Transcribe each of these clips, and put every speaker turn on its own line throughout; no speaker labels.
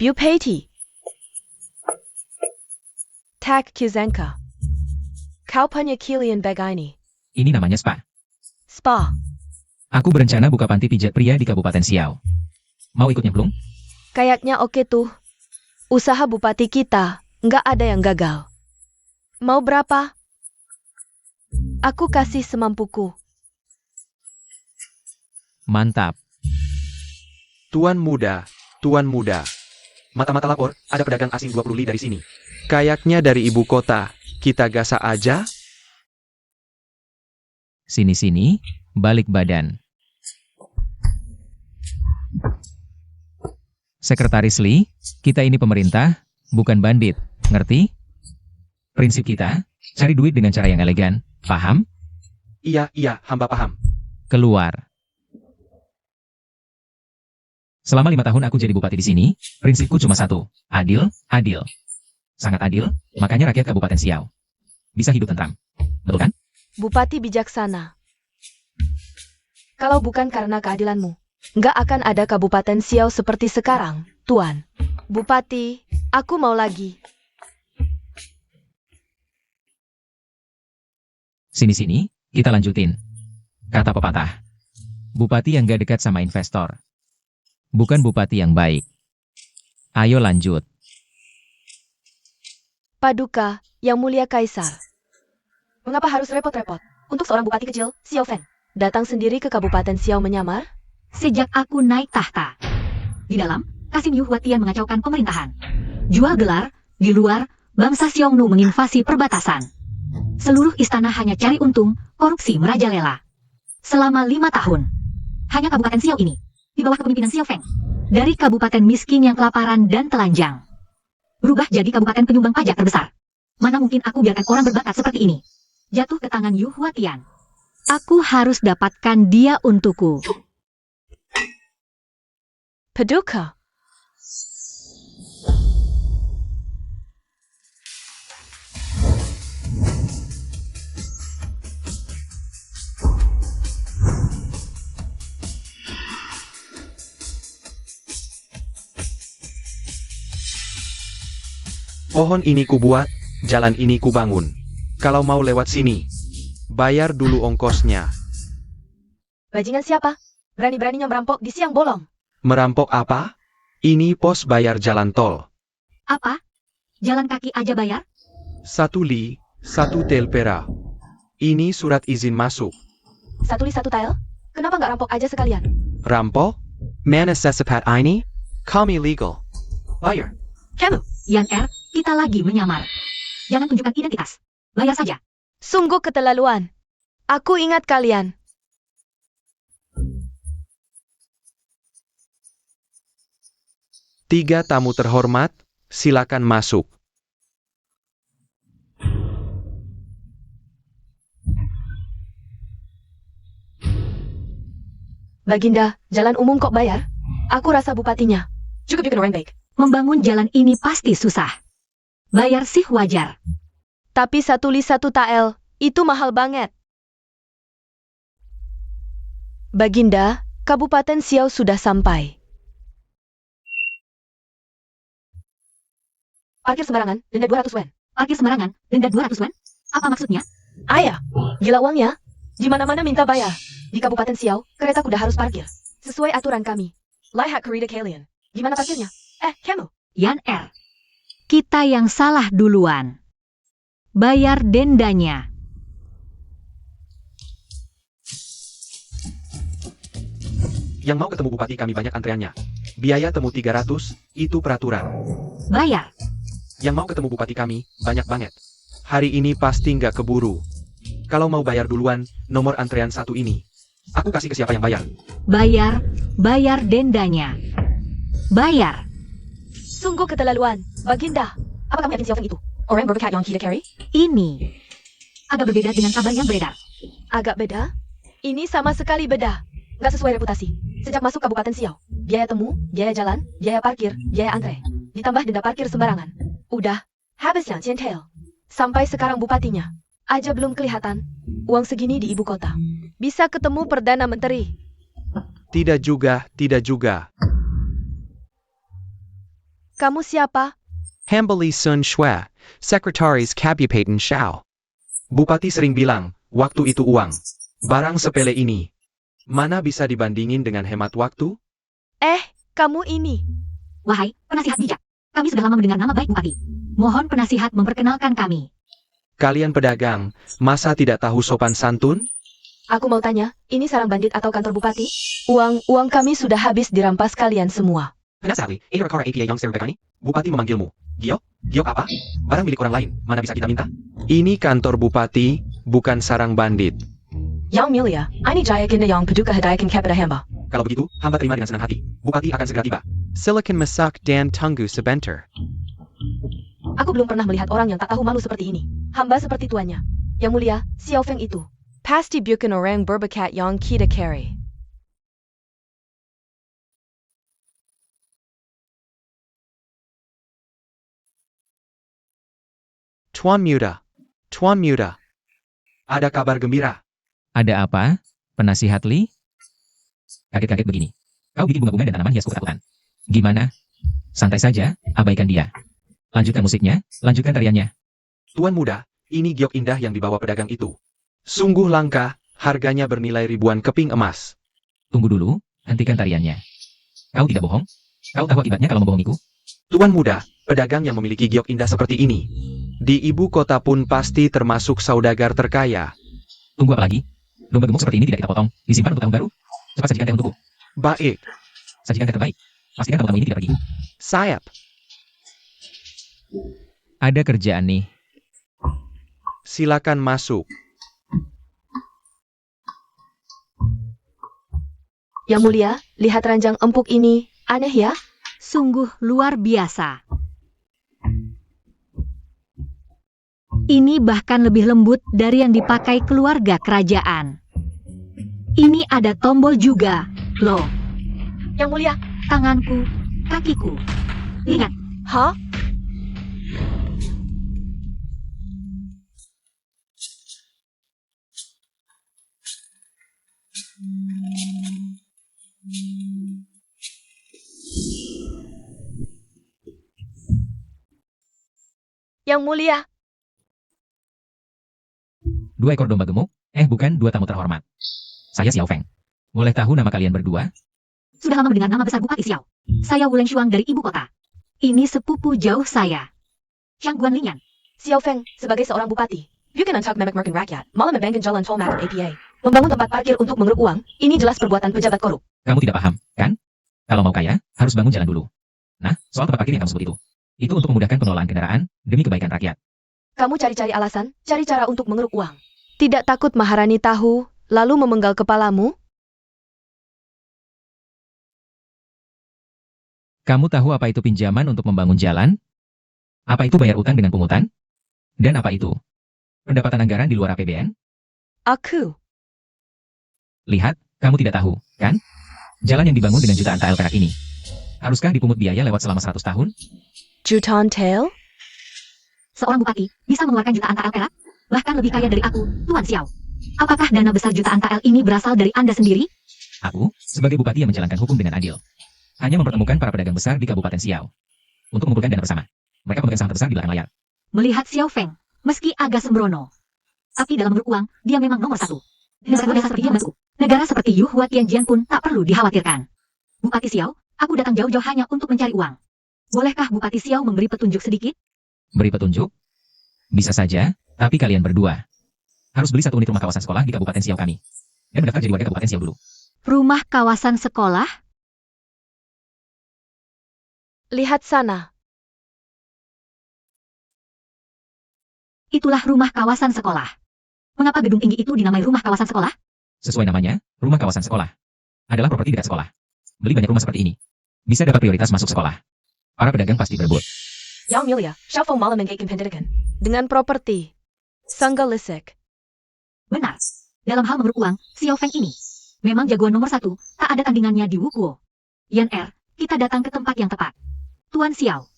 Bupati. Tak Kizanka. Kau punya kilian begini.
Ini namanya spa.
Spa.
Aku berencana buka panti pijat pria di Kabupaten Siau. Mau ikut nyemplung?
Kayaknya oke tuh. Usaha bupati kita, nggak ada yang gagal. Mau berapa? Aku kasih semampuku.
Mantap.
Tuan muda. Mata-mata lapor, ada pedagang asing 20 li dari sini. Kayaknya dari ibu kota. Kita gasak aja?
Sini-sini, balik badan. Sekretaris Lee, kita ini pemerintah, bukan bandit, ngerti? Prinsip kita, cari duit dengan cara yang elegan, paham?
Iya, hamba paham.
Keluar. Selama 5 tahun aku jadi bupati di sini, prinsipku cuma satu, adil. Sangat adil, makanya rakyat Kabupaten Siau bisa hidup tentram. Betul kan?
Bupati bijaksana. Kalau bukan karena keadilanmu, nggak akan ada Kabupaten Siau seperti sekarang, Tuan. Bupati, aku mau lagi.
Sini-sini, kita lanjutin. Kata pepatah, bupati yang gak dekat sama investor, bukan bupati yang baik. Ayo lanjut.
Paduka, Yang Mulia Kaisar. Mengapa harus repot-repot? Untuk seorang bupati kecil, Xiao Fen, datang sendiri ke Kabupaten Siau menyamar?
Sejak aku naik tahta. Di dalam, Kasim Yu Huatian mengacaukan pemerintahan. Jual gelar, di luar, bangsa Xiongnu menginvasi perbatasan. Seluruh istana hanya cari untung, korupsi merajalela. Selama 5 tahun, hanya Kabupaten Siau ini, di bawah kepemimpinan Xiao Feng, dari kabupaten miskin yang kelaparan dan telanjang, berubah jadi kabupaten penyumbang pajak terbesar. Mana mungkin aku biarkan orang berbakat seperti ini jatuh ke tangan Yu Huatian. Aku harus dapatkan dia untukku.
Paduka.
Pohon ini kubuat, jalan ini kubangun. Kalau mau lewat sini, bayar dulu ongkosnya.
Bajingan siapa? Berani-beraninya merampok di siang bolong.
Merampok apa? Ini pos bayar jalan tol.
Apa? Jalan kaki aja bayar?
1 li, 1 tel pera. Ini surat izin masuk.
1 li 1 tile? Kenapa nggak rampok aja sekalian?
Rampok? Mana sesepat ini? Kami legal. Bayar.
Kamu?
Yan Er, kita lagi menyamar. Jangan tunjukkan identitas. Bayar saja.
Sungguh keterlaluan. Aku ingat kalian.
Tiga tamu terhormat, silakan masuk.
Baginda, jalan umum kok bayar? Aku rasa bupatinya. Cukup bikin orang baik.
Membangun jalan ini pasti susah. Bayar sih wajar.
Tapi 1 li 1 tael, itu mahal banget. Baginda, Kabupaten Siau sudah sampai. Parkir sembarangan, denda 200 wen.
Parkir sembarangan, denda 200 wen? Apa maksudnya?
Ayah, gila uangnya. Di mana-mana minta bayar. Di Kabupaten Siau, kereta kuda harus parkir. Sesuai aturan kami. Laihat kerida kalian. Gimana parkirnya? Kamu.
Yan Er, kita yang salah duluan. Bayar dendanya.
Yang mau ketemu bupati kami banyak antreannya. Biaya temu 300, itu peraturan.
Bayar.
Yang mau ketemu bupati kami, banyak banget. Hari ini pasti nggak keburu. Kalau mau bayar duluan, nomor antrean 1 ini. Aku kasih ke siapa yang bayar.
Bayar dendanya. Bayar.
Sungguh keterlaluan. Baginda, apa kamu yakin Xiao Feng itu orang berbakat yang kita carry?
Ini agak berbeda dengan kabar yang beredar.
Agak beda? Ini sama sekali beda. Nggak sesuai reputasi. Sejak masuk Kabupaten Siau, biaya temu, biaya jalan, biaya parkir, biaya antre. Ditambah denda parkir sembarangan. Udah, habis yang centel. Sampai sekarang bupatinya aja belum kelihatan. Uang segini di ibu kota. Bisa ketemu Perdana Menteri.
Tidak juga.
Kamu siapa?
Hambali Sun Shue, Sekretaris Kabupaten Shao. Bupati sering bilang, waktu itu uang. Barang sepele ini. Mana bisa dibandingin dengan hemat waktu?
Kamu ini.
Wahai penasihat bijak, kami sudah lama mendengar nama baik Bupati. Mohon penasihat memperkenalkan kami.
Kalian pedagang, masa tidak tahu sopan santun?
Aku mau tanya, ini sarang bandit atau kantor bupati? Uang kami sudah habis dirampas kalian semua.
Penasali, ini rekor APA yang Begani. Bupati memanggilmu. Giok? Giok apa? Barang milik orang lain, mana bisa kita minta? Ini kantor bupati, bukan sarang bandit.
Yang mulia, ini jayakin yang paduka hadayakan kepada hamba.
Kalau begitu, hamba terima dengan senang hati. Bupati akan segera tiba. Silakan masak dan tunggu sebentar.
Aku belum pernah melihat orang yang tak tahu malu seperti ini. Hamba seperti tuannya. Yang mulia, Xiao Feng itu. Pasti bukan orang berbakat yang kita carry.
Tuan Muda. Ada kabar gembira.
Ada apa, penasihat Li? Kaget-kaget begini. Kau bikin bunga-bunga dan tanaman hias ketakutan. Gimana? Santai saja, abaikan dia. Lanjutkan musiknya, lanjutkan tariannya.
Tuan Muda, ini giok indah yang dibawa pedagang itu. Sungguh langka, harganya bernilai ribuan keping emas.
Tunggu dulu, hentikan tariannya. Kau tidak bohong? Kau tahu akibatnya kalau membohongiku?
Tuan Muda, pedagang yang memiliki giok indah seperti ini. Di ibu kota pun pasti termasuk saudagar terkaya.
Tunggu apa lagi? Domba gemuk seperti ini tidak kita potong, disimpan untuk tahun baru. Cepat sajikan teh untukku.
Baik,
Sajikan teh terbaik. Pastikan tamu-tamu ini tidak pergi.
sayap.
Ada kerjaan nih.
Silakan masuk.
Yang mulia, lihat ranjang empuk ini. Aneh ya?
Sungguh luar biasa. Ini bahkan lebih lembut dari yang dipakai keluarga kerajaan. Ini ada tombol juga, loh.
Yang mulia.
Tanganku, kakiku. Lihat,
Hah? Yang mulia.
2 ekor domba gemuk? Bukan, 2 tamu terhormat. Saya Xiao Feng. Boleh tahu nama kalian berdua?
sudah lama mendengar nama besar Bupati Xiao. Saya Wulen Shuang dari ibu kota. Ini sepupu jauh saya. Xiang Guan Linyan.
Xiao Feng, sebagai seorang bupati. Bukan untuk memek merken rakyat, malah membangkang jalan tol map APA. Membangun tempat parkir untuk mengeruk uang, ini jelas perbuatan pejabat korup.
Kamu tidak paham, kan? Kalau mau kaya, harus bangun jalan dulu. Nah, soal tempat parkir yang kamu sebut itu untuk memudahkan pengelolaan kendaraan demi kebaikan rakyat.
Kamu cari-cari alasan, cari cara untuk mengeruk uang. Tidak takut Maharani tahu, lalu memenggal kepalamu?
Kamu tahu apa itu pinjaman untuk membangun jalan? Apa itu bayar utang dengan pungutan? Dan apa itu pendapatan anggaran di luar APBN?
Aku.
Lihat, kamu tidak tahu, kan? Jalan yang dibangun dengan jutaan TL perak ini. Haruskah dipungut biaya lewat selama 100 tahun?
Jutaan tail?
Seorang bupati bisa mengeluarkan jutaan TL perak? Bahkan lebih kaya dari aku, Tuan Xiao. Apakah dana besar jutaan TL ini berasal dari Anda sendiri?
Aku, sebagai bupati yang menjalankan hukum dengan adil, hanya mempertemukan para pedagang besar di Kabupaten Xiao untuk mengumpulkan dana bersama. Mereka pemegang saham terbesar di belakang layar.
Melihat Xiao Feng, meski agak sembrono, tapi dalam mengeruk uang, dia memang nomor 1. Negara seperti dia masuk. Negara seperti Yu Hua Tianjian pun tak perlu dikhawatirkan. Bupati Xiao, aku datang jauh-jauh hanya untuk mencari uang. Bolehkah Bupati Xiao memberi petunjuk sedikit?
Beri petunjuk? Bisa saja, tapi kalian berdua harus beli 1 unit rumah kawasan sekolah di Kabupaten Xiao kami. Dan mendaftar jadi warga Kabupaten Xiao dulu.
Rumah kawasan sekolah?
Lihat sana.
Itulah rumah kawasan sekolah. Mengapa gedung tinggi itu dinamai rumah kawasan sekolah?
Sesuai namanya, rumah kawasan sekolah adalah properti dekat sekolah. Beli banyak rumah seperti ini, bisa dapat prioritas masuk sekolah. Para pedagang pasti berebut.
Yang mulia, Xiao Feng malah menggaitkan pendidikan. Dengan properti. Sanggalisik.
Benar. Dalam hal mengeruk uang, Xiao Feng ini memang jagoan nomor 1, tak ada tandingannya di Wukuo. Yan Er, kita datang ke tempat yang tepat. Tuan Xiao,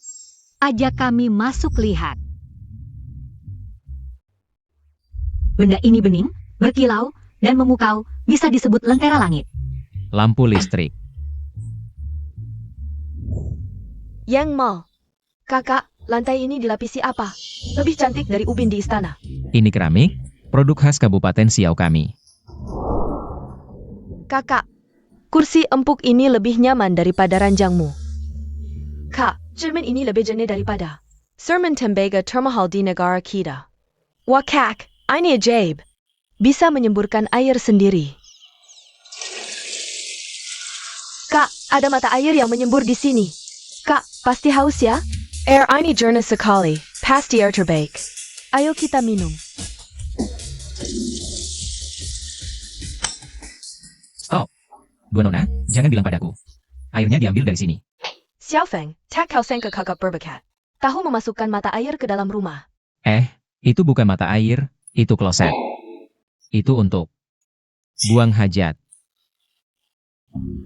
ajak kami masuk lihat. Benda ini bening, berkilau, dan memukau, bisa disebut lentera langit.
Lampu listrik.
Yang Mall. Kakak, lantai ini dilapisi apa? Lebih cantik dari ubin di istana.
Ini keramik, produk khas Kabupaten Siau kami.
Kakak, kursi empuk ini lebih nyaman daripada ranjangmu. Kak, cermin ini lebih jernih daripada Cermin tembaga termahal di negara kita. Wah kak, ini ajaib. Bisa menyemburkan air sendiri. Kak, ada mata air yang menyembur di sini. Kak, pasti haus ya? Air ini jernih sekali, pasti air terbaik. Ayo kita minum.
Stop. Dua nona, jangan bilang padaku. Airnya diambil dari sini.
Xiao Feng, tak kau sangka kakak berbakat. Tahu memasukkan mata air ke dalam rumah.
Itu bukan mata air, itu kloset. Itu untuk buang hajat.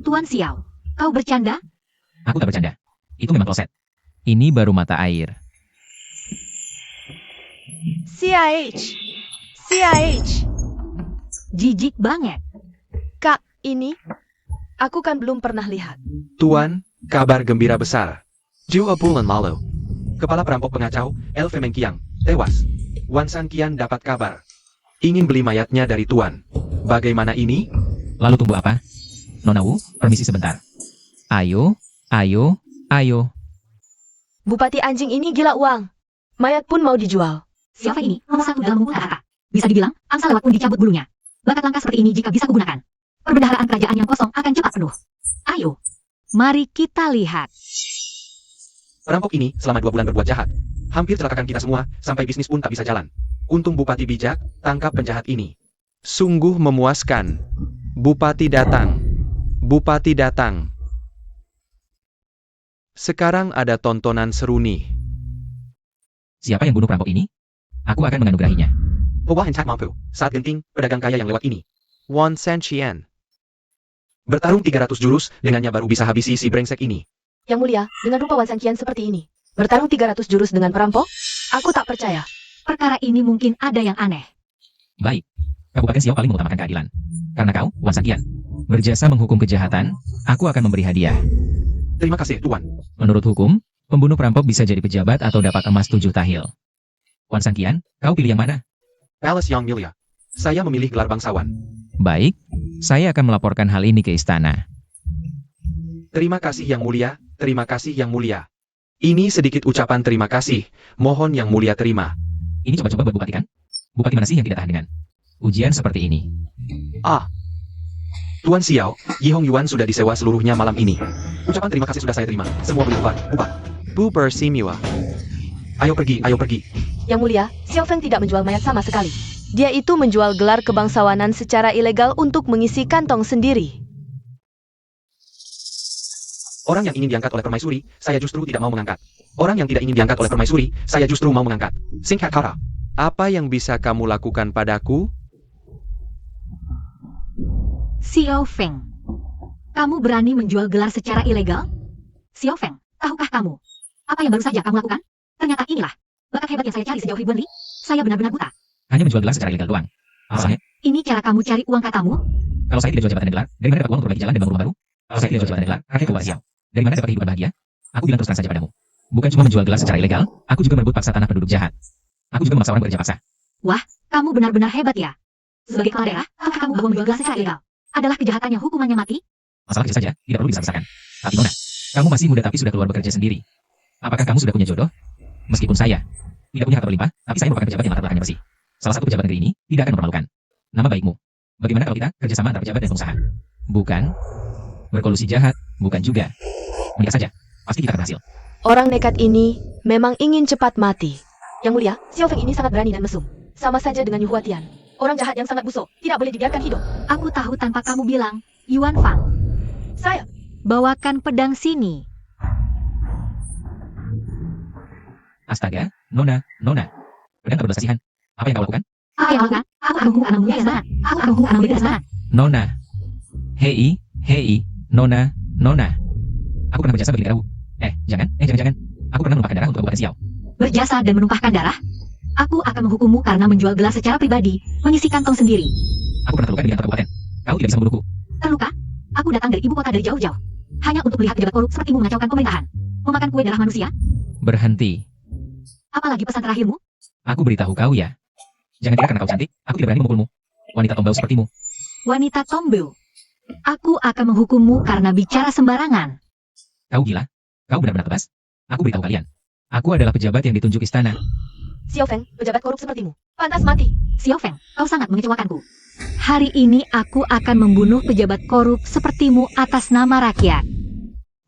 Tuan Xiao, kau bercanda?
Aku tak bercanda. Itu memang kloset. Ini baru mata air.
CIH. CIH.
Jijik banget.
Kak, ini aku kan belum pernah lihat.
Tuan, kabar gembira besar. 2 bulan lalu, kepala perampok pengacau, El Femeng Kiang, tewas. Wan San Kian dapat kabar. Ingin beli mayatnya dari Tuan. Bagaimana ini?
Lalu tunggu apa? Nona Wu, permisi sebentar. Ayo, ayo, ayo.
Bupati anjing ini gila uang. Mayat pun mau dijual.
Xiao Feng ini nomor 1 dalam mengumpulkan kata. Bisa dibilang, angsa lewat pun dicabut bulunya. Bakat langka seperti ini jika bisa kugunakan. Perbendaharaan kerajaan yang kosong akan cepat penuh. Ayo, mari kita lihat.
Perampok ini selama 2 bulan berbuat jahat. Hampir celakakan kita semua, sampai bisnis pun tak bisa jalan. Untung Bupati bijak, tangkap penjahat ini. Sungguh memuaskan. Bupati datang. Bupati datang. Sekarang ada tontonan seru nih.
Siapa yang bunuh perampok ini? Aku akan menganugerahinya.
Pewah Hentak mampu. Saat genting, pedagang kaya yang lewat ini. Wan San Qian. Bertarung 300 jurus, dengannya baru bisa habisi si brengsek ini.
Yang mulia, dengan rupa Wan San Qian seperti ini. Bertarung 300 jurus dengan perampok? Aku tak percaya.
Perkara ini mungkin ada yang aneh.
Baik. Kabupaten Siau paling mengutamakan keadilan. Karena kau, Wan San Qian, berjasa menghukum kejahatan, aku akan memberi hadiah.
Terima kasih, Tuan.
Menurut hukum, pembunuh perampok bisa jadi pejabat atau dapat emas 7 tahil. Wan San Qian, kau pilih yang mana?
Palace yang mulia. Saya memilih gelar bangsawan.
Baik, saya akan melaporkan hal ini ke istana.
Terima kasih yang mulia, terima kasih yang mulia. Ini sedikit ucapan terima kasih, mohon yang mulia terima.
Ini coba-coba buat bupati kan? Bupati mana sih yang tidak tahan dengan ujian seperti ini?
Tuan Xiao, Yi Hong Yuan sudah disewa seluruhnya malam ini. Ucapan terima kasih sudah saya terima, semua boleh bubar, bubar. Bubar Simua. Ayo pergi, ayo pergi.
Yang mulia, Xiao Feng tidak menjual mayat sama sekali. Dia itu menjual gelar kebangsawanan secara ilegal untuk mengisi kantong sendiri.
Orang yang ingin diangkat oleh permaisuri, saya justru tidak mau mengangkat. Orang yang tidak ingin diangkat oleh permaisuri, saya justru mau mengangkat. Singkat kata. Apa yang bisa kamu lakukan padaku?
Xiao Feng, kamu berani menjual gelar secara ilegal? Xiao Feng, tahukah kamu apa yang baru saja kamu lakukan? Ternyata inilah bakat hebat yang saya cari sejauh ribuan li. Saya benar-benar buta.
Hanya menjual gelar secara ilegal doang. Alasannya,
Ini cara kamu cari uang katamu?
kalau saya tidak jual jabatan dan gelar, dari mana dapat uang untuk perbaiki jalan dan bangun rumah baru? Kalau saya tidak jual jabatan dan gelar, rakyat Kabupaten Siau, dari mana dapat kehidupan bahagia? Aku bilang terus terang saja padamu. Bukan cuma menjual gelar secara ilegal, aku juga merebut paksa tanah penduduk jahat. Aku juga memaksa orang bekerja paksa.
Kamu benar-benar hebat ya. Sebagai kepala daerah, apakah kamu bahwa menjual gelar secara ilegal adalah kejahatan yang hukumannya mati?
Masalah kecil saja, tidak perlu dibesar-besarkan. Tapi Nona, kamu masih muda tapi sudah keluar bekerja sendiri. Apakah kamu sudah punya jodoh? Meskipun saya tidak punya harta berlimpah, tapi saya merupakan pejabat yang latar belakangnya bersih. Salah satu pejabat negeri ini tidak akan mempermalukan nama baikmu. Bagaimana kalau kita kerjasama antar pejabat dan pengusaha? Bukan berkolusi jahat, bukan juga. Menikah saja, pasti kita akan berhasil.
Orang nekat ini memang ingin cepat mati. Yang mulia, Xiao Feng ini sangat berani dan mesum. Sama saja dengan Yu Huatian. Orang jahat yang sangat busuk, tidak boleh dibiarkan hidup.
Aku tahu tanpa kamu bilang, Yuan Fang,
Saya,
bawakan pedang sini.
Astaga, Nona. Pedang tak berbelas kasihan. Apa yang kau lakukan?
Apa yang lakukan? Aku akan hukum anak muda di sana. Aku akan hukum anak muda di sana.
Nona. Hei, Nona. Aku pernah berjasa bagi negara Wu. Jangan. Aku pernah menumpahkan darah untuk Kabupaten Siau.
Berjasa dan menumpahkan darah? Aku akan menghukummu karena menjual gelas secara pribadi, mengisi kantong sendiri.
Aku pernah terluka di kantor kabupaten. Kau tidak bisa membunuhku.
Terluka? Aku datang dari ibu kota dari jauh-jauh. Hanya untuk melihat pejabat korup sepertimu mengacaukan pemerintahan. Memakan kue darah manusia?
Berhenti.
Apalagi pesan terakhirmu?
Aku beritahu kau ya. Jangan kira karena kau cantik, aku tidak berani memukulmu. Wanita tombau sepertimu.
Wanita tombol. Aku akan menghukummu karena bicara sembarangan.
Kau gila? Kau benar-benar tebas? Aku beritahu kalian. Aku adalah pejabat yang ditunjuk istana.
Xiao Feng, pejabat korup sepertimu. Pantas mati.
Xiao Feng, kau sangat mengecewakanku. Hari ini aku akan membunuh pejabat korup sepertimu atas nama rakyat.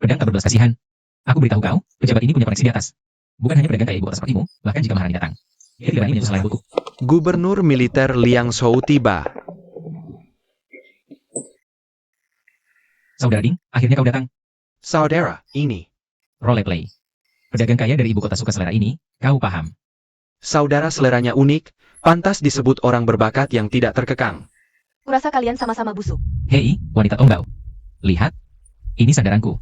Pedang tak berbelas kasihan. Aku beritahu kau, pejabat ini punya koneksi di atas. Bukan hanya pedagang kayak ibu kota sepertimu, bahkan jika Maharani datang. Dia tidak berani menyentuh selain rambutku.
Gubernur militer Liang Shou tiba.
Saudara Ding, akhirnya kau datang.
Saudara, ini.
Roleplay. Pedagang kaya dari ibu kota suka selera ini, kau paham.
Saudara seleranya unik, pantas disebut orang berbakat yang tidak terkekang.
Kurasa kalian sama-sama busuk.
Hei, wanita tombau. Lihat, ini sandaranku.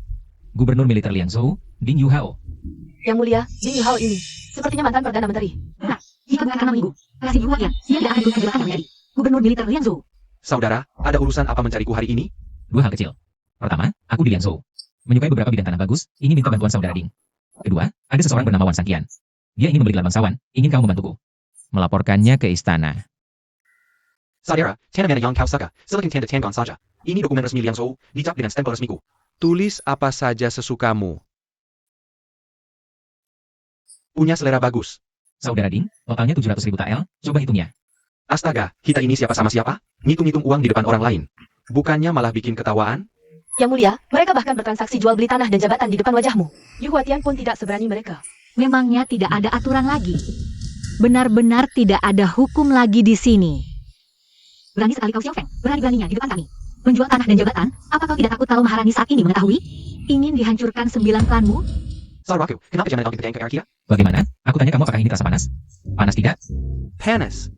Gubernur militer Liang Shou, Ding Yuhao.
Yang mulia, Ding Yuhao ini. Sepertinya mantan Perdana Menteri.
Jika bukan karena minggu, kasih Yuhua Tian, dia tidak akan diberikan jabatan yang menjadi gubernur militer Liang Zhou.
Saudara, ada urusan apa mencariku hari ini?
Dua hal kecil. Pertama, aku di Liang Shou. Menyukai beberapa bidang tanah bagus, ingin minta bantuan saudara Ding. Kedua, ada seseorang bernama Wan Sangqian. Dia ingin membeli gelar bangsawan, ingin kau membantuku. Melaporkannya ke istana.
Saudara, Tanamana Yang Kau Saka, Silicon Tanda Tangon Saja. Ini dokumen resmi Liang Shou, dicap dengan stempel resmiku. Tulis apa saja sesukamu. Punya selera bagus.
Saudara Ding, totalnya 700.000 tael, coba hitungnya.
Astaga, kita ini siapa sama siapa? Ngitung-ngitung uang di depan orang lain. Bukannya malah bikin ketawaan?
Yang mulia, mereka bahkan bertransaksi jual beli tanah dan jabatan di depan wajahmu. Yu Huatian pun tidak seberani mereka.
Memangnya tidak ada aturan lagi. Benar-benar tidak ada hukum lagi di sini. Berani sekali kau Xiao Feng, berani-beraninya di depan kami. Menjual tanah dan jabatan, apa kau tidak takut kalau Maharani saat ini mengetahui? Ingin dihancurkan 9 klanmu?
Saudaraku, kenapa jangan kau kita ke Arkia?
Bagaimana? Aku tanya kamu apakah ini terasa panas? Panas tidak?
Panas.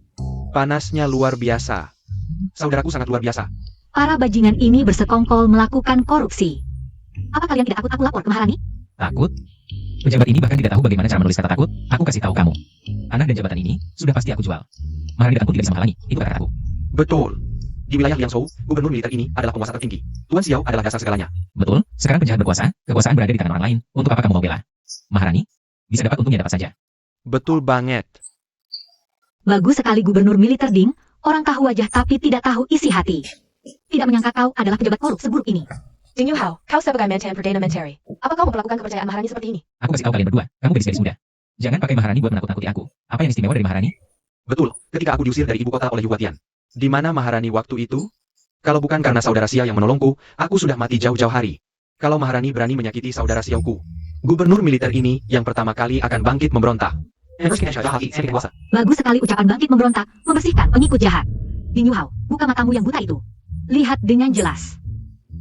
Panasnya luar biasa. Saudaraku sangat luar biasa.
Para bajingan ini bersekongkol melakukan korupsi. Apa kalian tidak takut aku lapor ke Maharani?
Takut? Pejabat ini bahkan tidak tahu bagaimana cara menulis kata takut. Aku kasih tahu kamu. Tanah dan jabatan ini sudah pasti aku jual. Maharani datangku tidak bisa menghalangi. Itu kata-kataku.
Betul. Di wilayah Liang Shou, gubernur militer ini adalah penguasa tertinggi. Tuan Xiao adalah dasar segalanya.
Betul, sekarang penjahat berkuasa, kekuasaan berada di tangan orang lain. Untuk apa kamu mau bela? Maharani? Bisa dapat untungnya dapat saja.
Betul banget.
Bagus sekali gubernur militer Ding, orang tahu wajah tapi tidak tahu isi hati. Tidak menyangka kau adalah pejabat korup seburuk ini.
Ding Yuhao, kau sebagai mantan Perdana Menteri. Apa kau memperlakukan kepercayaan Maharani seperti ini?
Aku kasih tahu kalian berdua, kamu gadis-gadis muda. Jangan pakai Maharani buat menakut-nakuti aku. Apa yang istimewa dari Maharani?
Betul, ketika aku diusir dari ibu kota oleh Yu Huatian. Di mana Maharani waktu itu? Kalau bukan karena saudara Xia yang menolongku, aku sudah mati jauh-jauh hari. Kalau Maharani berani menyakiti saudara Xiaoku, gubernur militer ini yang pertama kali akan bangkit memberontak.
Bagus sekali ucapan bangkit memberontak, membersihkan pengikut jahat. Ding Yuhao, buka matamu yang buta itu. Lihat dengan jelas.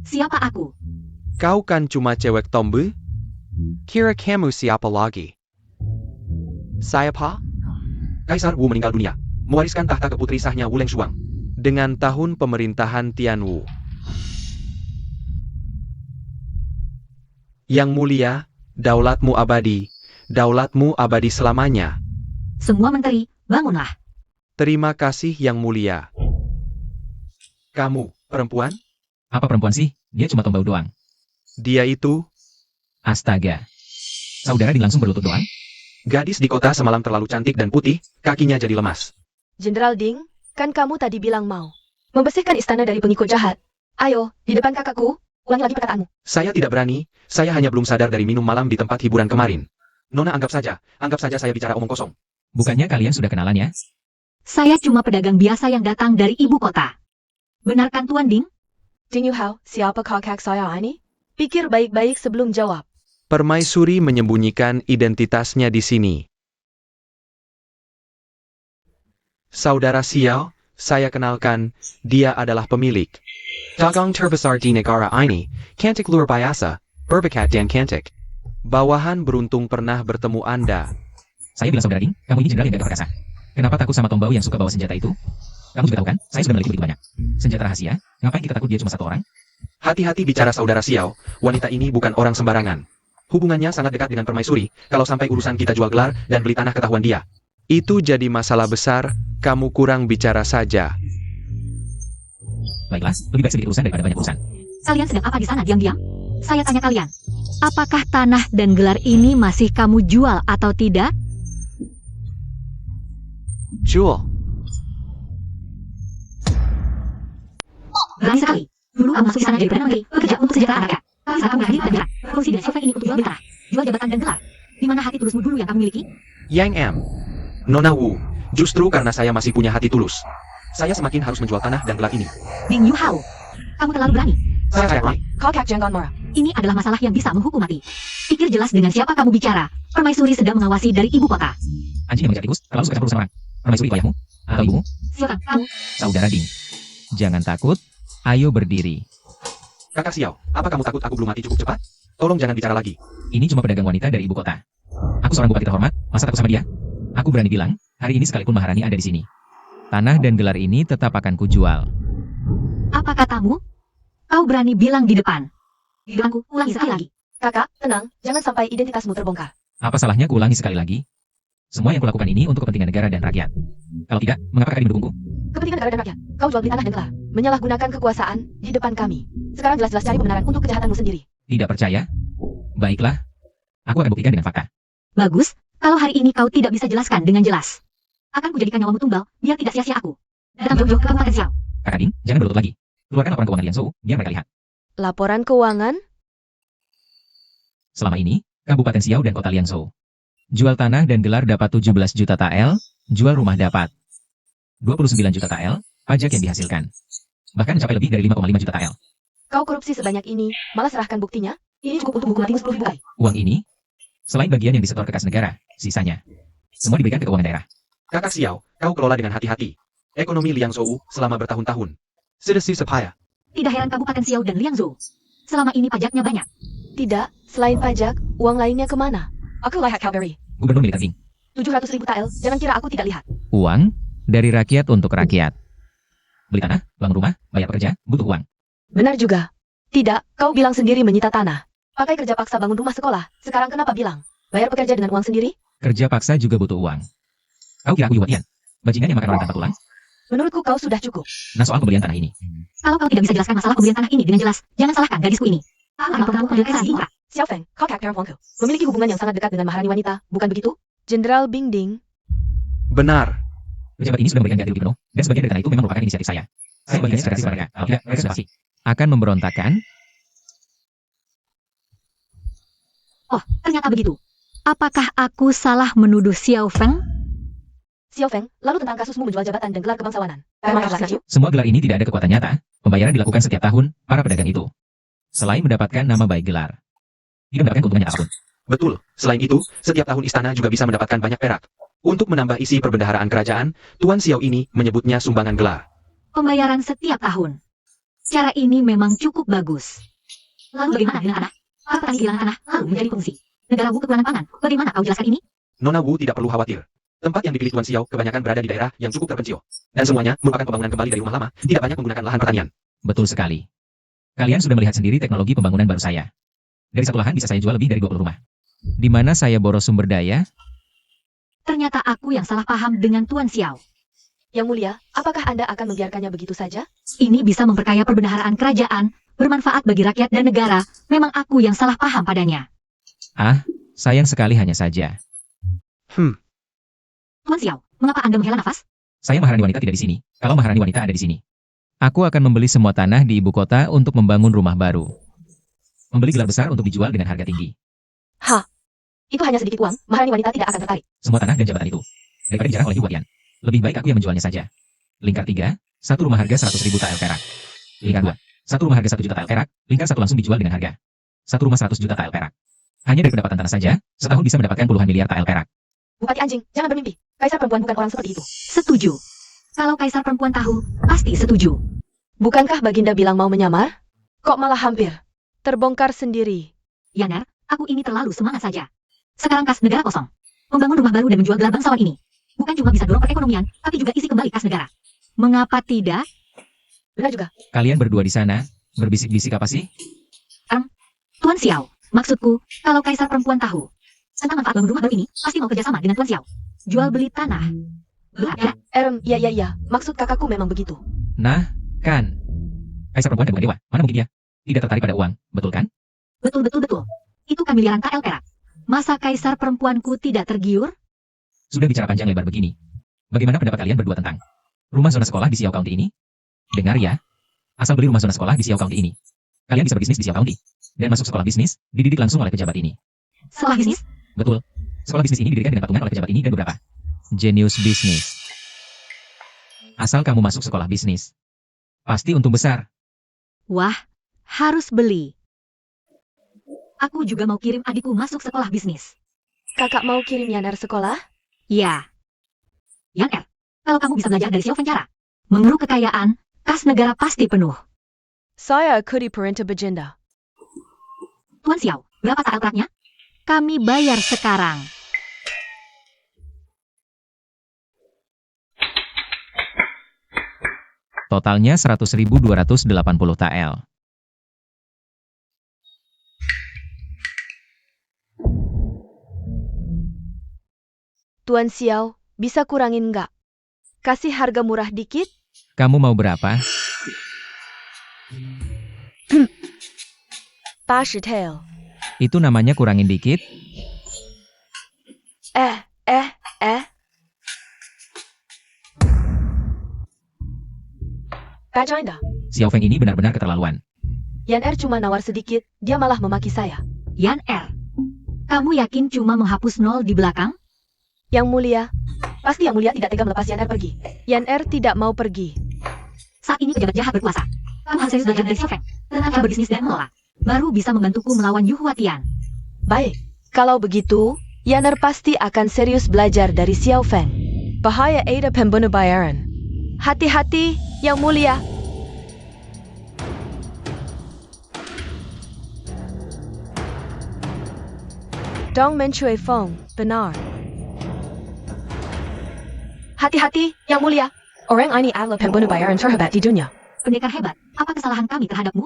Siapa aku?
Kau kan cuma cewek tombe? Kira kamu siapa lagi? Saya Pa? Kaisar Wu meninggal dunia, mewariskan tahta ke putri sahnya Wu Lengshuang. Dengan tahun pemerintahan Tian Wu. Yang mulia, daulatmu abadi selamanya.
Semua menteri, bangunlah.
Terima kasih yang mulia. Kamu, perempuan?
Apa perempuan sih? Dia cuma tombau doang.
Dia itu,
Astaga. Saudara Ding langsung berlutut doang?
gadis di kota semalam terlalu cantik dan putih, kakinya jadi lemas.
Jenderal Ding, kan kamu tadi bilang mau membersihkan istana dari pengikut jahat. Ayo, di depan kakakku, ulangi lagi perkataanmu.
Saya tidak berani, saya hanya belum sadar dari minum malam di tempat hiburan kemarin. Nona anggap saja saya bicara omong kosong.
Bukannya kalian sudah kenalan ya?
Saya cuma pedagang biasa yang datang dari ibu kota. Benarkan Tuan Ding?
Ding Yuhao, siapa kakak saya ini? Pikir baik-baik sebelum jawab.
Permaisuri menyembunyikan identitasnya di sini. Saudara Xiao, saya kenalkan, dia adalah pemilik dagang terbesar di negara ini, Cantik Luar Biasa, Berbakat dan Cantik. Bawahan beruntung pernah bertemu Anda.
Saya bilang saudara Ding, kamu ini jenderal yang gagah perkasa. Kenapa takut sama tombau yang suka bawa senjata itu? Kamu juga tahu kan, saya sudah memiliki begitu banyak senjata rahasia. Ngapain kita takut dia cuma satu orang?
Hati-hati bicara saudara Xiao, wanita ini bukan orang sembarangan. Hubungannya sangat dekat dengan permaisuri, kalau sampai urusan kita jual gelar dan beli tanah ketahuan dia. Itu jadi masalah besar, kamu kurang bicara saja.
Baiklah, lebih baik sedikit urusan daripada banyak urusan.
Kalian sedang apa di sana diam-diam? Saya tanya kalian, apakah tanah dan gelar ini masih kamu jual atau tidak?
Jual.
Berani sekali. Dulu kamu masuk istana jadi Perdana Menteri, bekerja untuk kesejahteraan rakyat. Tapi sekarang kamu hadir dan bilang, Fungsi dan Xiaofeng ini untuk jual beli tanah, jual jabatan dan gelar. Di mana hati tulusmu dulu yang kamu miliki?
Yang M. Nona Wu, justru karena saya masih punya hati tulus, saya semakin harus menjual tanah dan gelar ini.
Ding Yu Hao, kamu terlalu berani.
Saya Mai.
Kakak jangan marah.
Ini adalah masalah yang bisa menghukum mati. Pikir jelas dengan siapa kamu bicara. Permaisuri sedang mengawasi dari ibu kota.
Anjing yang mengejar tikus terlalu suka campur urusan orang. Permaisuri itu ayahmu? Atau ibumu?
Silakan, kamu.
Saudara Ding. Jangan takut, ayo berdiri.
Kakak Xiao, apa kamu takut aku belum mati cukup cepat? Tolong jangan bicara lagi.
Ini cuma pedagang wanita dari ibu kota. Aku seorang bupati terhormat, masa takut sama dia? Aku berani bilang, hari ini sekalipun Maharani ada di sini. Tanah dan gelar ini tetap akan kujual.
Apa katamu? Kau berani bilang di depan. Di depanku, ulangi sekali lagi.
Kakak, tenang, jangan sampai identitasmu terbongkar.
Apa salahnya kuulangi sekali lagi? Semua yang kulakukan ini untuk kepentingan negara dan rakyat. Kalau tidak, mengapa kalian mendukungku?
Kepentingan negara dan rakyat. Kau jual beli tanah dan gelar. Menyalahgunakan kekuasaan di depan kami. Sekarang jelas-jelas cari pembenaran untuk kejahatanmu sendiri.
Tidak percaya? Baiklah. Aku akan buktikan dengan fakta.
Bagus, kalau hari ini kau tidak bisa jelaskan dengan jelas. Akan kujadikan nyawamu tumbal, biar tidak sia-sia aku. Datang jauh-jauh ke Kabupaten Xiao.
Kakak Ding, jangan berlutut lagi. Keluarkan laporan keuangan Liang Zhou, biar mereka lihat.
Laporan keuangan?
Selama ini, Kabupaten Xiao dan Kota Liang Zhou. Jual tanah dan gelar dapat 17 juta tael, jual rumah dapat 29 juta tael, pajak yang dihasilkan. Bahkan mencapai lebih dari 5,5 juta tael.
Kau korupsi sebanyak ini, malah serahkan buktinya? Ini cukup untuk hukuman 10 ribu kai.
Uang ini, selain bagian yang disetor ke kas negara, sisanya semua diberikan ke keuangan daerah.
Kakak Xiao, kau kelola dengan hati-hati ekonomi Liang Zhou selama bertahun-tahun. Sedesi sepaya.
Tidak heran Kabupaten Xiao dan Liangzhou. Selama ini pajaknya banyak.
Tidak, selain pajak, uang lainnya kemana? Aku lihat kau beri.
Gubernur militer Ding.
700 ribu tael, jangan kira aku tidak lihat.
Uang dari rakyat untuk rakyat. Beli tanah, bangun rumah, bayar pekerja, butuh uang.
Benar juga. Tidak, kau bilang sendiri menyita tanah. Pakai kerja paksa bangun rumah sekolah, sekarang kenapa bilang? Bayar pekerja dengan uang sendiri?
Kerja paksa juga butuh uang. Kau kira aku Yuwatian? Bajingan yang makan orang tanpa tulang?
Menurutku kau sudah cukup.
Nah soal pembelian tanah ini.
Kalau kau tidak bisa jelaskan masalah pembelian tanah ini dengan jelas, jangan salahkan gadisku ini. Aku akan laporkan kamu ke Kaisar Yingra.
Xiaofeng, kau karakter Wangke. Memiliki hubungan yang sangat dekat dengan Maharani wanita, bukan begitu? Jenderal Bingding.
Benar.
Pejabat ini sudah memberikan ganti rugi penuh, dan sebagian dari tanah itu memang merupakan inisiatif saya. Saya bagiannya secara kasih mereka. Kalau tidak, mereka sudah pasti akan memberontakkan.
Oh, ternyata begitu. Apakah aku salah menuduh Xiaofeng?
Xiaofeng, lalu tentang kasusmu menjual jabatan dan gelar kebangsawanan. Permaisuri.
Semua gelar ini tidak ada kekuatan nyata. Pembayaran dilakukan setiap tahun para pedagang itu. Selain mendapatkan nama baik gelar, tidak mendapatkan keuntungan apapun.
Betul. Selain itu, setiap tahun istana juga bisa mendapatkan banyak perak. Untuk menambah isi perbendaharaan kerajaan, Tuan Xiao ini menyebutnya sumbangan gelar.
Pembayaran setiap tahun. Cara ini memang cukup bagus. Lalu bagaimana dengan tanah? Para petani kehilangan tanah, lalu menjadi fungsi. Negara Wu kekurangan pangan. Bagaimana kau jelaskan ini?
Nona Wu tidak perlu khawatir. Tempat yang dipilih Tuan Xiao kebanyakan berada di daerah yang cukup terpencil. Dan semuanya merupakan pembangunan kembali dari rumah lama, tidak banyak menggunakan lahan pertanian.
Betul sekali. Kalian sudah melihat sendiri teknologi pembangunan baru saya. Dari satu lahan bisa saya jual lebih dari 20 rumah. Di mana saya boros sumber daya?
Ternyata aku yang salah paham dengan Tuan Xiao.
Yang mulia, apakah Anda akan membiarkannya begitu saja?
Ini bisa memperkaya perbendaharaan kerajaan, bermanfaat bagi rakyat dan negara. Memang aku yang salah paham padanya.
Ah, sayang sekali hanya saja.
Tuan Xiao, mengapa Anda menghela nafas?
Saya Maharani wanita tidak di sini. Kalau Maharani wanita ada di sini, aku akan membeli semua tanah di ibu kota untuk membangun rumah baru. Membeli gelar besar untuk dijual dengan harga tinggi.
Hah? Itu hanya sedikit uang, Maharani wanita tidak akan tertarik.
Semua tanah dan jabatan itu. Daripada dijarah oleh Yuwatian. Lebih baik aku yang menjualnya saja. Lingkar 3, satu rumah harga 100 ribu tael perak. Lingkar 2, satu rumah harga 1 juta tael perak. Lingkar 1 langsung dijual dengan harga satu rumah 100 juta tael perak. Hanya dari pendapatan tanah saja, setahun bisa mendapatkan puluhan miliar tael perak.
Bupati anjing, jangan bermimpi. Kaisar perempuan bukan orang seperti itu.
Setuju. Kalau kaisar perempuan tahu, pasti setuju.
Bukankah Baginda bilang mau menyamar? Kok malah hampir terbongkar sendiri?
Yaner, aku ini terlalu semangat saja. Sekarang kas negara kosong. Membangun rumah baru dan menjual gelar bangsawan ini. Bukan cuma bisa dorong perekonomian, tapi juga isi kembali kas negara. Mengapa tidak?
Benar juga.
Kalian berdua di sana, berbisik-bisik apa sih?
Tuan Xiao, maksudku, kalau kaisar perempuan tahu tentang manfaat bangun rumah baru ini, pasti mau kerjasama dengan Tuan Xiao. Jual beli tanah. Ya,
Iya. Maksud kakakku memang begitu.
Nah, kan. Kaisar perempuan dan bukan dewa. Mana mungkin dia? Tidak tertarik pada uang, betul kan?
Betul. Itu kan miliaran KL perak. Masa kaisar perempuanku tidak tergiur?
Sudah bicara panjang lebar begini. Bagaimana pendapat kalian berdua tentang rumah zona sekolah di Xiao County ini? Dengar ya. Asal beli rumah zona sekolah di Xiao County ini, kalian bisa berbisnis di Xiao County. Dan masuk sekolah bisnis, dididik langsung oleh pejabat ini.
Sekolah bisnis?
Betul. Sekolah bisnis ini didirikan dengan patungan oleh pejabat ini dan beberapa jenius bisnis. Asal kamu masuk sekolah bisnis, pasti untung besar.
Wah, harus beli. Aku juga mau kirim adikku masuk sekolah bisnis.
Kakak mau kirim Yaner sekolah?
Ya. Yan R, kalau kamu bisa belajar dari Xiao Feng cara mengeruk kekayaan, kas negara pasti penuh.
Saya ikuti perintah Baginda.
Tuan Xiao, berapa tak kontraknya? Kami bayar sekarang.
Totalnya 100.280 TL.
Tuan Xiao, bisa kurangin nggak? Kasih harga murah dikit?
Kamu mau berapa?
80 tael.
Itu namanya kurangin dikit?
Eh. Baginda,
Xiao Feng ini benar-benar keterlaluan.
Yaner cuma nawar sedikit, dia malah memaki saya.
Yan R, kamu yakin cuma menghapus 0 di belakang?
Yang mulia, pasti yang mulia tidak tega melepas Yaner pergi. Yaner tidak mau pergi.
Saat ini pejabat jahat berkuasa. Kamu harus serius belajar dari Xiao Feng tentang cara berbisnis dan mengelola. Baru bisa membantuku melawan Yu Huatian.
Baik, kalau begitu, Yaner pasti akan serius belajar dari Xiao Feng. Bahaya ada pembunuh bayaran. Hati-hati, yang mulia. Dong Mencui Feng, benar. Hati-hati, yang mulia. Orang ini adalah pembunuh bayaran terhebat di dunia.
Pendekar hebat, apa kesalahan kami terhadapmu?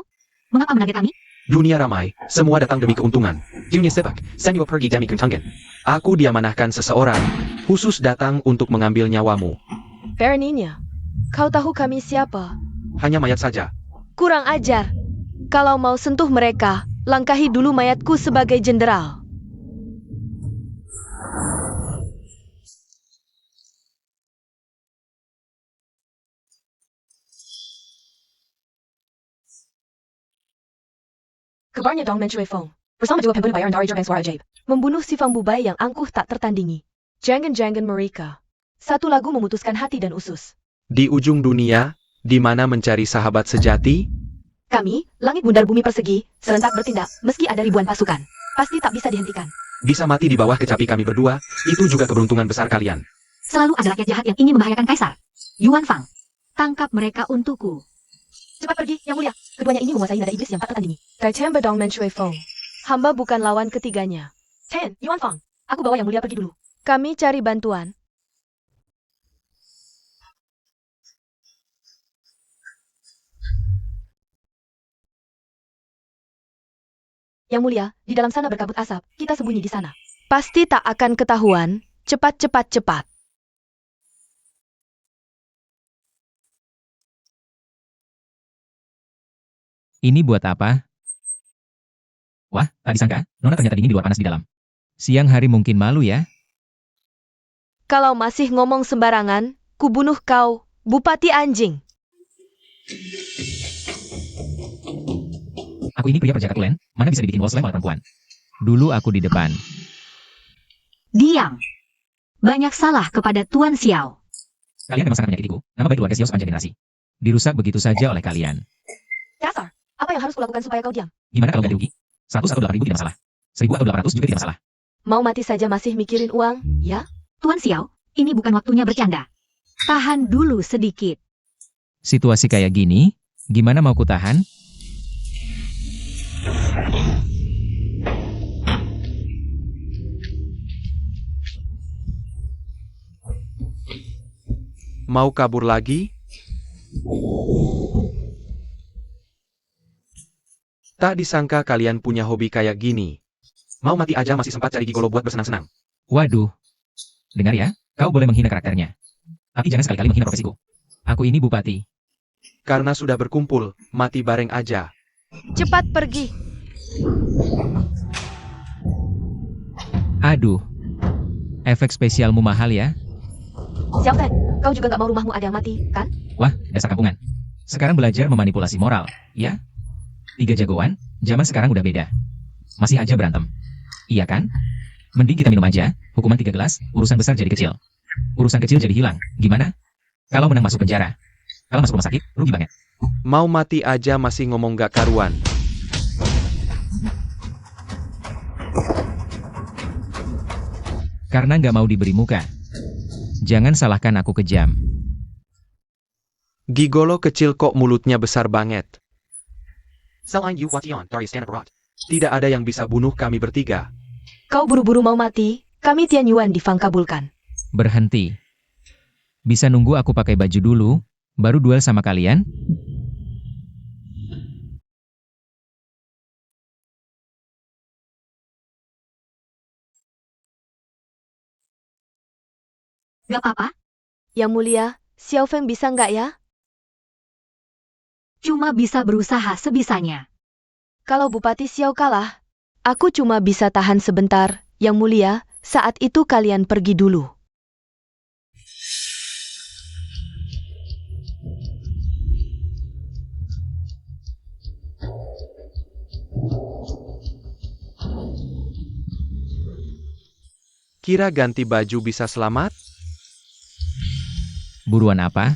Mengapa menarget kami?
Dunia ramai, semua datang demi keuntungan. Dunia sepak, Senyo pergi demi keuntungan. Aku diamanahkan seseorang, khusus datang untuk mengambil nyawamu.
Beraninya. Kau tahu kami siapa?
Hanya mayat saja.
Kurang ajar. Kalau mau sentuh mereka, langkahi dulu mayatku sebagai jenderal. Kabarnya Dong Mencui Feng bersama dua pembunuh bayaran dari gerbang suara ajaib membunuh si Fang Bubai yang angkuh tak tertandingi. Jangan-jangan mereka. Satu lagu memutuskan hati dan usus.
Di ujung dunia, di mana mencari sahabat sejati,
Kami, langit bundar bumi persegi, serentak bertindak meski ada ribuan pasukan. Pasti tak bisa dihentikan.
bisa mati di bawah kecapi kami berdua, itu juga keberuntungan besar kalian.
Selalu ada rakyat jahat yang ingin membahayakan kaisar. Yuan Fang, tangkap mereka untukku.
Cepat pergi, yang mulia. Keduanya ini menguasai nada iblis yang tak tertandingi. Daichen Bedong Mencui Feng. Hamba bukan lawan ketiganya. Chen, Yuan Fang. Aku bawa yang mulia pergi dulu. Kami cari bantuan. Yang mulia, di dalam sana berkabut asap. Kita sembunyi di sana. Pasti tak akan ketahuan. Cepat.
Ini buat apa? Wah, tak disangka, Nona ternyata dingin di luar panas di dalam. Siang hari mungkin malu ya?
Kalau masih ngomong sembarangan, kubunuh kau, Bupati Anjing.
Aku ini pria perjaka tulen, mana bisa dibikin wolslem oleh perempuan. Dulu aku di depan.
Diam. Banyak salah kepada Tuan Xiao.
Kalian memang sangat menyakitiku, nama baik keluarga Xiao sepanjang generasi. Dirusak begitu saja oleh kalian.
Dasar, apa yang harus kulakukan supaya kau diam?
Gimana kalau nggak dirugi? 118.000 tidak masalah. 1.000 atau 800 juga tidak masalah.
Mau mati saja masih mikirin uang, ya?
Tuan Xiao, ini bukan waktunya bercanda. Tahan dulu sedikit.
Situasi kayak gini, gimana mau kutahan?
Mau kabur lagi? Tak disangka kalian punya hobi kayak gini. Mau mati aja masih sempat cari gigolo buat bersenang-senang.
Waduh. Dengar ya, kau boleh menghina karakternya. Tapi jangan sekali-kali menghina profesiku. Aku ini bupati.
Karena sudah berkumpul, mati bareng aja.
Cepat pergi.
Aduh. Efek spesialmu mahal ya?
Xiao Feng, kau juga nggak mau rumahmu ada yang mati, kan?
Wah, dasar kampungan. Sekarang belajar memanipulasi moral, ya? 3 jagoan, zaman sekarang udah beda. Masih aja berantem. Iya kan? Mending kita minum aja, hukuman 3 gelas, urusan besar jadi kecil. Urusan kecil jadi hilang, gimana? Kalau menang masuk penjara. Kalau masuk rumah sakit, rugi banget.
Mau mati aja masih ngomong gak karuan.
Karena nggak mau diberi muka. Jangan salahkan aku kejam.
Gigolo kecil kok mulutnya besar banget. Tidak ada yang bisa bunuh kami bertiga.
Kau buru-buru mau mati, kami Tian Yuan di Fang kabulkan.
Berhenti. Bisa nunggu aku pakai baju dulu, baru duel sama kalian?
Gak apa-apa,
Yang mulia, Xiao Feng bisa nggak ya?
cuma bisa berusaha sebisanya.
Kalau Bupati Xiao kalah, aku cuma bisa tahan sebentar. Yang mulia, saat itu kalian pergi dulu.
Kira ganti baju bisa selamat?
Buruan apa?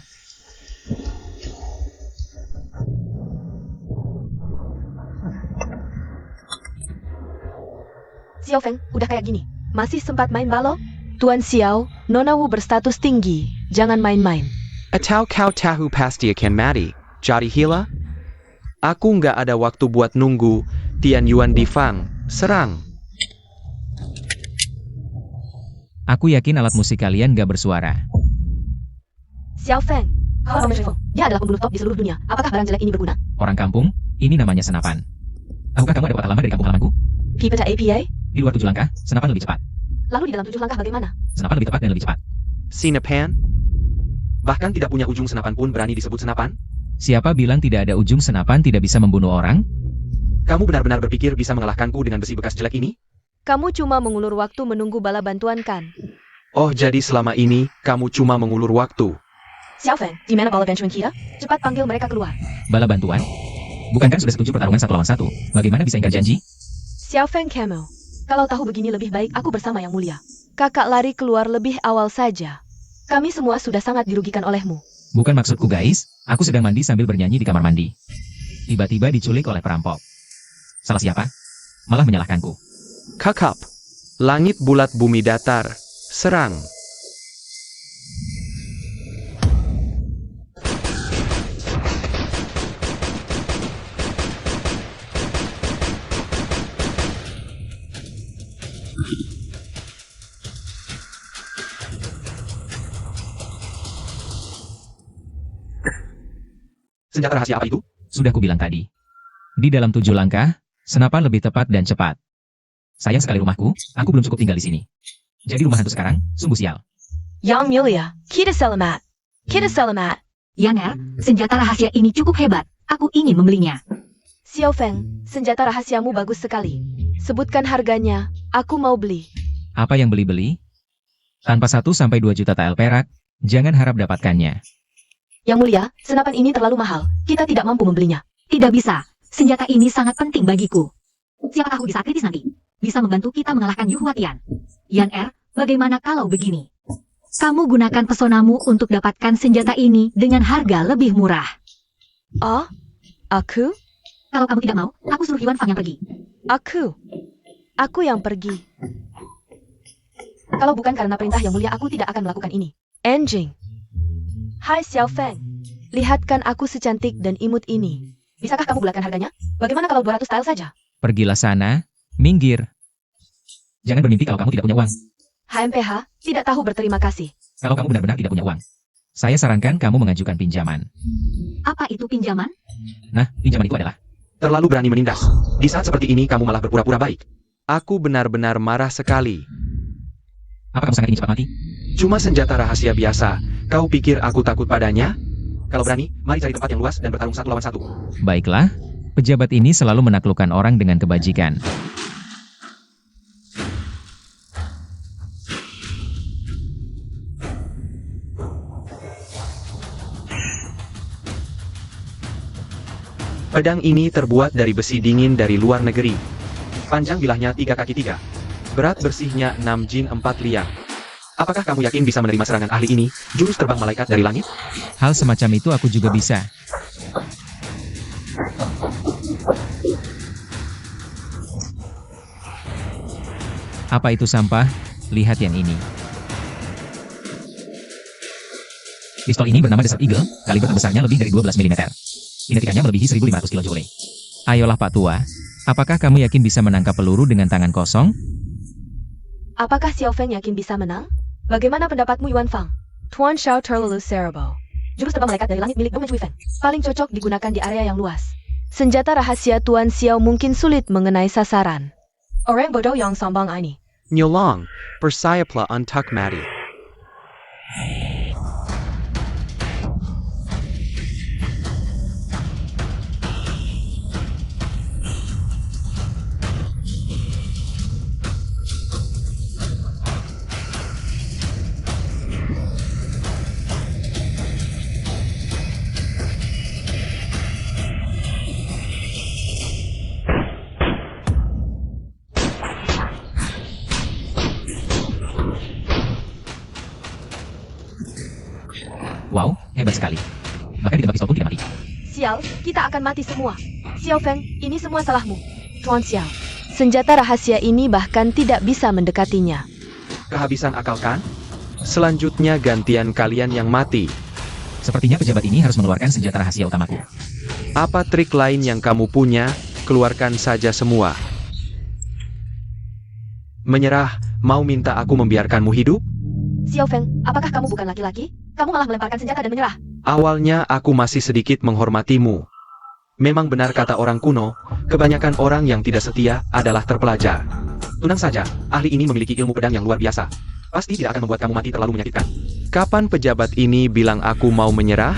Xiao Feng, udah kayak gini. Masih sempat main balok? Tuan Xiao, Nona Wu berstatus tinggi. Jangan main-main.
Atau kau tahu pasti akan mati, jadi hila? Aku nggak ada waktu buat nunggu. Tian Yuan di Fang, serang.
Aku yakin alat musik kalian gak bersuara.
Xiao Feng, kau Feng. Dia adalah pembunuh top di seluruh dunia. Apakah barang jelek ini berguna?
Orang kampung, ini namanya senapan. Tahukah kamu ada pepatah lama dari kampung halamanku?
Pipeta APA?
Di luar 7 langkah, senapan lebih cepat.
Lalu di dalam 7 langkah bagaimana?
Senapan lebih tepat dan lebih cepat.
Sinepan? Bahkan tidak punya ujung senapan pun berani disebut senapan?
Siapa bilang tidak ada ujung senapan tidak bisa membunuh orang?
Kamu benar-benar berpikir bisa mengalahkanku dengan besi bekas jelek ini?
Kamu cuma mengulur waktu menunggu bala bantuan kan?
Oh, jadi selama ini kamu cuma mengulur waktu.
Xiao Feng, di mana bala bantuan kita? Cepat panggil mereka keluar.
Bala bantuan? Bukankah sudah setuju pertarungan 1 lawan 1? Bagaimana bisa ingkar janji?
Xiao Feng Camel, kalau tahu begini lebih baik aku bersama Yang Mulia. Kakak lari keluar lebih awal saja. Kami semua sudah sangat dirugikan olehmu.
Bukan maksudku guys, aku sedang mandi sambil bernyanyi di kamar mandi. Tiba-tiba diculik oleh perampok. Salah siapa? Malah menyalahkanku.
Kakap. Langit bulat bumi datar. Serang. Senjata rahasia apa itu?
Sudah kubilang tadi. Di dalam 7 langkah, senapan lebih tepat dan cepat. Sayang sekali rumahku, aku belum cukup tinggal di sini. Jadi rumah hantu sekarang, sungguh sial.
Yang Mulia, kita selamat. Kita selamat.
Yaner, senjata rahasia ini cukup hebat. Aku ingin membelinya.
Xiao Feng, senjata rahasiamu bagus sekali. Sebutkan harganya, aku mau beli.
Apa yang beli-beli? Tanpa 1-2 juta tael perak, jangan harap dapatkannya.
Yang Mulia, senapan ini terlalu mahal. Kita tidak mampu membelinya.
Tidak bisa. Senjata ini sangat penting bagiku. Siapa tahu di saat kritis nanti, bisa membantu kita mengalahkan Yu Huatian. Yan Er, bagaimana kalau begini? Kamu gunakan pesonamu untuk dapatkan senjata ini dengan harga lebih murah.
Oh, aku?
Kalau kamu tidak mau, aku suruh Yuan Fang yang pergi.
Aku yang pergi. Kalau bukan karena perintah Yang Mulia, aku tidak akan melakukan ini. Anjing. Hai Xiao Feng, lihatkan aku secantik dan imut ini. Bisakah kamu bulatkan harganya? Bagaimana kalau 200 tael saja?
Pergilah sana, minggir. Jangan bermimpi kalau kamu tidak punya uang.
HMPH, tidak tahu berterima kasih.
Kalau kamu benar-benar tidak punya uang. Saya sarankan kamu mengajukan pinjaman.
Apa itu pinjaman?
Nah, pinjaman itu adalah...
Terlalu berani menindas. Di saat seperti ini kamu malah berpura-pura baik. Aku benar-benar marah sekali.
Apa kamu sangat ingin cepat mati?
Cuma senjata rahasia biasa. Kau pikir aku takut padanya? Kalau berani, mari cari tempat yang luas dan bertarung 1 lawan 1.
Baiklah, Pejabat ini selalu menaklukkan orang dengan kebajikan.
Pedang ini terbuat dari besi dingin dari luar negeri. Panjang bilahnya 3 kaki 3. Berat bersihnya 6 jin 4 liang. Apakah kamu yakin bisa menerima serangan ahli ini, jurus terbang malaikat dari langit?
Hal semacam itu aku juga bisa. Apa itu sampah? Lihat yang ini. Pistol ini bernama Desert Eagle, kaliber terbesarnya lebih dari 12 mm. Kinetikannya melebihi 1500 kJ. Ayolah Pak Tua, apakah kamu yakin bisa menangkap peluru dengan tangan kosong?
Apakah Xiao Feng yakin bisa menang? Bagaimana pendapatmu Yuan Fang? Tuan Shao Terlalu Cerebral. Jurus terbang malaikat dari langit milik Dong Wei Feng. Paling cocok digunakan di area yang luas. Senjata rahasia Tuan Xiao mungkin sulit mengenai sasaran. Orang bodoh yang sombong ini.
Nyolong, percaya pla untuk mati.
Wow, hebat sekali. Bahkan ditembak pistol pun tidak mati.
Xiao, kita akan mati semua. Xiao Feng, ini semua salahmu. Tuan Xiao, senjata rahasia ini bahkan tidak bisa mendekatinya.
Kehabisan akal kan? Selanjutnya gantian kalian yang mati.
Sepertinya pejabat ini harus mengeluarkan senjata rahasia utamaku.
Apa trik lain yang kamu punya? Keluarkan saja semua. Menyerah, mau minta aku membiarkanmu hidup?
Xiao Feng, apakah kamu bukan laki-laki? Kamu malah melemparkan senjata dan menyerah.
Awalnya aku masih sedikit menghormatimu. Memang benar kata orang kuno, kebanyakan orang yang tidak setia adalah terpelajar. Tenang saja, ahli ini memiliki ilmu pedang yang luar biasa. Pasti tidak akan membuat kamu mati terlalu menyakitkan. Kapan pejabat ini bilang aku mau menyerah?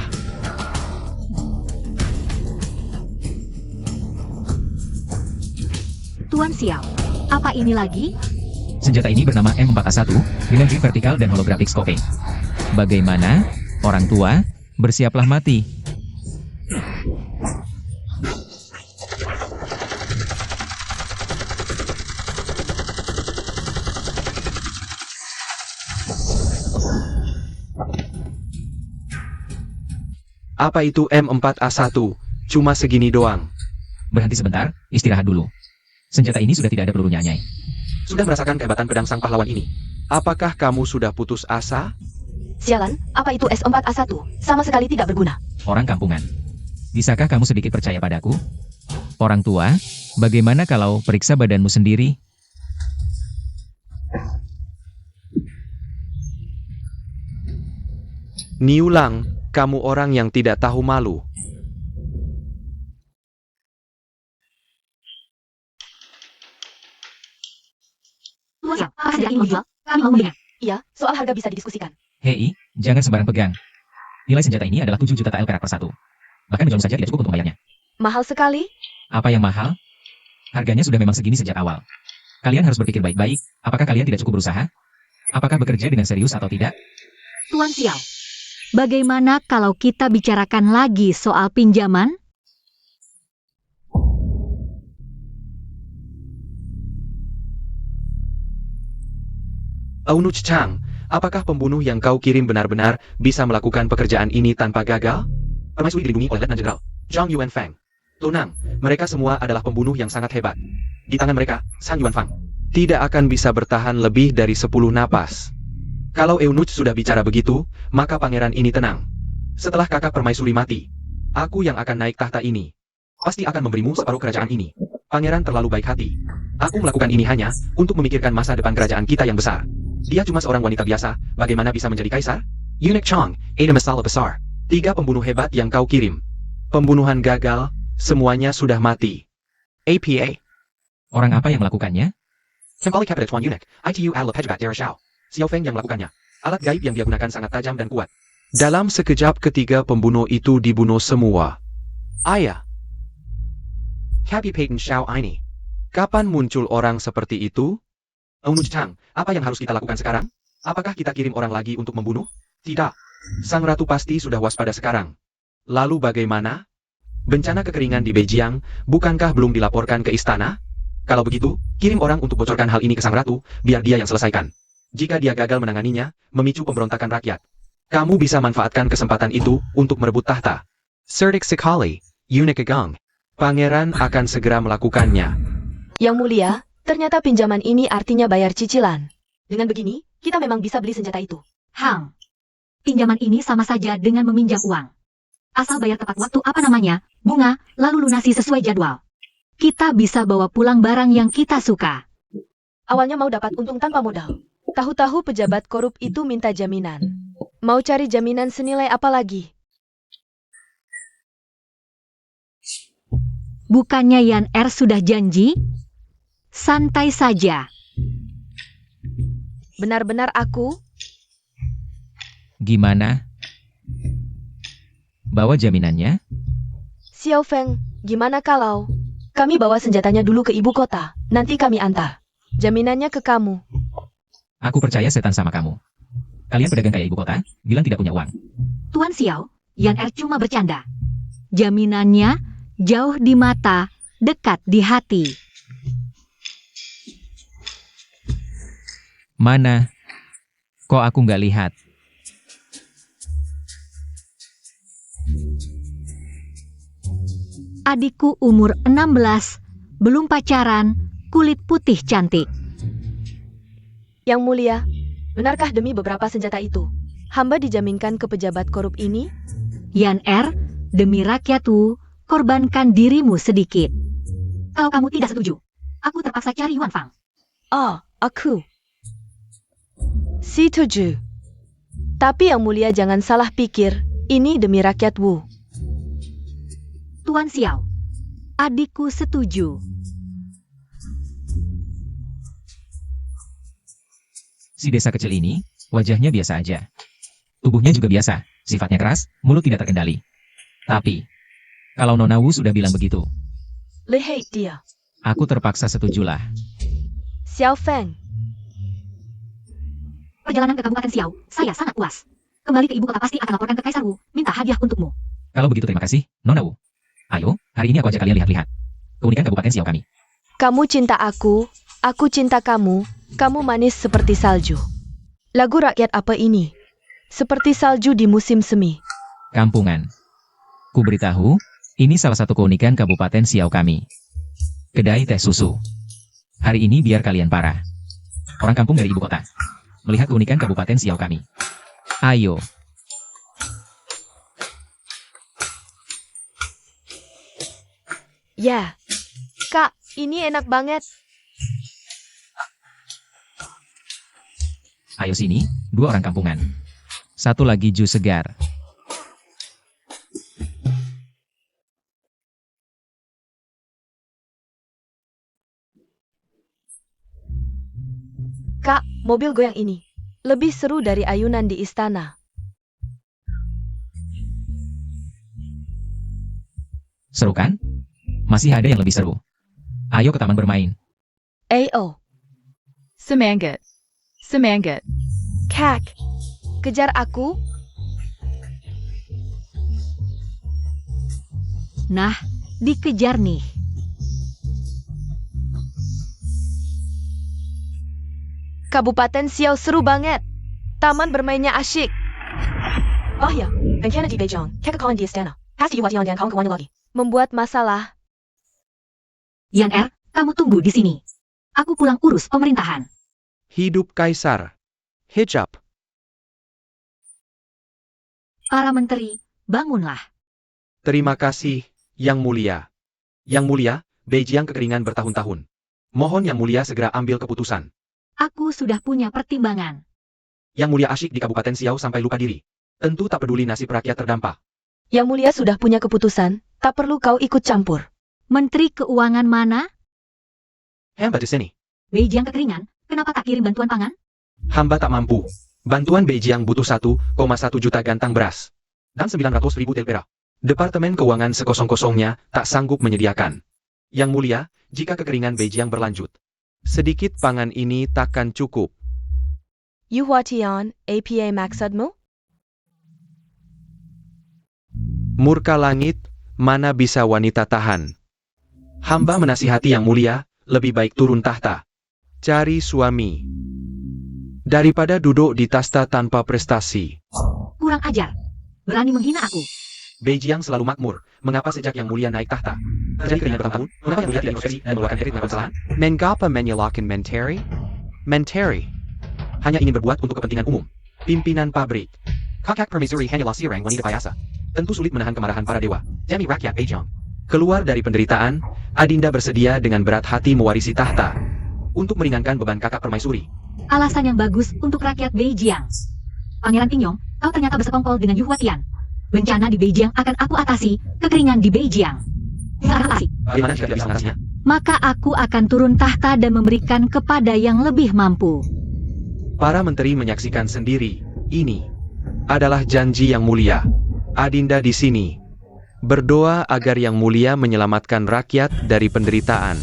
Tuan Xiao, apa ini lagi?
Senjata ini bernama M4A1, dengan grip vertikal dan holographic scoping. Bagaimana? Orang tua, bersiaplah mati.
Apa itu M4A1? Cuma segini doang.
Berhenti sebentar, istirahat dulu. Senjata ini sudah tidak ada pelurunya, Nyai.
Sudah merasakan kehebatan pedang sang pahlawan ini? Apakah kamu sudah putus asa?
Sialan, apa itu S4A1? Sama sekali tidak berguna.
Orang kampungan. Bisakah kamu sedikit percaya padaku? Orang tua, bagaimana kalau periksa badanmu sendiri?
Niulang, kamu orang yang tidak tahu malu.
Tuan Xiao, apa senjata ini mau dijual? Kami mau membelinya.
Iya, soal harga bisa didiskusikan.
Hei, jangan sembarang pegang. Nilai senjata ini adalah 7 juta TL perak per satu. Bahkan menjual saja tidak cukup untuk membayarnya.
Mahal sekali?
Apa yang mahal? Harganya sudah memang segini sejak awal. Kalian harus berpikir baik-baik, apakah kalian tidak cukup berusaha? Apakah bekerja dengan serius atau tidak?
Tuan Xiao, bagaimana kalau kita bicarakan lagi soal pinjaman?
Eunuch Chang, apakah pembunuh yang kau kirim benar-benar bisa melakukan pekerjaan ini tanpa gagal? Permaisuri dilindungi oleh Letnan Jenderal Zhang Yuan Feng. Tenang, mereka semua adalah pembunuh yang sangat hebat. Di tangan mereka, Sang Yuan Fang tidak akan bisa bertahan lebih dari 10 napas. Kalau Eunuch sudah bicara begitu, maka pangeran ini tenang. Setelah kakak permaisuri mati, aku yang akan naik tahta ini. Pasti akan memberimu separuh kerajaan ini. Pangeran terlalu baik hati. Aku melakukan ini hanya untuk memikirkan masa depan kerajaan kita yang besar. Dia cuma seorang wanita biasa, bagaimana bisa menjadi kaisar? Eunuch Chong, ada masalah besar. 3 pembunuh hebat yang kau kirim. Pembunuhan gagal, semuanya sudah mati. APA.
Orang apa yang melakukannya?
Kembali kepada Tuan Eunuch, ITU adalah pejabat daerah Shao. Xiao Feng yang melakukannya. Alat gaib yang dia gunakan sangat tajam dan kuat. Dalam sekejap ketiga pembunuh itu dibunuh semua. Ayah. Happy Peyton Xiao ini. Kapan muncul orang seperti itu? Unu Chang, apa yang harus kita lakukan sekarang? Apakah kita kirim orang lagi untuk membunuh? Tidak. Sang Ratu pasti sudah waspada sekarang. Lalu bagaimana? Bencana kekeringan di Beijing, bukankah belum dilaporkan ke istana? Kalau begitu, kirim orang untuk bocorkan hal ini ke Sang Ratu, biar dia yang selesaikan. Jika dia gagal menanganinya, memicu pemberontakan rakyat. Kamu bisa manfaatkan kesempatan itu untuk merebut tahta. Cerdik sekali, Unik Agong. Pangeran akan segera melakukannya.
Yang mulia, ternyata pinjaman ini artinya bayar cicilan. Dengan begini, kita memang bisa beli senjata itu.
Hang. Pinjaman ini sama saja dengan meminjam uang. Asal bayar tepat waktu bunga, lalu lunasi sesuai jadwal. Kita bisa bawa pulang barang yang kita suka.
Awalnya mau dapat untung tanpa modal. Tahu-tahu pejabat korup itu minta jaminan. Mau cari jaminan senilai apa lagi?
Bukannya Yan Er sudah janji? Santai saja.
Benar-benar aku?
Gimana? Bawa jaminannya?
Xiao Feng, gimana kalau kami bawa senjatanya dulu ke ibu kota, nanti kami antar. Jaminannya ke kamu.
Aku percaya setan sama kamu. Kalian pedagang kayak ibu kota, bilang tidak punya uang.
Tuan Xiao, Yan Er cuma bercanda. Jaminannya jauh di mata, dekat di hati.
Mana? Kok aku nggak lihat?
Adikku umur 16, belum pacaran, kulit putih cantik.
Yang mulia, benarkah demi beberapa senjata itu, hamba dijaminkan ke pejabat korup ini?
Yan Er, demi rakyatku, korbankan dirimu sedikit. Kalau kamu tidak setuju, aku terpaksa cari Yuan Fang.
Oh, aku setuju. Tapi yang mulia jangan salah pikir, ini demi rakyat Wu.
Tuan Xiao, adikku setuju.
Si desa kecil ini, wajahnya biasa aja. Tubuhnya juga biasa, sifatnya keras, mulut tidak terkendali. Tapi, kalau Nona Wu sudah bilang begitu,
Lihat dia.
aku terpaksa setujulah.
Xiao Feng,
Perjalanan ke Kabupaten Xiao, saya sangat puas. Kembali ke ibu kota pasti akan laporkan ke Kaisar Wu, minta hadiah untukmu.
Kalau begitu terima kasih, Nona Wu. Ayo, hari ini aku ajak kalian lihat-lihat keunikan Kabupaten Xiao kami.
kamu cinta aku cinta kamu manis seperti salju. Lagu rakyat apa ini? Seperti salju di musim semi.
Kampungan. Ku beritahu, ini salah satu keunikan Kabupaten Xiao kami. Kedai teh susu. Hari ini biar kalian parah. Orang kampung dari ibu kota. Melihat keunikan Kabupaten Xiao kami. Ayo.
Ya, Kak, ini enak banget.
Ayo sini, 2 orang kampungan. 1 lagi jus segar.
Kak, mobil goyang ini lebih seru dari ayunan di istana.
Seru kan? Masih ada yang lebih seru. Ayo ke taman bermain.
Ayo,
Semangat. Semangat.
Kak, kejar aku.
Nah, dikejar nih.
Kabupaten Xiao seru banget. Taman bermainnya asyik. Oh ya, rencana di Beijing, kekekalan di istana. Pasti buat yang kawan-kawannya lagi. Membuat masalah.
Yan Er, kamu tunggu di sini. Aku pulang urus pemerintahan.
Hidup Kaisar. Hijab.
Para menteri, bangunlah.
Terima kasih, Yang Mulia. Yang Mulia, Beijing kekeringan bertahun-tahun. Mohon Yang Mulia segera ambil keputusan.
Aku sudah punya pertimbangan.
Yang Mulia asyik di Kabupaten Xiao sampai lupa diri. Tentu tak peduli nasib rakyat terdampak.
Yang mulia sudah punya keputusan, tak perlu kau ikut campur.
Menteri Keuangan mana?
Hamba di sini.
Beijing kekeringan, kenapa tak kirim bantuan pangan?
Hamba tak mampu. Bantuan Beijing butuh 1,1 juta gantang beras. Dan 900.000 tel perak. Departemen Keuangan sekosong-kosongnya tak sanggup menyediakan. Yang Mulia, jika kekeringan Beijiang berlanjut, sedikit pangan ini takkan cukup.
Yu Huatian, APA maksudmu?
Murka langit, mana bisa wanita tahan. Hamba menasihati Yang Mulia, lebih baik turun tahta. Cari suami. Daripada duduk di tahta tanpa prestasi.
Kurang ajar. Berani menghina aku.
Beijiang selalu makmur. Mengapa sejak Yang Mulia naik tahta? Terjadi keringat bertahun-tahun. Mengapa Yang Mulia tidak introspeksi dan mengeluarkan kredit melakukan kesalahan? Mengapa menyalahkan Menteri? Menteri hanya ingin berbuat untuk kepentingan umum. Pimpinan pabrik. Kakak permaisuri hanyalah seorang wanita biasa. Tentu sulit menahan kemarahan para dewa. Demi rakyat Beijiang. Keluar dari penderitaan, Adinda bersedia dengan berat hati mewarisi tahta. Untuk meringankan beban kakak permaisuri.
Alasan yang bagus untuk rakyat Beijiang. Pangeran Pingyong, kau ternyata bersekongkol dengan Yu Huatian. Bencana di Beijiang akan aku atasi, kekeringan di Beijiang. Atasi.
Bagaimana jika tidak bisa mengatasinya?
Maka aku akan turun tahta dan memberikan kepada yang lebih mampu.
Para menteri menyaksikan sendiri. Ini adalah janji Yang Mulia. Adinda di sini berdoa agar Yang Mulia menyelamatkan rakyat dari penderitaan.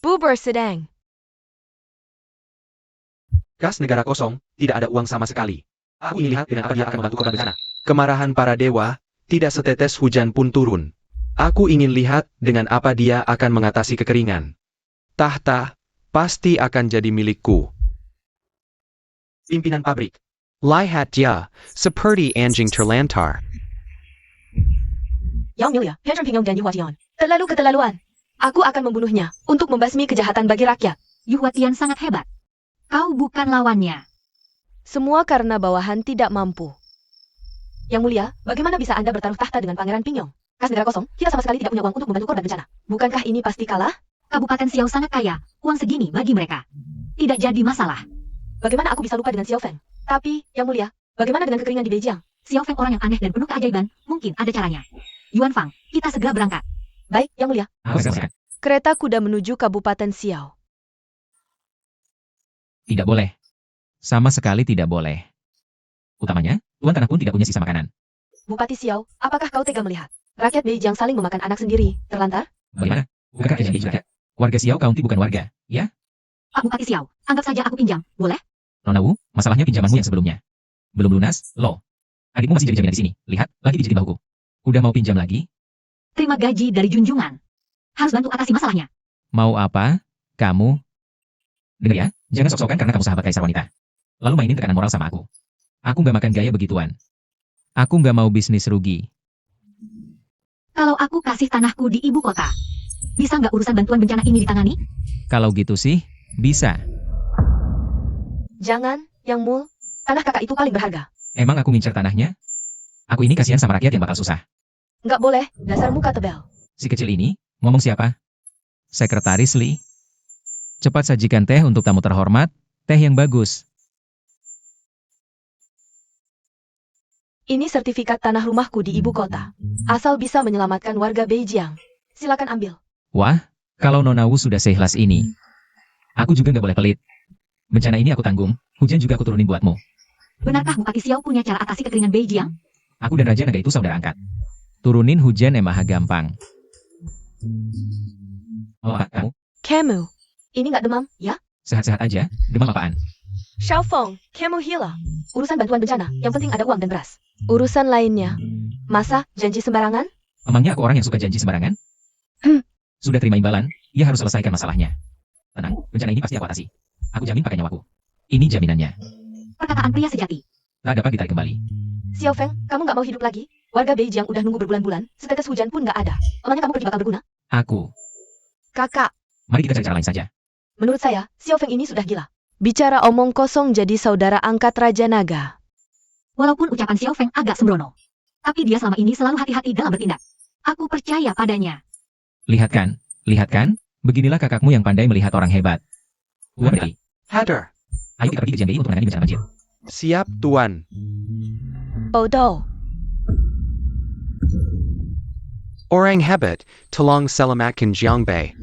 Buber sedang.
Kas negara kosong, tidak ada uang sama sekali. Aku ingin lihat dengan apa dia akan membantu korban bencana. Kemarahan para dewa, tidak setetes hujan pun turun. Aku ingin lihat dengan apa dia akan mengatasi kekeringan. Tahta pasti akan jadi milikku. Pimpinan pabrik. Lihat dia, seperti anjing terlantar.
Yang Mulia, Patron Pingyong dan Yu Huatian. Terlalu keterlaluan. Aku akan membunuhnya untuk membasmi kejahatan bagi rakyat.
Yu Huatian sangat hebat. Kau bukan lawannya.
Semua karena bawahan tidak mampu. Yang Mulia, bagaimana bisa Anda bertaruh tahta dengan Pangeran Pingyong? Kas negara kosong, kita sama sekali tidak punya uang untuk membantu korban bencana. Bukankah ini pasti kalah?
Kabupaten Xiao sangat kaya, uang segini bagi mereka. Tidak jadi masalah.
Bagaimana aku bisa lupa dengan Xiao Feng? Tapi, Yang Mulia, bagaimana dengan kekeringan di Beijiang?
Xiao Feng orang yang aneh dan penuh keajaiban, mungkin ada caranya. Yuan Fang, kita segera berangkat.
Baik, Yang Mulia.
Aku silakan.
Kereta kuda menuju Kabupaten Xiao.
Tidak boleh. Sama sekali tidak boleh. Utamanya, tuan tanah pun tidak punya sisa makanan.
Bupati Xiao, apakah kau tega melihat rakyat Beijiang saling memakan anak sendiri, terlantar?
Bagaimana? Bukankah janji juga? Warga Xiao County bukan warga, ya?
Pak Bupati Xiao, anggap saja aku pinjam, boleh?
Nona Wu, masalahnya pinjamanmu yang sebelumnya. Belum lunas, lo. Adikmu masih jadi jaminan di sini. Lihat, lagi dijitin bahuku. Udah mau pinjam lagi?
Terima gaji dari junjungan. Harus bantu atasi masalahnya.
Mau apa? Kamu? Dengar ya, jangan sok-sokan karena kamu sahabat kaisar wanita. Lalu mainin tekanan moral sama aku. Aku nggak makan gaya begituan. Aku nggak mau bisnis rugi.
Kalau aku kasih tanahku di ibu kota, bisa nggak urusan bantuan bencana ini ditangani?
Kalau gitu sih, bisa.
Jangan, Yang Mul. Tanah kakak itu paling berharga.
Emang aku ngincer tanahnya? Aku ini kasihan sama rakyat yang bakal susah.
Nggak boleh, dasar muka tebel.
Si kecil ini, ngomong siapa? Sekretaris Li. Cepat sajikan teh untuk tamu terhormat, teh yang bagus.
Ini sertifikat tanah rumahku di ibu kota. Asal bisa menyelamatkan warga Beijiang. Silakan ambil.
Wah, kalau Nona Wu sudah seikhlas ini. Aku juga nggak boleh pelit. Bencana ini aku tanggung, hujan juga aku turunin buatmu.
Benarkah Bupati Xiao punya cara atasi kekeringan Beijiang?
Aku dan Raja Naga itu saudara angkat. Turunin hujan emang gampang. Oh, kamu?
Kamu, ini nggak demam, ya?
Sehat-sehat aja, demam apaan?
Xiaofeng, kamu hila. Urusan bantuan bencana, yang penting ada uang dan beras. Urusan lainnya. Masa janji sembarangan?
Emangnya aku orang yang suka janji sembarangan? Sudah terima imbalan, ia harus selesaikan masalahnya. Tenang, bencana ini pasti aku atasi. Aku jamin pakai nyawaku. Ini jaminannya.
Perkataan pria sejati.
Tak dapat ditarik kembali.
Xiaofeng, kamu nggak mau hidup lagi? Warga Beijiang udah nunggu berbulan-bulan, setetes hujan pun nggak ada. Emangnya kamu pergi bakal berguna?
Aku.
Kakak,
Mari kita cari cara lain saja.
menurut saya, Xiaofeng ini sudah gila. Bicara omong kosong jadi saudara angkat Raja Naga.
Walaupun ucapan Xiao Feng agak sembrono, tapi dia selama ini selalu hati-hati dalam bertindak. Aku percaya padanya.
Lihat kan? Beginilah kakakmu yang pandai melihat orang hebat. Tuan Beli,
Hader.
ayo kita pergi ke Jiangbei untuk menangani bencana banjir.
Siap, Tuan.
Bodoh.
Orang hebat, tolong selamatkan Jiangbei.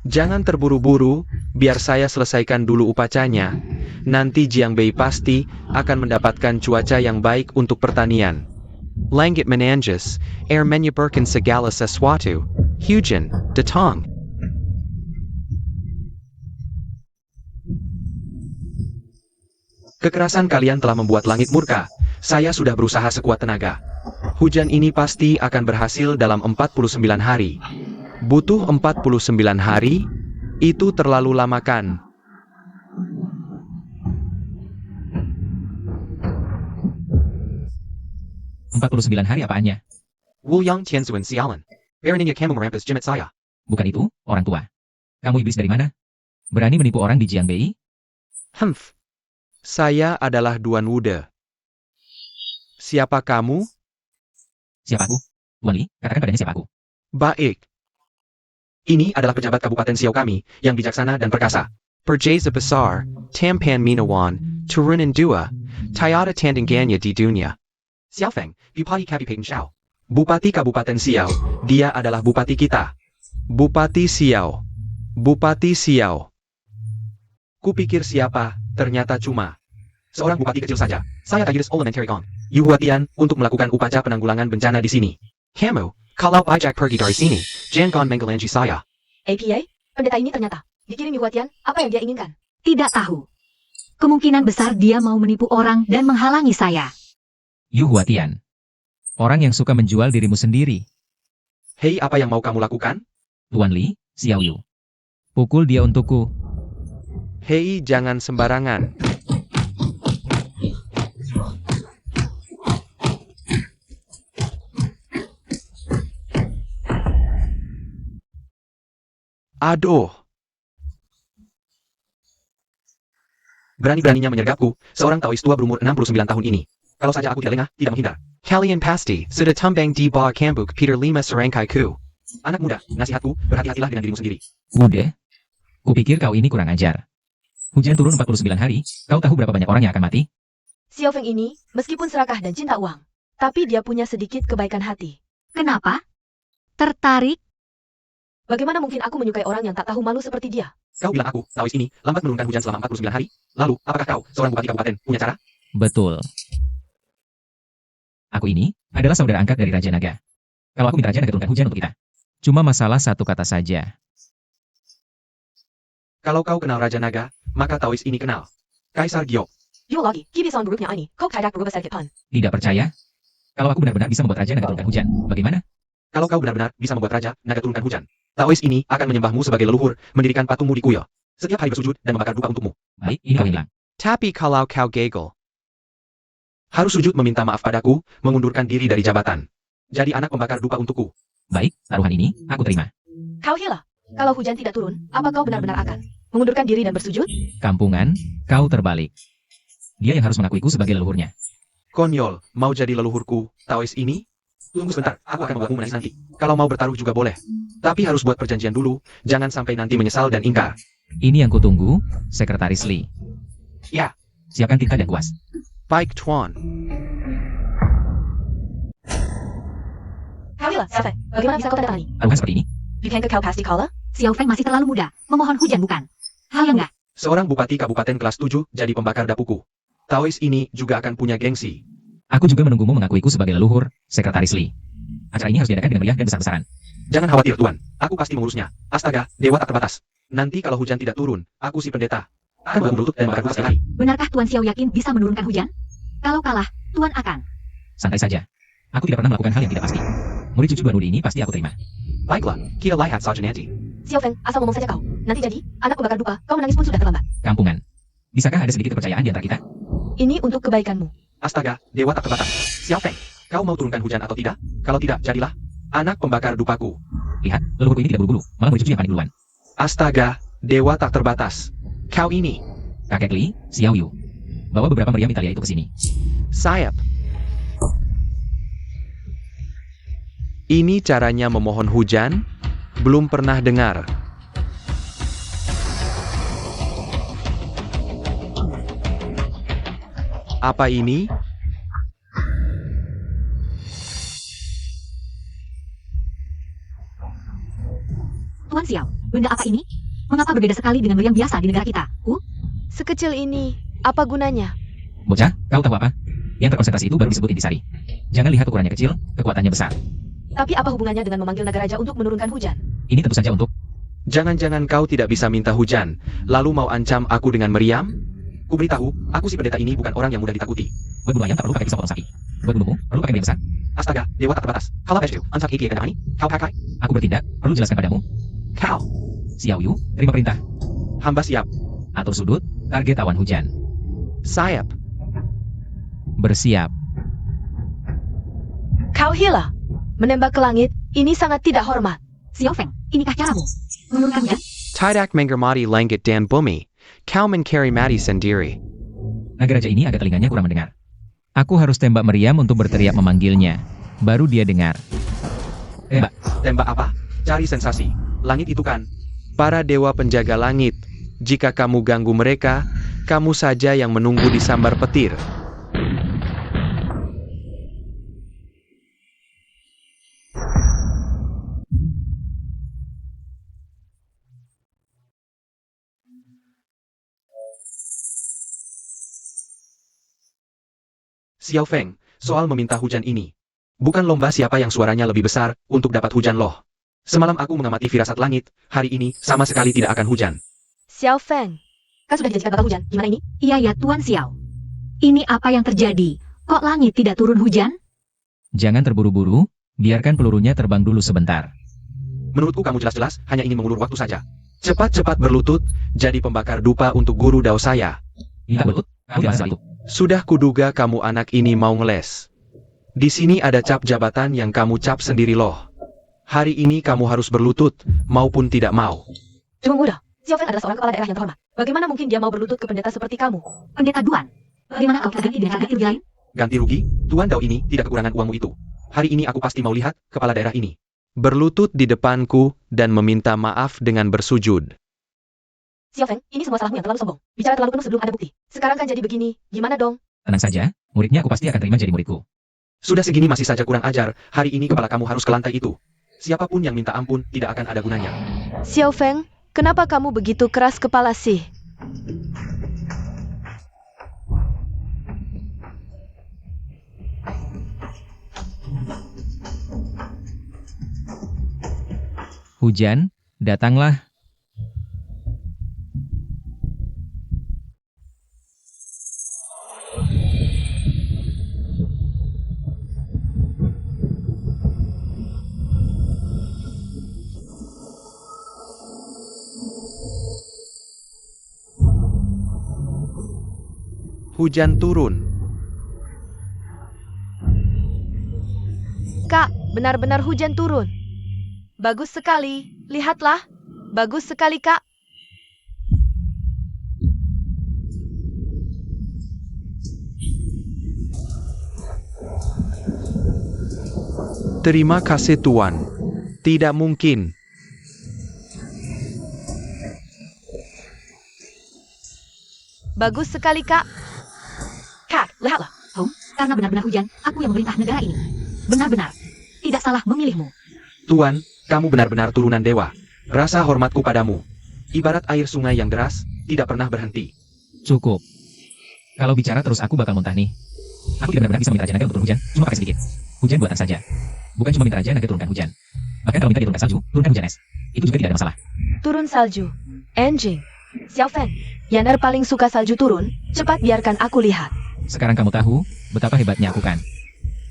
Jangan terburu-buru, biar saya selesaikan dulu upacaranya. Nanti Jiangbei pasti akan mendapatkan cuaca yang baik untuk pertanian. Langit menanjus, air menyebarkan segala sesuatu. Hujan, datang. Kekerasan kalian telah membuat langit murka. Saya sudah berusaha sekuat tenaga. Hujan ini pasti akan berhasil dalam 49 hari. Butuh 49 hari? Itu terlalu lama kan?
Empat 49 hari apaannya?
Wulyang Tianzuan Sialan. Beraninnya kamu merampas jimat saya.
Bukan itu, orang tua. Kamu iblis dari mana? Berani menipu orang di Jiangbei?
Humph. Saya adalah Duan Wude. Siapa kamu?
Siapa aku? Tuan Li, katakan padanya siapa aku.
Baik. Ini adalah pejabat Kabupaten Siau kami, yang bijaksana dan perkasa. Perjeza besar, Tampan Minawan, Turunan Dua, Tiada Tandingannya di dunia. Xiaofeng, Bupati Kabupaten Siau. Bupati Kabupaten Siau, dia adalah bupati kita. Bupati Siau. Bupati Siau. Kupikir siapa, ternyata cuma seorang bupati kecil saja. Saya Tagiris Elementary Gong. Yuhuatian untuk melakukan upacara penanggulangan bencana di sini. Kamu, kalau ajak pergi dari sini, jangan menggelanji saya.
APA, pendeta ini ternyata dikirim Yuhuatian, apa yang dia inginkan?
Tidak tahu. Kemungkinan besar dia mau menipu orang dan menghalangi saya.
Yu Huatian. Orang yang suka menjual dirimu sendiri.
Hei, apa yang mau kamu lakukan?
Tuan Li, Xiao Yu. Pukul dia untukku.
Hei, jangan sembarangan. Aduh. Berani-beraninya menyergapku, seorang Taois tua berumur 69 tahun ini. Kalau saja aku tidak lengah, tidak menghindar. Kalian pasti sudah tumbang di bawah kambuk Peter Lima Serangkaiku. Anak muda, nasihatku, berhati-hatilah dengan dirimu sendiri.
Udah. Kupikir kau ini kurang ajar. Hujan turun 49 hari, kau tahu berapa banyak orang yang akan mati?
Xiao Feng ini, meskipun serakah dan cinta uang, tapi dia punya sedikit kebaikan hati.
Kenapa? Tertarik?
Bagaimana mungkin aku menyukai orang yang tak tahu malu seperti dia?
Kau bilang aku, Taois ini, lambat menurunkan hujan selama 49 hari? Lalu, apakah kau, seorang bupati kabupaten, punya cara?
Betul. Aku ini adalah saudara angkat dari Raja Naga. Kalau aku minta Raja Naga turunkan hujan untuk kita. Cuma masalah satu kata saja.
Kalau kau kenal Raja Naga, maka Taois ini kenal Kaisar Gyok.
Yo lagi, kebiasaan buruknya ini, kau tidak berubah sedikit pun.
Tidak percaya? Kalau aku benar-benar bisa membuat Raja Naga turunkan hujan, bagaimana?
Kalau kau benar-benar bisa membuat Raja Naga turunkan hujan, Taois ini akan menyembahmu sebagai leluhur, mendirikan patungmu di kuil. Setiap hari bersujud dan membakar dupa untukmu.
Baik, ini kau yang bilang.
Tapi kalau kau gagal, harus sujud meminta maaf padaku, mengundurkan diri dari jabatan. Jadi anak pembakar dupa untukku.
Baik, taruhan ini aku terima.
Kau hilah. Kalau hujan tidak turun, apa kau benar-benar akan mengundurkan diri dan bersujud?
Kampungan, kau terbalik. Dia yang harus mengakuiku sebagai leluhurnya.
Konyol, mau jadi leluhurku, Taois ini? Tunggu sebentar, aku akan membuatmu menangis nanti. Kalau mau bertaruh juga boleh. Tapi harus buat perjanjian dulu, jangan sampai nanti menyesal dan ingkar.
Ini yang kutunggu, Sekretaris Li.
Ya.
Siapkan tinta dan kuas.
Baik, Tuan.
Kau hilah, Xiao Feng. Bagaimana bisa kau tanda tangani?
Taruhan seperti ini?
Bukankah kau pasti kalah?
Xiao Feng masih terlalu muda. Memohon hujan bukan? Hal yang enggak.
Seorang bupati kabupaten kelas 7 jadi pembakar dapuku. Taois ini juga akan punya gengsi.
Aku juga menunggumu mengakuiku sebagai leluhur, Sekretaris Li. Acara ini harus diadakan dengan meriah dan besar-besaran.
Jangan khawatir, Tuan. Aku pasti mengurusnya. Astaga, dewa tak terbatas. Nanti kalau hujan tidak turun, aku si pendeta akan bangun berlutut dan bakar dupa sekali.
Benarkah Tuan Xiao yakin bisa menurunkan hujan? Kalau kalah, Tuan akan.
Santai saja. Aku tidak pernah melakukan hal yang tidak pasti. Murid cucu Duan Wudi ini pasti aku terima.
Baiklah, kita lihat saja nanti.
Xiao Feng, asal ngomong saja kau. Nanti jadi, anak pembakar dupa, kau menangis pun sudah terlambat.
Kampungan. Bisakah ada sedikit kepercayaan di antara kita?
Ini untuk kebaikanmu.
Astaga, dewa tak terbatas. Xiao Feng, kau mau turunkan hujan atau tidak? Kalau tidak, jadilah anak pembakar dupaku.
Lihat, leluhurku ini tidak buru-buru, malah murid cucu yang paling duluan.
Astaga, dewa tak terbatas. Kau ini,
Kakek Li, Xiao Yu. Bawa beberapa meriam Italia itu ke sini.
sayap. Ini caranya memohon hujan? Belum pernah dengar. Apa ini?
Tuan Xiao, benda apa ini? Mengapa berbeda sekali dengan meriam biasa di negara kita?
Sekecil ini, apa gunanya?
Bocah, kau tahu apa? Yang terkonsentrasi itu baru disebut intisari. Jangan lihat ukurannya kecil, kekuatannya besar.
Tapi apa hubungannya dengan memanggil naga raja untuk menurunkan hujan?
Ini tentu saja untuk...
Jangan-jangan kau tidak bisa minta hujan, lalu mau ancam aku dengan meriam? Ku beritahu, aku si pendeta ini bukan orang yang mudah ditakuti.
Buat bunuh ayam tak perlu pakai pisau potong sapi. Buat bunuhmu, perlu pakai benda besar.
Astaga, dewa tak terbatas. Kalau Ashtu, ansak iki kendani, kau pakai.
Aku bertindak, perlu jelaskan padamu.
Kau,
Xiao Yu, terima perintah.
hamba siap.
Atur sudut, target awan hujan.
Sayap.
Bersiap.
Kau hila. Menembak ke langit, ini sangat tidak hormat.
Xiao Feng, inikah caramu? Menurunkan hujan?
Tidak mengermati langit dan bumi. Kau mencari mati sendiri.
Naga raja ini agak telinganya kurang mendengar. Aku harus tembak meriam untuk berteriak memanggilnya. Baru dia dengar. Tembak.
Tembak apa? Cari sensasi. Langit itu kan. Para dewa penjaga langit. Jika kamu ganggu mereka, kamu saja yang menunggu disambar petir. Xiao Feng, soal meminta hujan ini. Bukan lomba siapa yang suaranya lebih besar untuk dapat hujan loh. Semalam aku mengamati firasat langit, hari ini sama sekali tidak akan hujan.
Xiao Feng, kan sudah dijanjikan bakal hujan, gimana ini?
Iya ya Tuan Xiao. Ini apa yang terjadi? Kok langit tidak turun hujan?
Jangan terburu-buru, biarkan pelurunya terbang dulu sebentar.
Menurutku kamu jelas-jelas hanya ingin mengulur waktu saja. Cepat-cepat berlutut, jadi pembakar dupa untuk guru dao saya.
Minta berlutut, kamu tidak soal itu.
Sudah kuduga kamu anak ini mau ngeles. Di sini ada cap jabatan yang kamu cap sendiri loh. Hari ini kamu harus berlutut, maupun tidak mau.
Tunggu dah, Xiao Feng adalah seorang kepala daerah yang terhormat. Bagaimana mungkin dia mau berlutut ke pendeta seperti kamu?
Pendeta Duan, bagaimana kau kita ganti dengan cara ganti rugi lain?
Ganti rugi, Tuan Dao ini tidak kekurangan uangmu itu. Hari ini aku pasti mau lihat kepala daerah ini berlutut di depanku dan meminta maaf dengan bersujud.
Xiao Feng, ini semua salahmu yang terlalu sombong. Bicara terlalu penuh sebelum ada bukti. Sekarang kan jadi begini, gimana dong?
Tenang saja, muridnya aku pasti akan terima jadi muridku.
Sudah segini masih saja kurang ajar, hari ini kepala kamu harus ke lantai itu. Siapapun yang minta ampun tidak akan ada gunanya.
Xiao Feng, kenapa kamu begitu keras kepala sih?
Hujan, datanglah.
Hujan turun.
Kak, benar-benar hujan turun. Bagus sekali, lihatlah. Bagus sekali, Kak.
Terima kasih Tuan. Tidak mungkin.
Bagus sekali, Kak. Kak, lihatlah.
Home, karena benar-benar hujan, aku yang memerintah negara ini. Benar-benar. Tidak salah memilihmu.
Tuan, kamu benar-benar turunan dewa. Rasa hormatku padamu. Ibarat air sungai yang deras, tidak pernah berhenti.
Cukup. Kalau bicara terus aku bakal muntah nih. Aku tidak benar-benar bisa minta Raja Naga untuk turun hujan, cuma pakai sedikit. Hujan buatan saja. Bukan cuma minta Raja Naga turunkan hujan. Bahkan kalau minta dia turunkan salju, turunkan hujan es. Itu juga tidak ada masalah.
Turun salju. Anjing. Xiao Feng, Yanar paling suka salju turun. Cepat biarkan aku lihat.
Sekarang kamu tahu betapa hebatnya aku kan.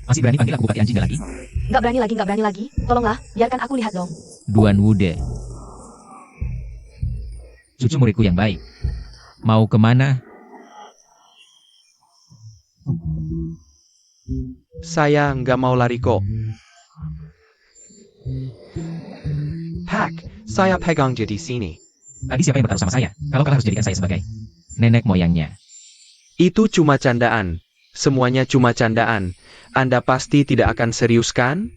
Masih berani panggil aku Bupati Anjing lagi?
Nggak berani lagi. Tolonglah, biarkan aku lihat dong.
Duan Wude. Cucu muridku yang baik. Mau kemana?
Saya nggak mau lari kok. Pak, saya pegang jadi sini.
Tadi siapa yang bertaruh sama saya? Kalau kalah harus jadikan saya sebagai nenek moyangnya.
Itu cuma candaan. Semuanya cuma candaan. Anda pasti tidak akan serius kan?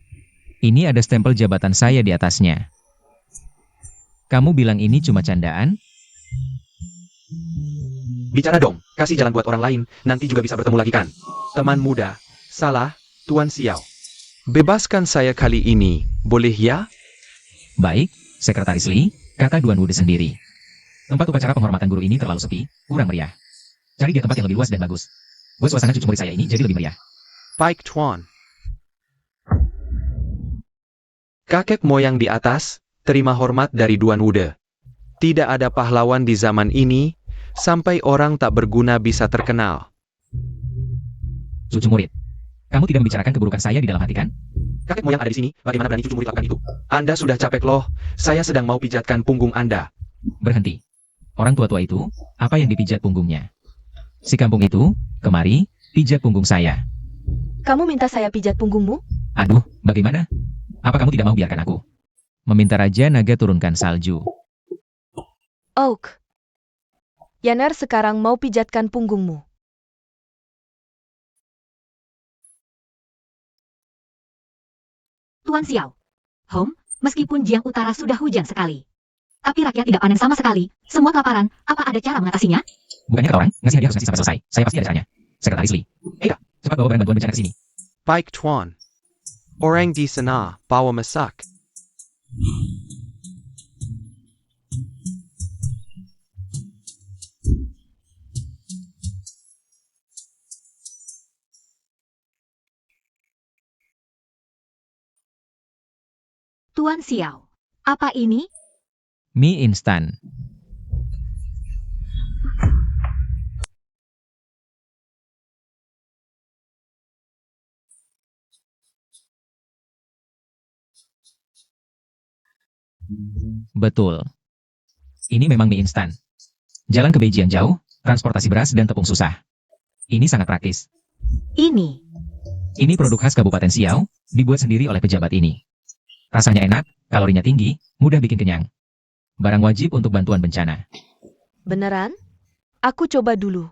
Ini ada stempel jabatan saya di atasnya. Kamu bilang ini cuma candaan?
Bicara dong, kasih jalan buat orang lain, nanti juga bisa bertemu lagi kan? Teman muda, salah, Tuan Xiao. Bebaskan saya kali ini, boleh ya?
Baik, Sekretaris Li, kata Duan Wude sendiri. Tempat upacara penghormatan guru ini terlalu sepi, kurang meriah. Cari dia tempat yang lebih luas dan bagus. Buat suasana cucu murid saya ini jadi lebih meriah.
Baik Tuan. Kakek moyang di atas, terima hormat dari Duan Wude. Tidak ada pahlawan di zaman ini, sampai orang tak berguna bisa terkenal.
Cucu murid. Kamu tidak membicarakan keburukan saya di dalam hati kan?
Kakek moyang ada di sini, bagaimana berani cucu murid lakukan itu? Anda sudah capek loh, saya sedang mau pijatkan punggung Anda.
Berhenti. Orang tua-tua itu, apa yang dipijat punggungnya? Si kampung itu, kemari, pijat punggung saya.
Kamu minta saya pijat punggungmu?
Aduh, bagaimana? Apa kamu tidak mau biarkan aku? Meminta Raja Naga turunkan salju.
Oak. Yaner sekarang mau pijatkan punggungmu.
Tuan Xiao. Home, meskipun Jiang Utara sudah hujan sekali. Tapi rakyat tidak panen sama sekali. Semua kelaparan. Apa ada cara mengatasinya?
Bukannya kata orang, ngasih hadiah harus ngasih sampai selesai. Saya pasti ada caranya. Sekretaris Lee. Kak, cepat bawa barang bantuan bencana ke sini.
Baik Tuan. Orang di sana, bawa masak.
Tuan Xiao. Apa ini?
Mie instan. Betul. Ini memang mie instan. Jalan ke Beijing jauh, transportasi beras dan tepung susah. Ini sangat praktis.
Ini.
Ini produk khas Kabupaten Siau, dibuat sendiri oleh pejabat ini. Rasanya enak, kalorinya tinggi, mudah bikin kenyang. Barang wajib untuk bantuan bencana.
Beneran? Aku coba dulu.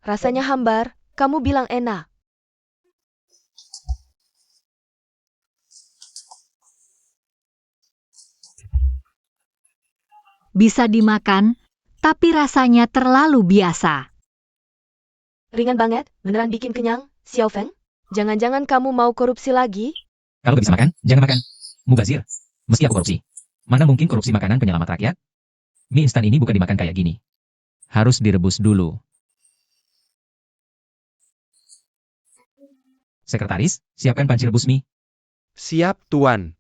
Rasanya hambar, kamu bilang enak.
Bisa dimakan, tapi rasanya terlalu biasa.
Ringan banget, beneran bikin kenyang, Xiao Feng? Jangan-jangan kamu mau korupsi lagi?
Kalau gak bisa makan, jangan makan. Mubazir. Meski aku korupsi. Mana mungkin korupsi makanan penyelamat rakyat? Mie instan ini bukan dimakan kayak gini. Harus direbus dulu. Sekretaris, siapkan panci rebus mie.
Siap Tuan.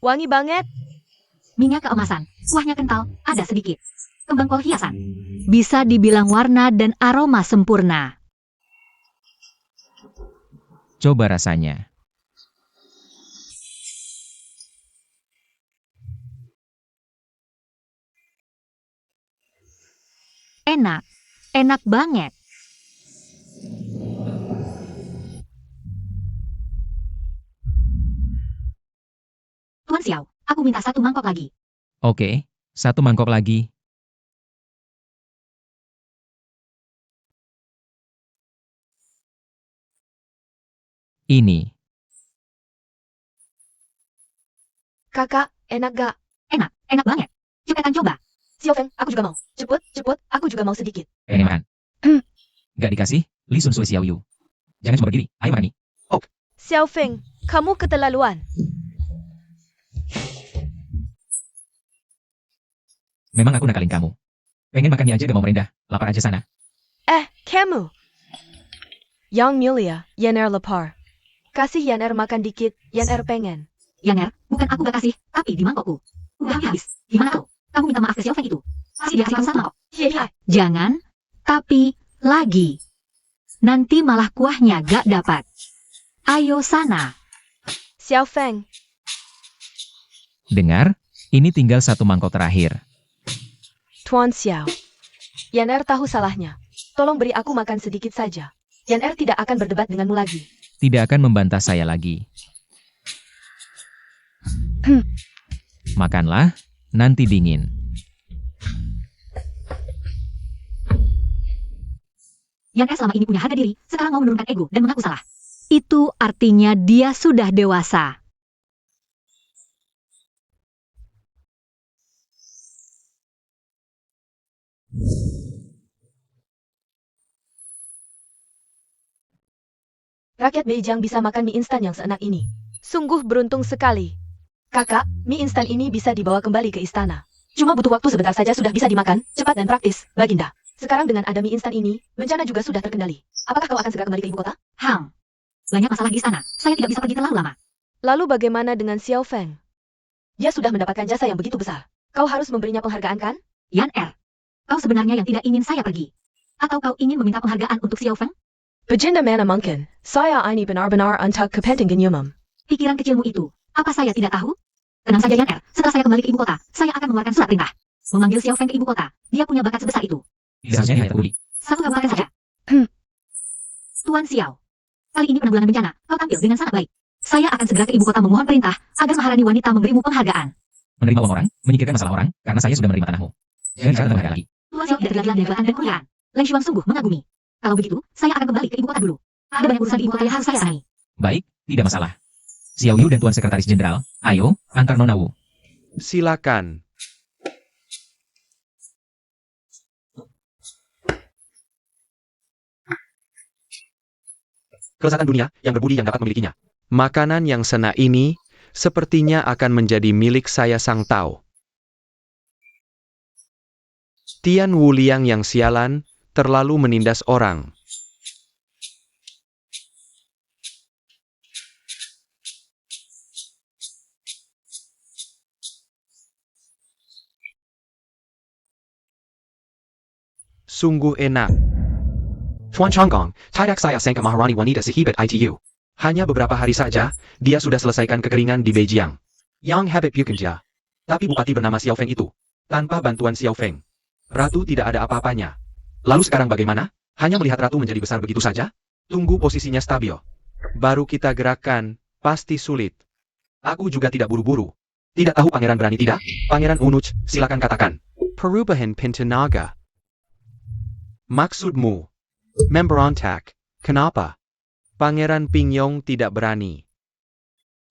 Wangi banget.
Minyak keemasan, kuahnya kental, ada sedikit. Kembang kol hiasan. Bisa dibilang warna dan aroma sempurna.
Coba rasanya.
Enak. Enak banget. Tuan Xiao, aku minta 1 mangkok lagi.
Oke, 1 mangkok lagi. Ini.
Kakak, enak gak?
Enak, enak banget. Cepetan coba.
Xiao Feng, aku juga mau. Cepet, cepet, aku juga mau sedikit.
Makan. Gak dikasih, Li Sun Sui Xiao Yu. Jangan cuma berdiri, ayo makan mie.
Xiao Feng, kamu keterlaluan.
Memang aku nakalin kamu. Pengen makan mie aja gak mau merendah, lapar aja sana.
Kamu. Yang mulia, Yaner lapar. Kasih Yaner makan dikit, Yaner pengen.
Yaner, bukan aku gak kasih, tapi di mangkokku. Udah habis. Gimana kau? Kamu minta maaf ke Xiao Feng itu. Kasih dia kasih sama kok.
Iya.
Jangan, tapi lagi. Nanti malah kuahnya gak dapat. Ayo sana.
Xiao Feng,
Dengar, ini tinggal 1 mangkok terakhir.
Tuan Xiao. Yaner tahu salahnya. Tolong beri aku makan sedikit saja. Yaner tidak akan berdebat denganmu lagi.
Tidak akan membantah saya lagi. Makanlah, nanti dingin.
Yan Er selama ini punya harga diri, sekarang mau menurunkan ego dan mengaku salah. Itu artinya dia sudah dewasa.
Rakyat Beijing bisa makan mie instan yang seenak ini. Sungguh beruntung sekali. Kakak, mie instan ini bisa dibawa kembali ke istana. Cuma butuh waktu sebentar saja sudah bisa dimakan, cepat dan praktis, Baginda. Sekarang dengan ada mie instan ini, bencana juga sudah terkendali. Apakah kau akan segera kembali ke ibu kota?
Banyak masalah di istana, saya tidak bisa pergi terlalu lama.
Lalu bagaimana dengan Xiao Feng? Dia sudah mendapatkan jasa yang begitu besar. Kau harus memberinya penghargaan kan?
Yan Er, kau sebenarnya yang tidak ingin saya pergi? Atau kau ingin meminta penghargaan untuk Xiao Feng?
Baginda mana mungkin, saya ini benar-benar untuk kepentingan umum.
Pikiran kecilmu itu, apa saya tidak tahu? Tenang saja Yan Er, setelah saya kembali ke ibu kota, saya akan mengeluarkan surat perintah. Memanggil Xiao Feng ke ibu kota, dia punya bakat sebesar itu.
Tidak seharusnya dia terbuli.
Satu kabupaten saja. Tuan Xiao, kali ini penanggulangan bencana, kau tampil dengan sangat baik. Saya akan segera ke ibu kota memohon perintah, agar Maharani wanita memberimu penghargaan.
Menerima uang orang, menyingkirkan masalah orang, karena saya sudah menerima tanahmu. Jangan bicara tentang harga lagi.
Tuan Xiao tidak tergila-gila dengan jabatan dan kemuliaan. Leng Shuang sungguh mengagumi. Kalau begitu, saya akan kembali ke ibu kota dulu. Ada banyak urusan di ibu kota yang harus saya tangani.
Baik, tidak masalah. Xiao Yu dan Tuan Sekretaris Jenderal, ayo, antar Nona Wu.
Silakan. Kelezatan dunia yang berbudi yang dapat memilikinya. Makanan yang sena ini sepertinya akan menjadi milik saya Sang Tao. Tian Wuliang yang sialan terlalu menindas orang. Sungguh enak. Tuan Chonggong, tidak saya sangka Maharani wanita sehebat itu. Hanya beberapa hari saja, dia sudah selesaikan kekeringan di Beijing. Yang hebat bukannya. Tapi bupati bernama Xiao Feng itu, tanpa bantuan Xiao Feng, Ratu tidak ada apa-apanya. Lalu sekarang bagaimana? Hanya melihat Ratu menjadi besar begitu saja? Tunggu posisinya stabil. Baru kita gerakkan, pasti sulit. Aku juga tidak buru-buru. Tidak tahu pangeran berani tidak? Pangeran Unuch, silakan katakan. Perubahan Pentenaga. Maksudmu? Memberontak. Kenapa? Pangeran Pingyong tidak berani.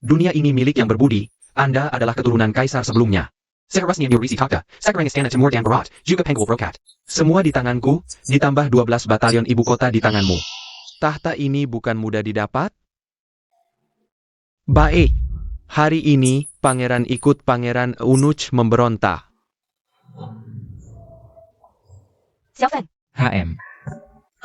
Dunia ini milik yang berbudi. Anda adalah keturunan kaisar sebelumnya. Seharusnya Nurisi Takta, sekarang Istana Timur dan Barat, juga Penggul Brokat. Semua di tanganku, ditambah 12 batalion ibu kota di tanganmu. Tahta ini bukan mudah didapat? Baik. Hari ini, pangeran ikut Pangeran Unuch memberontak.
Xiao Feng.
HM.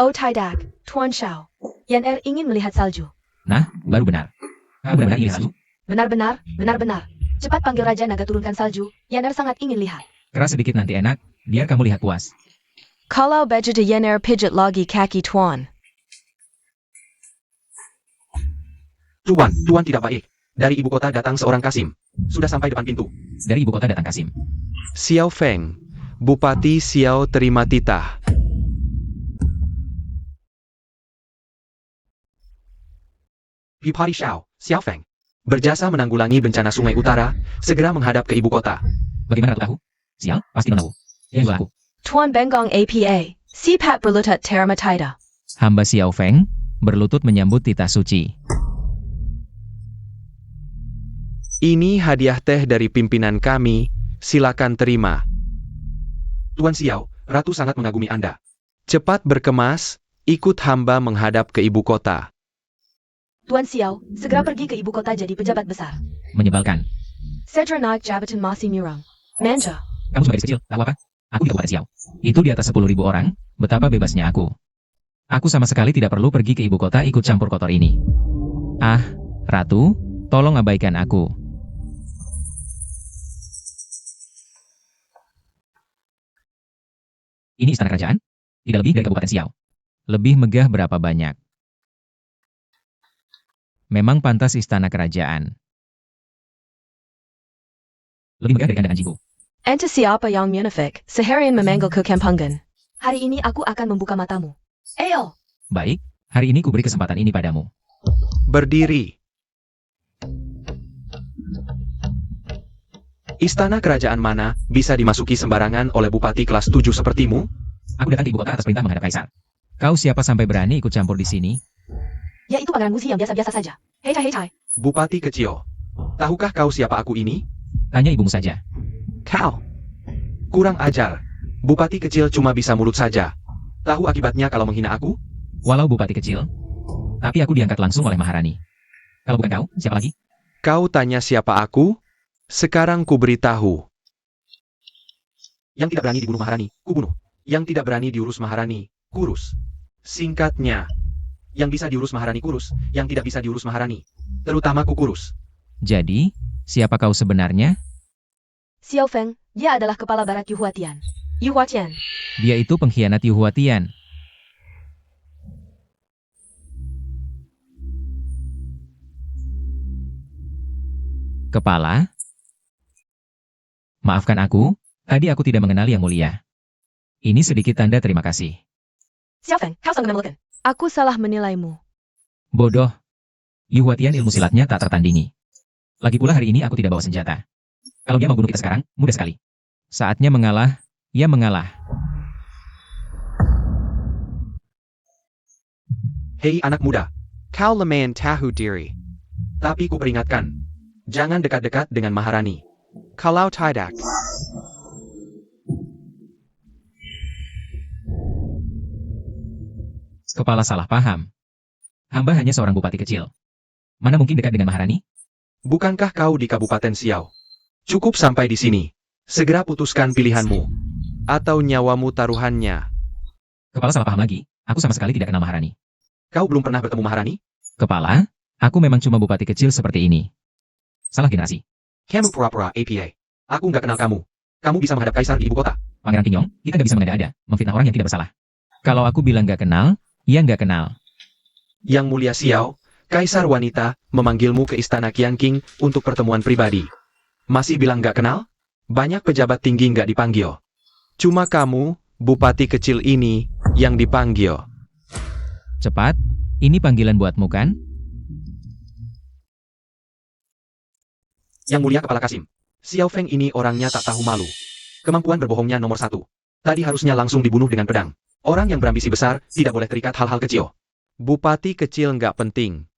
Oh tidak, Tuan Shao. Yan Er ingin melihat salju.
Nah, baru benar. Kamu benar-benar ingin salju?
Benar-benar, benar-benar. Cepat panggil Raja Naga turunkan salju. Yan Er sangat ingin lihat.
Keras sedikit nanti enak, biar kamu lihat puas.
Kalau Baginda Yan Er pijat lagi kaki Tuan.
Tuan tidak baik. Dari ibu kota datang seorang Kasim. Sudah sampai depan pintu.
Dari ibu kota datang Kasim.
Xiao Feng, Bupati Xiao terima titah. Bupati Xiao Feng, berjasa menanggulangi bencana Sungai Utara, segera menghadap ke ibu kota.
Bagaimana Ratu tahu? Sial, pasti Nona Wu. Yang dua aku.
Tuan Benggong APA, Sipat berlutut Teramatida.
Hamba Xiao Feng, berlutut menyambut titah suci.
Ini hadiah teh dari pimpinan kami, silakan terima. Tuan Xiao, Ratu sangat mengagumi Anda. Cepat berkemas, ikut hamba menghadap ke ibu kota.
Tuan Xiao, segera pergi ke ibu kota jadi pejabat besar.
Menyebalkan.
Sedra naik jabatan masih murang. Manja.
Kamu sebagai kecil, tahu apa? Aku di Kabupaten Xiao. Itu di atas 10.000 orang, betapa bebasnya aku. Aku sama sekali tidak perlu pergi ke ibu kota ikut campur kotor ini. Ah, Ratu, tolong abaikan aku. Ini istana kerajaan? Tidak lebih dari Kabupaten Xiao. Lebih megah berapa banyak? Memang pantas istana kerajaan. Lebih megah dari kandang anjingku.
Ente siapa yang munafik, seharian memanggil ke Kampungan. Hari ini aku akan membuka matamu. Ayo!
Baik, hari ini kuberi kesempatan ini padamu.
Berdiri. Istana kerajaan mana bisa dimasuki sembarangan oleh bupati kelas 7 sepertimu?
Aku datang ke ibu kota atas perintah menghadap kaisar. Kau siapa sampai berani ikut campur di sini?
Ya itu pangeran Muzi yang biasa-biasa saja. Hei Chai.
Bupati kecil. Tahukah kau siapa aku ini?
Tanya ibumu saja.
Kau. Kurang ajar. Bupati kecil cuma bisa mulut saja. Tahu akibatnya kalau menghina aku?
Walau bupati kecil, tapi aku diangkat langsung oleh Maharani. Kalau bukan kau, siapa lagi?
Kau tanya siapa aku? Sekarang ku beritahu. Yang tidak berani dibunuh Maharani, ku bunuh. Yang tidak berani diurus Maharani, kurus. Singkatnya, yang bisa diurus Maharani kurus, yang tidak bisa diurus Maharani, terutama ku kurus.
Jadi, siapa kau sebenarnya?
Xiao Feng, dia adalah kepala barat Yu Huatian. Yu Huatian.
Dia itu pengkhianat Yu Huatian. Kepala? Maafkan aku, tadi aku tidak mengenal Yang Mulia. Ini sedikit tanda terima kasih.
Xiao Feng, kau sangat menemukan. Aku salah menilaimu.
Bodoh. Yu Huatian ilmu silatnya tak tertandingi. Lagi pula hari ini aku tidak bawa senjata. Kalau dia mau bunuh kita sekarang, mudah sekali. Saatnya mengalah, ia mengalah.
Hei anak muda, kau lumayan tahu diri. Tapi ku peringatkan, jangan dekat-dekat dengan Maharani. Kalau tidak,
Kepala salah paham. Hamba hanya seorang bupati kecil. Mana mungkin dekat dengan Maharani?
bukankah kau di Kabupaten Siau? Cukup sampai di sini. Segera putuskan pilihanmu. Atau nyawamu taruhannya.
Kepala salah paham lagi. Aku sama sekali tidak kenal Maharani.
Kau belum pernah bertemu Maharani?
Kepala, aku memang cuma bupati kecil seperti ini. Salah generasi.
Kamu pura-pura APA. Aku nggak kenal kamu. Kamu bisa menghadap kaisar di ibu kota.
Pangeran Pingyong, kita nggak bisa mengada-ada, memfitnah orang yang tidak bersalah. Kalau aku bilang nggak kenal, ya nggak kenal.
Yang mulia Xiao, kaisar wanita, memanggilmu ke istana Qianqing untuk pertemuan pribadi. Masih bilang nggak kenal? Banyak pejabat tinggi nggak dipanggil. Cuma kamu, bupati kecil ini, yang dipanggil.
Cepat, ini panggilan buatmu kan?
Yang mulia Kepala Kasim, Xiao Feng ini orangnya tak tahu malu. Kemampuan berbohongnya nomor 1. Tadi harusnya langsung dibunuh dengan pedang. Orang yang berambisi besar, tidak boleh terikat hal-hal kecil. Bupati kecil nggak penting.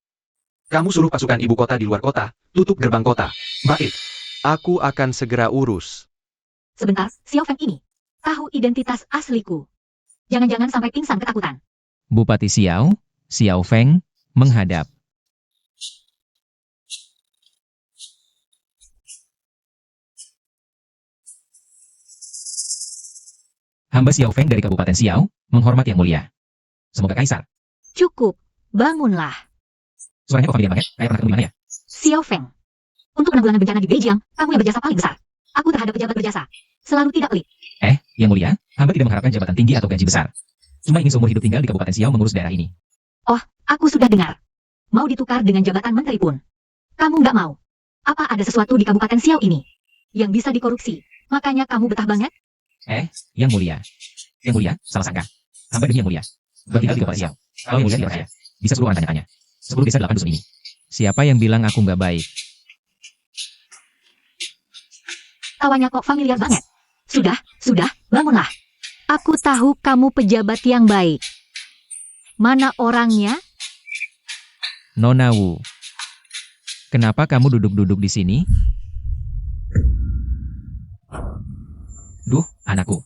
Kamu suruh pasukan ibu kota di luar kota, tutup gerbang kota. Baik. Aku akan segera urus.
Sebentar, Xiao Feng ini. Tahu identitas asliku. Jangan-jangan sampai pingsan ketakutan.
Bupati Xiao, Xiao Feng, menghadap. Hamba Xiao Feng dari Kabupaten Xiao, menghormat Yang Mulia. Semoga Kaisar.
Cukup, bangunlah.
Suaranya kok familiar banget, kayak pernah ketemu di mana ya?
Xiao Feng. Untuk penanggulangan bencana di Beijing, kamu yang berjasa paling besar. Aku terhadap pejabat berjasa. Selalu tidak pelit.
Yang Mulia, hamba tidak mengharapkan jabatan tinggi atau gaji besar. Cuma ingin seumur hidup tinggal di Kabupaten Xiao mengurus daerah ini.
Aku sudah dengar. Mau ditukar dengan jabatan menteri pun. Kamu nggak mau. Apa ada sesuatu di Kabupaten Xiao ini yang bisa dikorupsi? Makanya kamu betah banget?
Yang Mulia. Yang Mulia, salah sangka. Hamba demi Yang Mulia. Bertinggal di Kabupaten Xiao. Kalau Yang Mulia tidak percaya, bisa 10 orang tanya-tanya. 10 desa 8 dusun ini. Siapa yang bilang aku nggak baik?
Tawanya kok familiar banget. Sudah, bangunlah. Aku tahu kamu pejabat yang baik. Mana orangnya?
Nona Wu. Kenapa kamu duduk-duduk di sini? Duh, anakku.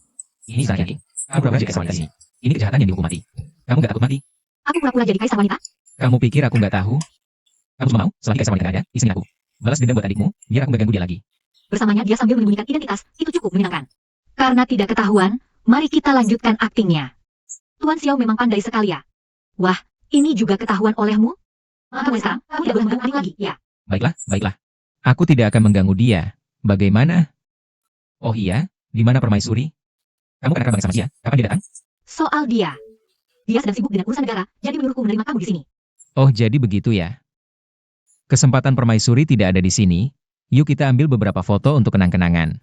Ini istana Qianqing. Kamu pura-pura jadi kaisar wanita di sini. Ini kejahatan yang dihukum mati. Kamu nggak takut mati?
Aku pura-pura jadi kaisar wanita?
Kamu pikir aku nggak tahu? Kamu cuma mau, selagi kaisar wanita nggak ada, istri aku. Balas dendam buat adikmu, biar aku nggak ganggu dia lagi.
Bersamanya dia sambil menyembunyikan identitas, itu cukup menyenangkan. Karena tidak ketahuan, mari kita lanjutkan aktingnya. Tuan Xiao memang pandai sekali ya. Wah, ini juga ketahuan olehmu? Mulai sekarang, kamu tidak boleh mengganggu adik lagi, ya?
Baiklah. Aku tidak akan mengganggu dia. Bagaimana? Oh iya, di mana permaisuri? Kamu kan akan banget sama dia, kapan dia datang?
Soal dia. Dia sedang sibuk dengan urusan negara, jadi menyuruhku menerima kamu di sini.
Oh jadi begitu ya. Kesempatan permaisuri tidak ada di sini. Yuk kita ambil beberapa foto untuk kenang-kenangan.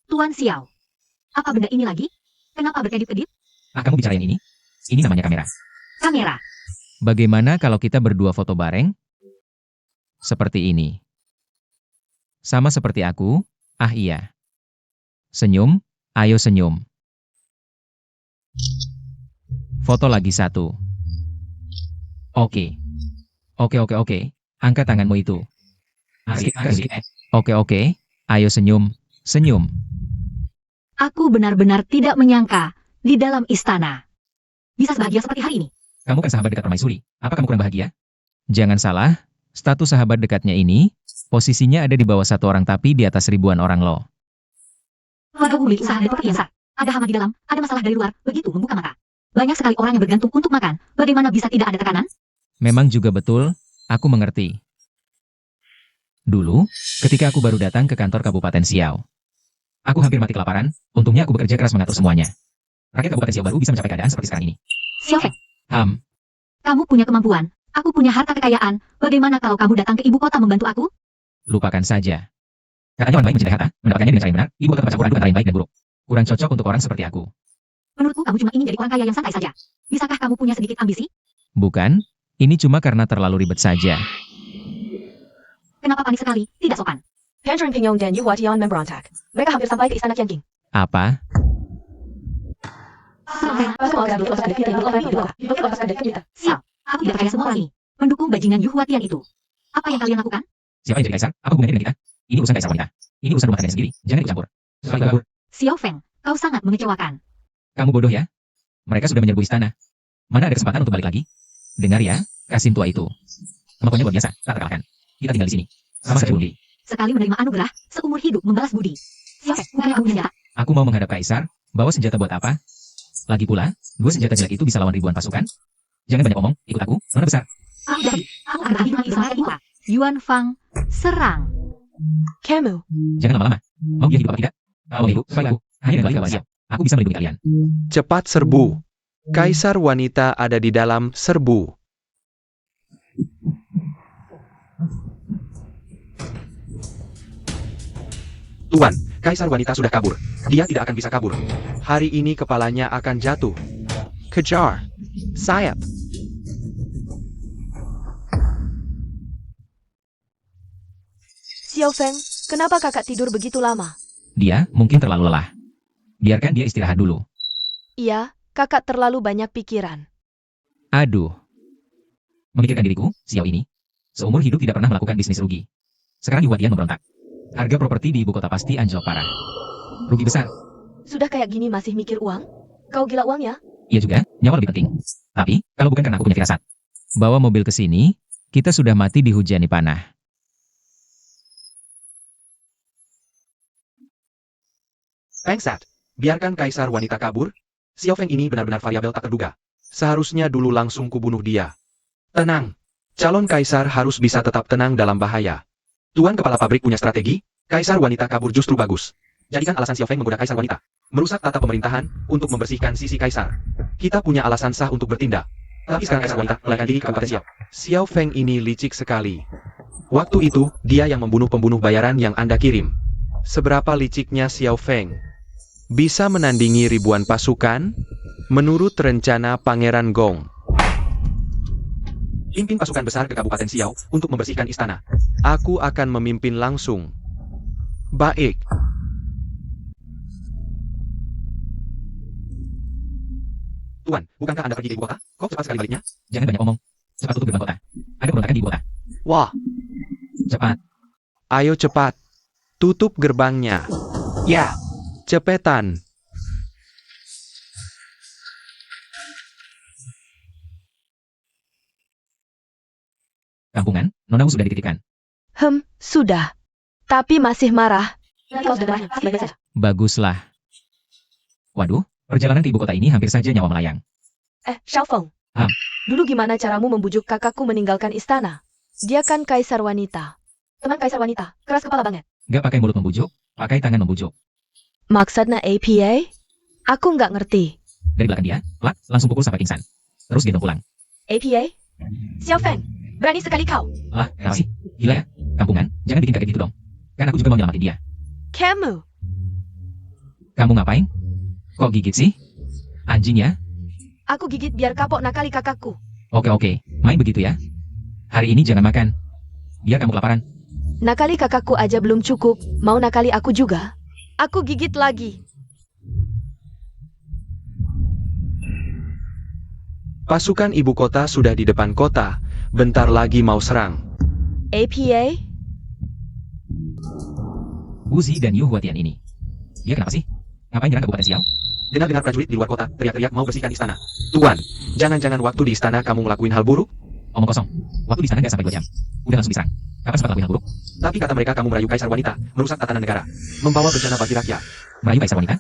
Tuan Xiao. Apa benda ini lagi? Kenapa berkedip-kedip?
Kamu bicara yang ini? Ini namanya kamera.
Kamera.
Bagaimana kalau kita berdua foto bareng? Seperti ini. Sama seperti aku? Ah iya. Senyum, ayo senyum. Foto lagi satu. Oke. Oke. Angkat tanganmu itu. Asik. Oke. Ayo senyum, senyum.
Aku benar-benar tidak menyangka di dalam istana bisa sebahagia seperti hari ini.
Kamu kan sahabat dekat permaisuri. Apa kamu kurang bahagia? Jangan salah, status sahabat dekatnya ini, posisinya ada di bawah satu orang tapi di atas ribuan orang loh.
Keluargaku memiliki usaha dan properti yang besar. Ada hama di dalam, ada masalah dari luar, begitu membuka mata. Banyak sekali orang yang bergantung untuk makan. Bagaimana bisa tidak ada tekanan?
Memang juga betul, aku mengerti. Dulu, ketika aku baru datang ke kantor Kabupaten Siau, aku hampir mati kelaparan, untungnya aku bekerja keras mengatur semuanya. Rakyat Kabupaten Siau baru bisa mencapai keadaan seperti sekarang ini.
Xiao Feng, kamu punya kemampuan. Aku punya harta kekayaan. Bagaimana kalau kamu datang ke ibu kota membantu aku?
Lupakan saja. Katanya orang baik mencintai harta, mendapatkannya dengan cara yang benar, ibu kota tercampur aduk antara yang baik dan buruk. Kurang cocok untuk orang seperti aku.
Menurutku kamu cuma ingin jadi orang kaya yang santai saja. Bisakah kamu punya sedikit ambisi?
Bukan, ini cuma karena terlalu ribet saja.
Kenapa panik sekali? Tidak sopan.
Pandarin Pingyong dan Yu Huatian memberontak. Mereka hampir sampai ke istana Qianqing.
Apa?
Siap. Aku tidak percaya semua orang ini. Mendukung bajingan Yu Huatian itu. Apa yang kalian lakukan?
Siapa yang jadi kaisar? Apa hubungannya dengan kita? Ini urusan kaisar wanita. Ini urusan rumah tangganya sendiri. Jangan ikut campur. Soal kabur.
Xiao Feng, kau sangat mengecewakan.
Kamu bodoh ya? Mereka sudah menyerbu istana. Mana ada kesempatan untuk balik lagi? Dengar ya, Kasim tua itu. Kemampuannya luar biasa, tak terkalahkan. Kita tinggal di sini. Sama saja bunuh diri.
Sekali menerima anugerah, seumur hidup membalas budi. Xiao Feng, bukannya kamu senjata?
Aku mau menghadap kaisar. Bawa senjata buat apa? Lagi pula, dua senjata jelek itu bisa lawan ribuan pasukan. Jangan banyak omong, ikut aku, nona besar.
Aku jadi, aku akan berlindung di istana Qianqing. Yuan Fang, serang.
Kamu,
Jangan lama-lama. Mau dia hidup apa tidak? Kalau hidup, sebagai aku. Hanya dengan balik siap. Aku bisa melindungi kalian.
Cepat serbu. Kaisar wanita ada di dalam serbu. Tuan, Kaisar wanita sudah kabur. Dia tidak akan bisa kabur. Hari ini kepalanya akan jatuh. Kejar. Sayap.
Xiao Feng, kenapa kakak tidur begitu lama?
Dia mungkin terlalu lelah. Biarkan dia istirahat dulu.
Iya, kakak terlalu banyak pikiran.
Aduh. Memikirkan diriku, Xiao ini. Seumur hidup tidak pernah melakukan bisnis rugi. Sekarang Yuwatian memberontak. Harga properti di ibu kota pasti anjlok parah. Rugi besar.
Sudah kayak gini masih mikir uang? Kau gila uang ya?
Iya juga, nyawa lebih penting. Tapi, kalau bukan karena aku punya firasat. Bawa mobil ke sini, kita sudah mati dihujani panah.
Pengsat. Biarkan Kaisar wanita kabur. Xiao Feng ini benar-benar variabel tak terduga. Seharusnya dulu langsung kubunuh dia. Tenang. Calon Kaisar harus bisa tetap tenang dalam bahaya. Tuan kepala pabrik punya strategi. Kaisar wanita kabur justru bagus. Jadikan alasan Xiao Feng menggoda Kaisar wanita. Merusak tata pemerintahan untuk membersihkan sisi Kaisar. Kita punya alasan sah untuk bertindak. Tapi sekarang Kaisar wanita melarikan diri ke Kabupaten Siau. Xiao Feng ini licik sekali. Waktu itu, dia yang membunuh pembunuh bayaran yang Anda kirim. Seberapa liciknya Xiao Feng? Bisa menandingi ribuan pasukan? Menurut rencana Pangeran Gong. Pimpin pasukan besar ke Kabupaten Siau untuk membersihkan istana. Aku akan memimpin langsung. Baik. Tuan, bukankah Anda pergi ke ibu kota? Kok cepat sekali baliknya?
Jangan banyak omong. Cepat tutup gerbang kota. Ada pemberontakan di ibu kota.
Wah,
Cepat.
ayo cepat. Tutup gerbangnya. Ya, cepetan.
Kampungan, nonamu sudah dititipkan.
Sudah. Tapi masih marah. Nanti kalau sudah marah, baik saja.
Baguslah. Waduh, perjalanan ke ibu kota ini hampir saja nyawa melayang.
Xiao Feng. Dulu gimana caramu membujuk kakakku meninggalkan istana? Dia kan kaisar wanita. Teman kaisar wanita, keras kepala banget.
Gak pakai mulut membujuk, pakai tangan membujuk.
Maksudnya APA? Aku nggak ngerti.
Dari belakang dia, plak, langsung pukul sampai pingsan. Terus gendong pulang.
APA? Xiao Feng, berani sekali kau.
Ah, kenapa sih? Gila ya? Kampungan, jangan bikin kaget gitu dong. Kan aku juga mau nyelamatin dia.
Kamu.
Kamu ngapain? Kok gigit sih? Anjing ya?
Aku gigit biar kapok nakali kakakku.
Oke, main begitu ya. Hari ini jangan makan. Biar kamu kelaparan.
Nakali kakakku aja belum cukup, mau nakali aku juga? Aku gigit lagi.
Pasukan ibu kota sudah di depan kota, bentar lagi mau serang.
APA?
Wuzi dan Yu Huatian ini. Dia kenapa sih? Ngapain nyerang Kabupaten Xiao?
Dengar-dengar prajurit di luar kota, teriak-teriak mau bersihkan istana. Tuan, jangan-jangan waktu di istana kamu ngelakuin hal buruk?
Omong kosong. Waktu di sana nggak sampai 2 jam. Udah langsung diserang. Kapan sempat lakuin hal buruk?
Tapi kata mereka kamu merayu kaisar wanita, merusak tatanan negara, membawa bencana bagi rakyat.
Merayu kaisar wanita?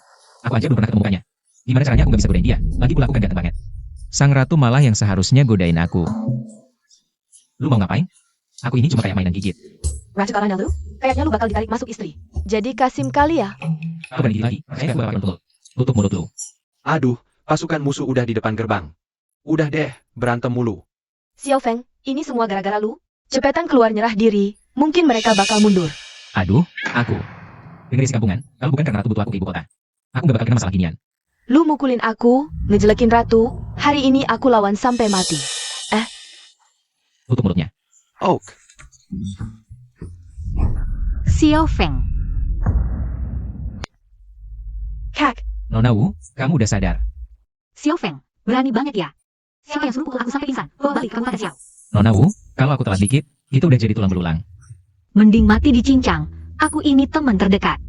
Aku aja belum pernah ketemu mukanya. Gimana caranya aku nggak bisa godain dia? Lagi pula aku kan ganteng banget. Sang ratu malah yang seharusnya godain aku. Lu mau ngapain? Aku ini cuma kayak mainan gigit.
Raja Karana lu? Kayaknya lu bakal ditarik masuk istri. Jadi Kasim kali ya?
Aku berani gigit lagi. Kayaknya gue bakal tutup. Tutup mulut lu.
Aduh, pasukan musuh udah di depan gerbang. Udah deh, berantem mulu.
Xiao Feng, ini semua gara-gara lu. Cepetan keluar nyerah diri, mungkin mereka bakal mundur.
Aduh, aku. Dengar isi kampungan, kalau bukan karena ratu butuh aku ke ibu kota. Aku gak bakal kena masalah ginian.
Lu mukulin aku, ngejelekin ratu, hari ini aku lawan sampai mati.
Tutup mulutnya.
Oak,
Xiao Feng.
Kak,
Nona Wu, kamu udah sadar.
Xiao Feng, berani banget ya. Siapa yang suruh pukul aku sampai pingsan? Bawa balik ke Kabupaten Xiao.
Nona Wu, kalau aku telat dikit, itu udah jadi tulang belulang.
Mending mati dicincang. Aku ini teman terdekat.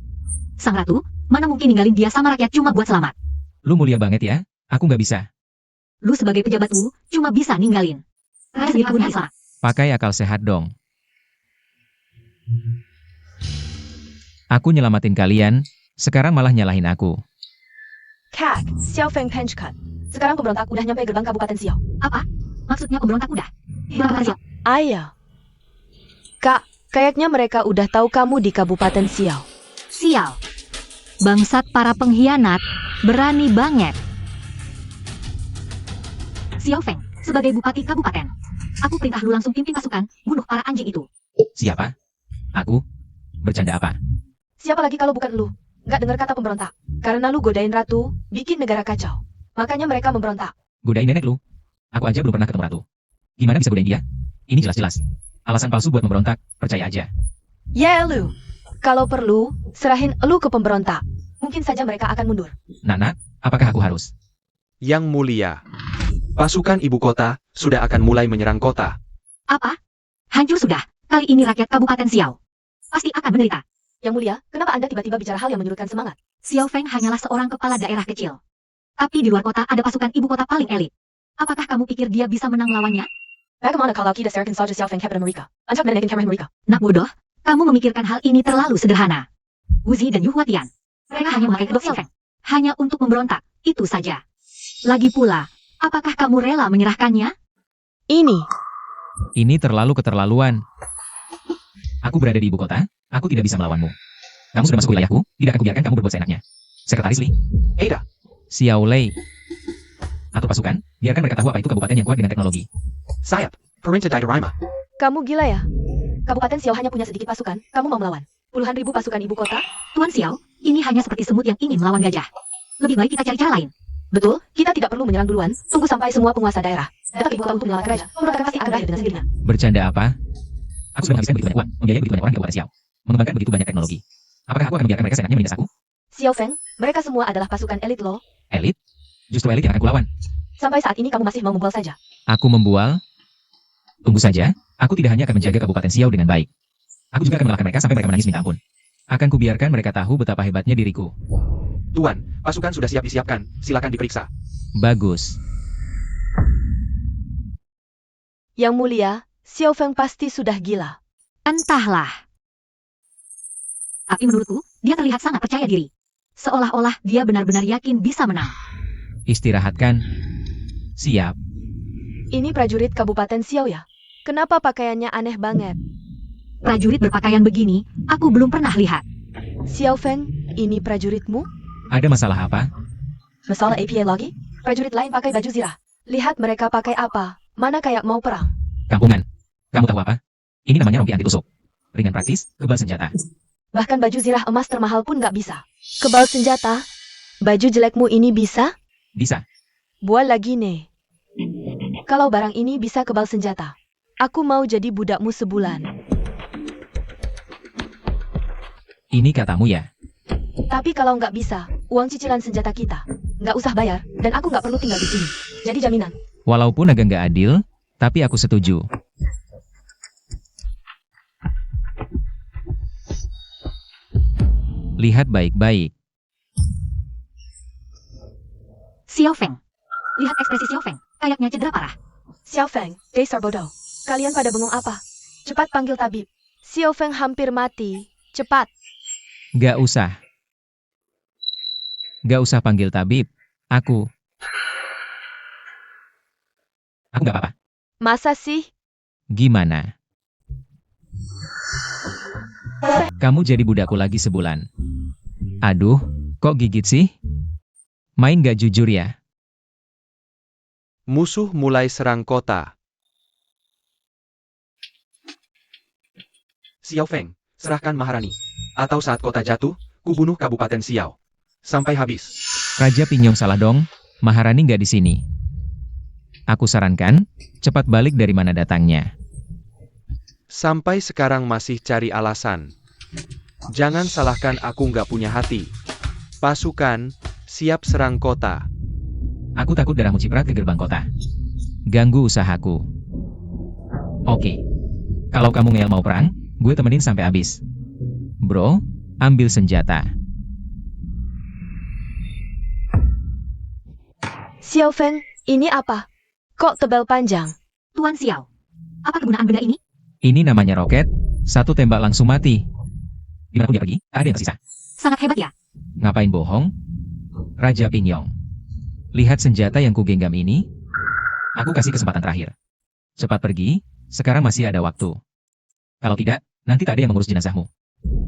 Sang ratu, mana mungkin ninggalin dia sama rakyat cuma buat selamat.
Lu mulia banget ya, aku nggak bisa.
Lu sebagai pejabat Wu, cuma bisa ninggalin. Karena sendiri pun bisa.
Pakai akal sehat dong. Aku nyelamatin kalian, sekarang malah nyalahin aku.
Kak, Xiao Feng Pench Cut. Sekarang pemberontak udah nyampe gerbang Kabupaten Xiao.
Apa? Maksudnya pemberontak udah? Di Kabupaten Xiao.
Ayah. Kak, kayaknya mereka udah tahu kamu di Kabupaten Xiao.
Sial. Bangsat para pengkhianat, berani banget. Xiao Feng, sebagai bupati kabupaten. Aku perintah lu langsung pimpin pasukan, bunuh para anjing itu.
Siapa? Aku? Bercanda apa?
Siapa lagi kalau bukan lu? Nggak dengar kata pemberontak. Karena lu godain ratu, bikin negara kacau. Makanya mereka memberontak.
Godain nenek lu? Aku aja belum pernah ketemu ratu. Gimana bisa godain dia? Ini jelas-jelas alasan palsu buat memberontak, percaya aja.
Ya lu. Kalau perlu, serahin lu ke pemberontak. Mungkin saja mereka akan mundur.
Nana, apakah aku harus?
yang mulia. Pasukan ibu kota sudah akan mulai menyerang kota.
Apa? Hancur sudah. Kali ini rakyat Kabupaten Xiao pasti akan menderita.
Yang mulia, kenapa Anda tiba-tiba bicara hal yang menyurutkan semangat?
Xiao Feng hanyalah seorang kepala daerah kecil. Tapi di luar kota ada pasukan ibu kota paling elit. Apakah kamu pikir dia bisa menang lawannya?
Bagaimana kalau kita serahkan saja Xiao Feng kepada mereka? Untuk menekan kamar mereka.
Nak bodoh, kamu memikirkan hal ini terlalu sederhana. Wuzi dan Yu Huatian, mereka hanya memakai kedok Xiao Feng. Hanya untuk memberontak, itu saja. Lagi pula, apakah kamu rela menyerahkannya?
Ini terlalu keterlaluan. Aku berada di ibu kota, aku tidak bisa melawanmu. Kamu sudah masuk wilayahku, tidak akan kubiarkan kamu berbuat seenaknya. Sekretaris Li,
Ada,
Xiao Lei, atau pasukan, biarkan mereka tahu apa itu kabupaten yang kuat dengan teknologi.
sayap, Perintah Daidarima.
Kamu gila ya? Kabupaten Xiao hanya punya sedikit pasukan, kamu mau melawan puluhan ribu pasukan ibu kota?
Tuan Xiao, ini hanya seperti semut yang ingin melawan gajah. Lebih baik kita cari cara lain.
Betul, kita tidak perlu menyerang duluan, tunggu sampai semua penguasa daerah datang ke ibu kota untuk menyalahkan raja. Pemberontakan pasti akan berakhir dengan sendirinya.
Bercanda apa? Aku sudah menghabiskan begitu banyak uang, membiayai begitu banyak orang di kabupaten Xiao, mengembangkan begitu banyak teknologi. Apakah aku akan membiarkan mereka seenaknya menindas aku?
Xiao Feng, mereka semua adalah pasukan elit loh.
Elit? Justru elit yang akan kulawan.
Sampai saat ini kamu masih mau membual saja.
Aku membual? Tunggu saja, aku tidak hanya akan menjaga kabupaten Xiao dengan baik. Aku juga akan mengalahkan mereka sampai mereka menangis minta ampun. Akan kubiarkan mereka tahu betapa hebatnya diriku.
Tuan, pasukan sudah siap disiapkan, silakan diperiksa.
Bagus.
Yang mulia, Xiao Feng pasti sudah gila.
Entahlah. Tapi menurutku, dia terlihat sangat percaya diri. Seolah-olah dia benar-benar yakin bisa menang.
Istirahatkan. Siap.
Ini prajurit Kabupaten Xiao ya? Kenapa pakaiannya aneh banget?
Prajurit berpakaian begini, aku belum pernah lihat.
Xiao Feng, ini prajuritmu?
Ada masalah apa?
Masalah APA lagi? Prajurit lain pakai baju zirah. Lihat mereka pakai apa? Mana kayak mau perang?
Kampungan. Kamu tahu apa? Ini namanya rompi anti tusuk. Ringan praktis, kebal senjata.
Bahkan baju zirah emas termahal pun nggak bisa. Kebal senjata? Baju jelekmu ini bisa?
Bisa.
Buat lagi nih. Kalau barang ini bisa kebal senjata, aku mau jadi budakmu sebulan.
Ini katamu ya.
Tapi kalau nggak bisa, uang cicilan senjata kita nggak usah bayar, dan aku nggak perlu tinggal di sini. Jadi jaminan.
Walaupun agak nggak adil, tapi aku setuju. Lihat baik-baik.
Xiao Feng. Lihat ekspresi Xiao Feng, kayaknya cedera parah.
Xiao Feng, dasar bodoh. Kalian pada bengong apa? Cepat panggil tabib. Xiao Feng hampir mati. Cepat.
Gak usah. Gak usah panggil tabib. Aku gak apa-apa.
Masa sih?
Gimana? Kamu jadi budakku lagi sebulan. Aduh, kok gigit sih? Main gak jujur ya?
Musuh mulai serang kota. Xiao Feng, serahkan Maharani. Atau saat kota jatuh, kubunuh Kabupaten Xiao. Sampai habis.
Raja Pinyong salah dong, Maharani nggak di sini. Aku sarankan, cepat balik dari mana datangnya.
Sampai sekarang masih cari alasan. Jangan salahkan aku nggak punya hati. Pasukan, siap serang kota.
Aku takut darahmu ciprat ke gerbang kota. Ganggu usahaku. Oke. Kalau kamu ngeyel mau perang, gue temenin sampai habis. Bro, ambil senjata.
Xiao Feng, ini apa? Kok tebal panjang?
Tuan Xiao, apa kegunaan benda ini?
Ini namanya roket, satu tembak langsung mati. Gimana dia pergi? Ada yang tersisa.
Sangat hebat ya.
Ngapain bohong? Raja Pinyong. Lihat senjata yang kugenggam ini. Aku kasih kesempatan terakhir. Cepat pergi, sekarang masih ada waktu. Kalau tidak, nanti tak ada yang mengurus jenazahmu.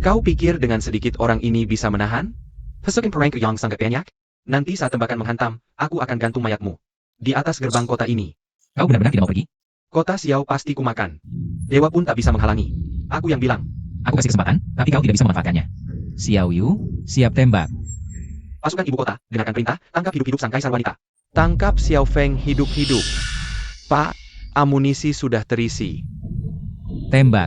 Kau pikir dengan sedikit orang ini bisa menahan? Pasukan perang yang sangat banyak. Nanti saat tembakan menghantam, aku akan gantung mayatmu. Di atas gerbang kota ini.
Kau benar-benar tidak mau pergi?
Kota Xiao pasti kumakan. Dewa pun tak bisa menghalangi. Aku yang bilang.
Aku kasih kesempatan, tapi kau tidak bisa memanfaatkannya. Xiao Yu, siap tembak.
Pasukan ibu kota, dengarkan perintah, tangkap hidup-hidup sang kaisar wanita. Tangkap Xiao Feng hidup-hidup. Pak, amunisi sudah terisi.
Tembak.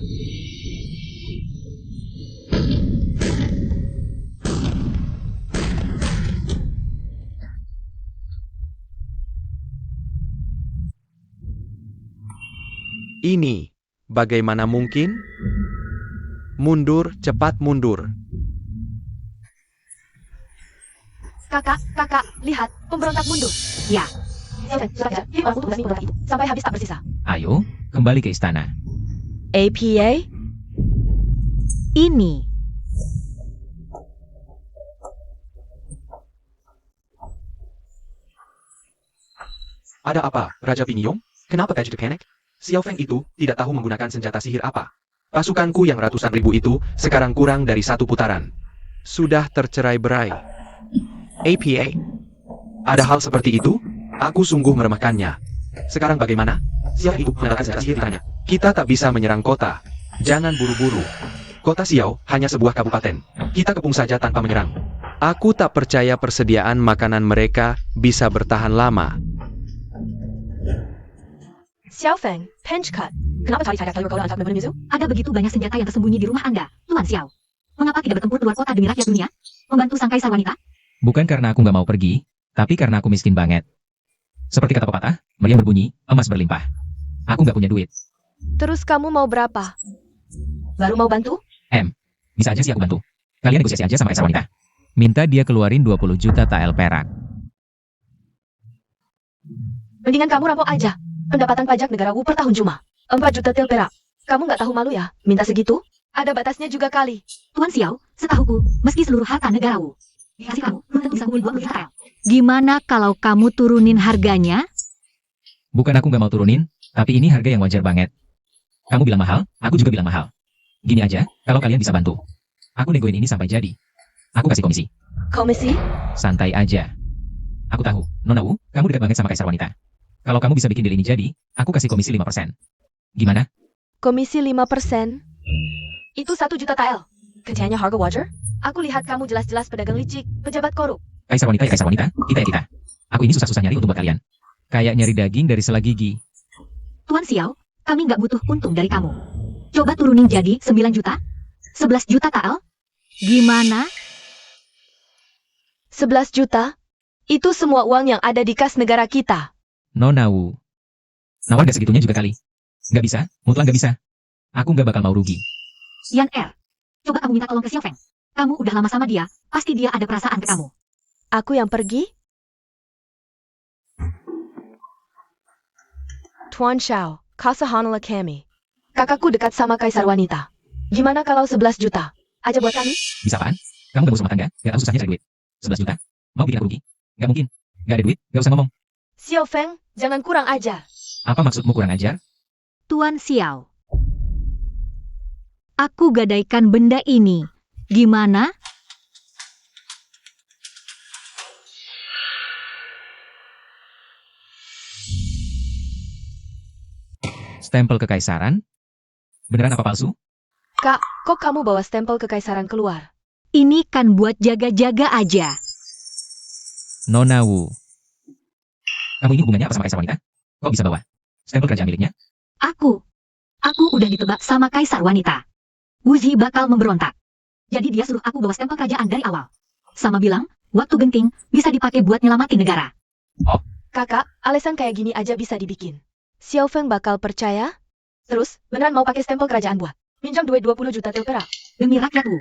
Ini, bagaimana mungkin? Mundur, cepat mundur.
Kakak, lihat, pemberontak mundur.
Ya,
Xiao Feng, surat kerja, kirim orangku tugas pemberontak itu, sampai habis tak bersisa.
Ayo, kembali ke istana.
APA?
ini.
Ada apa, Raja Pinyong? Kenapa kau jadi panik? Xiao Feng itu tidak tahu menggunakan senjata sihir apa. Pasukanku yang ratusan ribu itu sekarang kurang dari satu putaran. Sudah tercerai-berai. APA? Ada hal seperti itu? Aku sungguh meremehkannya. Sekarang bagaimana? Xiao itu mengandalkan senjata sihir ditanya. Kita tak bisa menyerang kota. Jangan buru-buru. Kota Xiao hanya sebuah kabupaten. Kita kepung saja tanpa menyerang. Aku tak percaya persediaan makanan mereka bisa bertahan lama.
Xiao Feng, pinch cut. Kenapa cari-cari sayur kau angkat benar-benar Mizu?
Ada begitu banyak senjata yang tersembunyi di rumah Anda, Tuan Xiao. Mengapa tidak bertempur keluar kota demi rakyat dunia? Membantu sang kaisar wanita?
Bukan karena aku nggak mau pergi, tapi karena aku miskin banget. Seperti kata pepatah, meriam berbunyi, emas berlimpah. Aku nggak punya duit.
Terus kamu mau berapa? Baru mau bantu?
Bisa aja sih aku bantu. Kalian negosiasi aja sama kaisar wanita. Minta dia keluarin 20 juta tael perak.
Mendingan kamu rampok aja. Pendapatan pajak negara Wu per tahun cuma 4 juta tel perak. Kamu nggak tahu malu ya? Minta segitu? Ada batasnya juga kali.
Tuan Xiao, setahuku, meski seluruh harta negara Wu dikasih kamu, belum tentu bisa ngumpulin 20 juta tael. Gimana kalau kamu turunin harganya?
Bukan aku nggak mau turunin, tapi ini harga yang wajar banget. Kamu bilang mahal, aku juga bilang mahal. Gini aja, kalau kalian bisa bantu. Aku negoin ini sampai jadi. Aku kasih komisi.
Komisi?
Santai aja. Aku tahu, Nona Wu, kamu dekat banget sama kaisar wanita. Kalau kamu bisa bikin deal ini jadi, aku kasih komisi 5%. Gimana?
Komisi 5%? Itu 1 juta tael. Kerjanya harga wajar? Aku lihat kamu jelas-jelas pedagang licik, pejabat korup.
Kaisar wanita ya kaisar wanita, kita ya kita. Aku ini susah-susah nyari untuk buat kalian. Kayak nyari daging dari sela gigi.
Tuan Xiao, kami nggak butuh untung dari kamu. Coba turunin jadi 9 juta? 11 juta tael? Gimana?
11 juta? Itu semua uang yang ada di kas negara kita.
Nona Wu. Nawar gak segitunya juga kali. Gak bisa, mutlak gak bisa. Aku gak bakal mau rugi.
Yan Er, coba kamu minta tolong ke Xiao Feng. Kamu udah lama sama dia, pasti dia ada perasaan ke kamu.
Aku yang pergi? Tuan Xiao, Casa Honolulu kami. Kakakku dekat sama kaisar wanita. Gimana kalau 11 juta? Aja buat kami?
Bisa apaan? Kamu gak usah rumah tangga, gak tahu susahnya cari duit. 11 juta? Mau bikin aku rugi? Gak mungkin. Gak ada duit, gak usah ngomong.
Xiao Feng, jangan kurang ajar.
Apa maksudmu kurang ajar?
Tuan Xiao. Aku gadaikan benda ini. Gimana?
Stempel kekaisaran? Beneran apa palsu?
Kak, kok kamu bawa stempel kekaisaran keluar?
Ini kan buat jaga-jaga aja.
Nona Wu. Kamu ini hubungannya apa sama kaisar wanita? Kok bisa bawa stempel kerajaan miliknya?
Aku udah ditebak sama kaisar wanita. Wuzi bakal memberontak. Jadi dia suruh aku bawa stempel kerajaan dari awal. Sama bilang, waktu genting bisa dipakai buat nyelamatin negara.
Kakak, alasan kayak gini aja bisa dibikin. Xiao Feng bakal percaya? Terus, beneran mau pakai stempel kerajaan buat minjam duit 20 juta tel perak?
Demi rakyat Wu.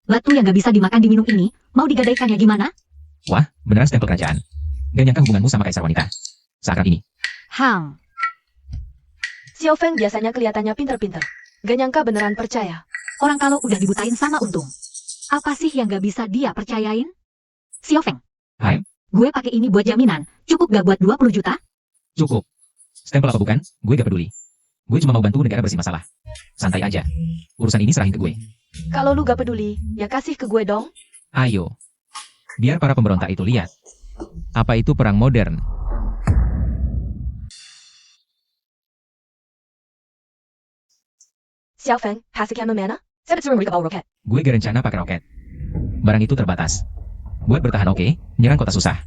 Batu yang gak bisa dimakan diminum ini, mau digadaikannya gimana?
Wah, beneran stempel kerajaan. Gak nyangka hubunganmu sama kaisar wanita seakrab ini.
Hang.
Xiao Feng biasanya kelihatannya pinter-pinter. Gak nyangka beneran percaya.
Orang kalau udah dibutain sama untung. Apa sih yang gak bisa dia percayain? Xiao Feng.
Hai.
Gue pakai ini buat jaminan. Cukup gak buat 20 juta?
Cukup. Stempel apa bukan, gue gak peduli. Gue cuma mau bantu negara bersih masalah. Santai aja. Urusan ini serahin ke gue.
Kalau lu gak peduli, ya kasih ke gue dong.
Ayo. Biar para pemberontak itu lihat. Apa itu perang modern?
Xiao Feng, kasih kamu mana? Saya disuruh mereka bawa roket.
Gue gak rencana pakai roket. Barang itu terbatas. Buat bertahan oke, nyerang kota susah.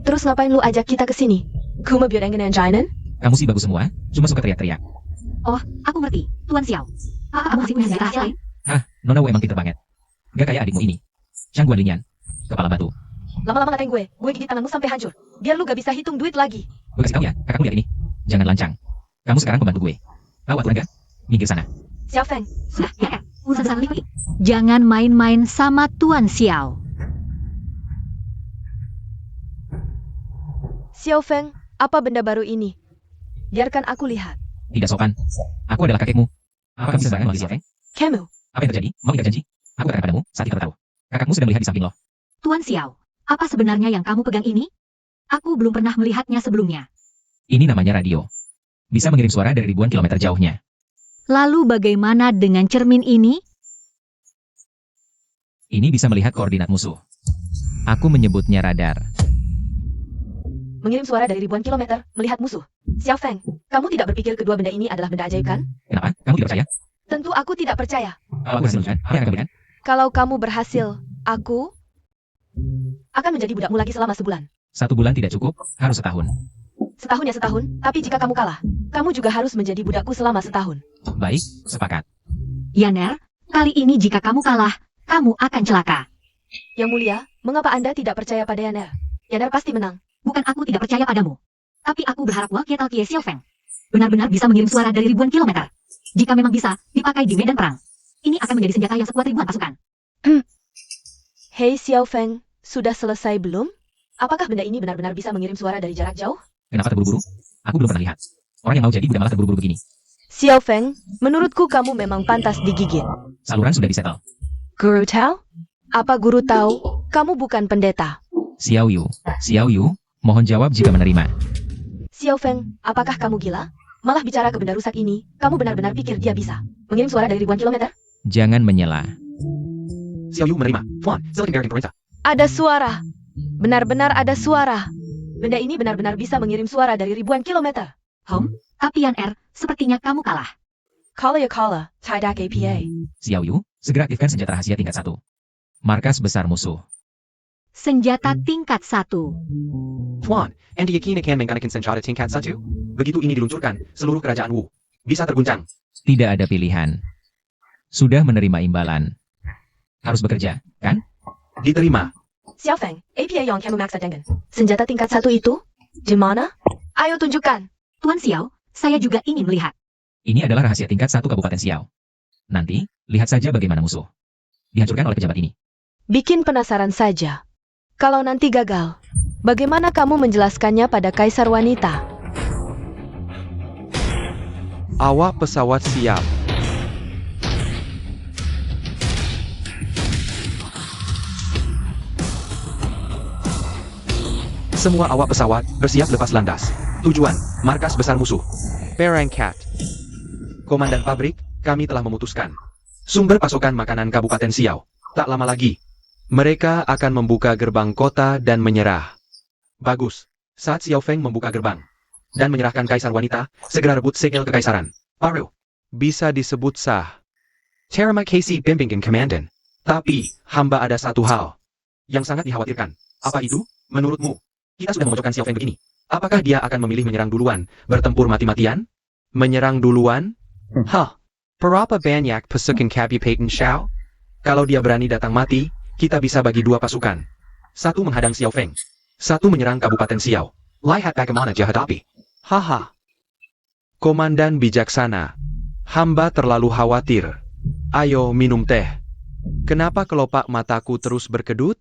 Terus ngapain lu ajak kita ke sini? Kuma biar engen enjainen?
Kamu sih bagus semua, cuma suka teriak-teriak.
Oh, aku ngerti. Tuan Xiao. Apa kamu masih punya senjata rahasia lain?
Hah, Nona Wu emang pinter banget. Gak kayak adikmu ini. Chang Guanlinian. Kepala batu.
Lama-lama ngatain gue gigit tanganmu sampai hancur. Biar lu gak bisa hitung duit lagi.
Gue kasih tau ya, kakakmu lihat ini. Jangan lancang. Kamu sekarang pembantu gue. Tahu aturan gak? Minggir sana.
Xiao Feng,
Sudah, ya, urusan sana lagi. Jangan main-main sama Tuan Xiao.
Xiao Feng, apa benda baru ini? Biarkan aku lihat.
Tidak sopan. Aku adalah kakekmu. Apa kamu bisa serangan melalui Xiao Feng?
Kamu,
Apa yang terjadi? Mau ingkar janji? Aku katakan padamu, saat kita tahu. Kakakmu sedang melihat di samping lo.
Tuan Xiao, apa sebenarnya yang kamu pegang ini? Aku belum pernah melihatnya sebelumnya.
Ini namanya radio. Bisa mengirim suara dari ribuan kilometer jauhnya.
Lalu bagaimana dengan cermin ini?
Ini bisa melihat koordinat musuh. Aku menyebutnya radar.
mengirim suara dari ribuan kilometer, melihat musuh. Xiao Feng, kamu tidak berpikir kedua benda ini adalah benda ajaib kan?
Kenapa? Kamu tidak percaya?
Tentu aku tidak percaya.
Kalau aku berhasil menunjukkan, apa yang akan berikan?
Kalau kamu berhasil, aku akan menjadi budakmu lagi selama sebulan.
1 bulan tidak cukup, harus setahun.
Setahun ya setahun, tapi jika kamu kalah, kamu juga harus menjadi budakku selama setahun.
Baik, sepakat.
Yaner, kali ini jika kamu kalah, kamu akan celaka.
Yang mulia, mengapa Anda tidak percaya pada Yaner? Yaner pasti menang.
Bukan aku tidak percaya padamu. Tapi aku berharap Walkie-talkie Xiao Feng benar-benar bisa mengirim suara dari ribuan kilometer. Jika memang bisa, dipakai di medan perang. Ini akan menjadi senjata yang sekuat ribuan pasukan.
Hei Xiao Feng, sudah selesai belum? Apakah benda ini benar-benar bisa mengirim suara dari jarak jauh?
Kenapa terburu-buru? Aku belum pernah lihat. Orang yang mau jadi budak malah terburu-buru begini.
Xiao Feng, menurutku kamu memang pantas digigit.
Saluran sudah disetel.
Guru tahu? Apa guru tahu? Kamu bukan pendeta.
Xiao Yu, mohon jawab jika menerima.
Xiao Feng, apakah kamu gila? Malah bicara ke benda rusak ini, kamu benar-benar pikir dia bisa mengirim suara dari ribuan kilometer?
Jangan menyela.
Xiao Yu menerima. Tuan, silakan biarkan perintah.
Ada suara. Benar-benar ada suara. Benda ini benar-benar bisa mengirim suara dari ribuan kilometer.
Tapi Yan Er, sepertinya kamu kalah.
Kala ya kala, tidak APA.
Xiao Yu, segera aktifkan senjata rahasia tingkat 1. Markas besar musuh.
Senjata tingkat 1.
Tuan, Anda yakin akan menggunakan senjata tingkat 1? Begitu ini diluncurkan, seluruh kerajaan Wu bisa terguncang.
Tidak ada pilihan. Sudah menerima imbalan. Harus bekerja, kan?
Diterima.
Xiao Feng, APA yang kamu maksud dengan senjata tingkat 1 itu? Di mana? Ayo tunjukkan.
Tuan Xiao, saya juga ingin melihat.
Ini adalah rahasia tingkat 1 Kabupaten Xiao. Nanti, lihat saja bagaimana musuh dihancurkan oleh pejabat ini.
Bikin penasaran saja. Kalau nanti gagal, bagaimana kamu menjelaskannya pada Kaisar Wanita?
Awak pesawat siap. Semua awak pesawat bersiap lepas landas. Tujuan, markas besar musuh. Berangkat. Komandan pabrik, kami telah memutuskan. Sumber pasokan makanan Kabupaten Xiao. Tak lama lagi, mereka akan membuka gerbang kota dan menyerah. Bagus. Saat Xiao Feng membuka gerbang dan menyerahkan Kaisar Wanita, segera rebut segel kekaisaran. Paru. Bisa disebut sah. Terima kasih bimbingan Komandan. Tapi, hamba ada satu hal yang sangat dikhawatirkan. Apa itu, menurutmu? Kita sudah memojokkan Xiao Feng begini. Apakah dia akan memilih menyerang duluan, bertempur mati-matian? Menyerang duluan? Hah? Berapa banyak pasukan Kabupaten Xiao? Kalau dia berani datang mati, kita bisa bagi 2 pasukan. 1 menghadang Xiao Feng. 1 menyerang Kabupaten Xiao. Lihat bagaimana dia hadapi. Haha. Komandan bijaksana. Hamba terlalu khawatir. Ayo minum teh. Kenapa kelopak mataku terus berkedut?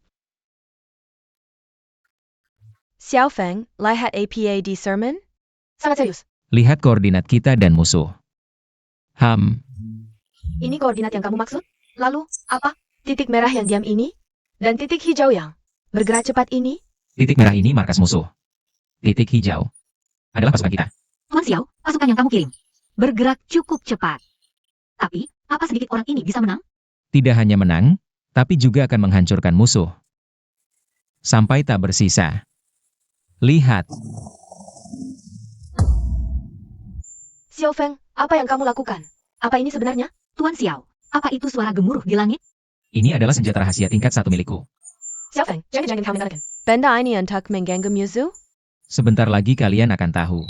Xiao Feng, lihat APA di sermon? Sangat serius.
Lihat koordinat kita dan musuh.
Ini koordinat yang kamu maksud? Lalu, apa? Titik merah yang diam ini? Dan titik hijau yang bergerak cepat ini?
Titik merah ini markas musuh. Titik hijau adalah pasukan kita.
Tuan Xiao, pasukan yang kamu kirim bergerak cukup cepat. Tapi, apa sedikit orang ini bisa menang?
Tidak hanya menang, tapi juga akan menghancurkan musuh. Sampai tak bersisa. Lihat,
Xiao Feng, apa yang kamu lakukan? Apa ini sebenarnya?
Tuan Xiao, apa itu suara gemuruh di langit?
ini adalah senjata rahasia tingkat 1 milikku.
Xiao Feng, jangan kamu mengatakan. Benda ini untuk mengganggu musuh?
Sebentar lagi kalian akan tahu.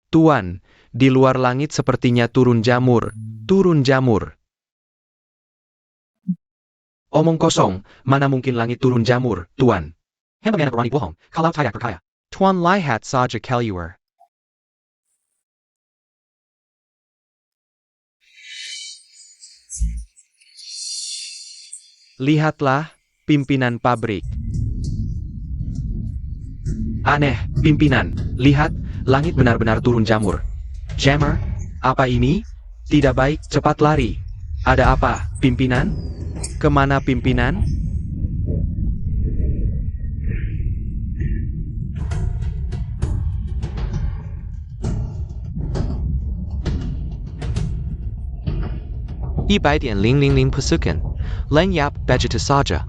Tuan, di luar langit sepertinya turun jamur. Turun jamur. Omong kosong, mana mungkin langit turun jamur, Tuan? Hamba berani bohong, kalau tidak percaya. Tuan lihat saja keluar. Lihatlah, pimpinan pabrik. Aneh, pimpinan. Lihat, langit benar-benar turun jamur. Jammer, apa ini? Tidak baik, cepat lari. Ada apa, pimpinan? Kemana pimpinan? pasukan. Lenyap begitu saja.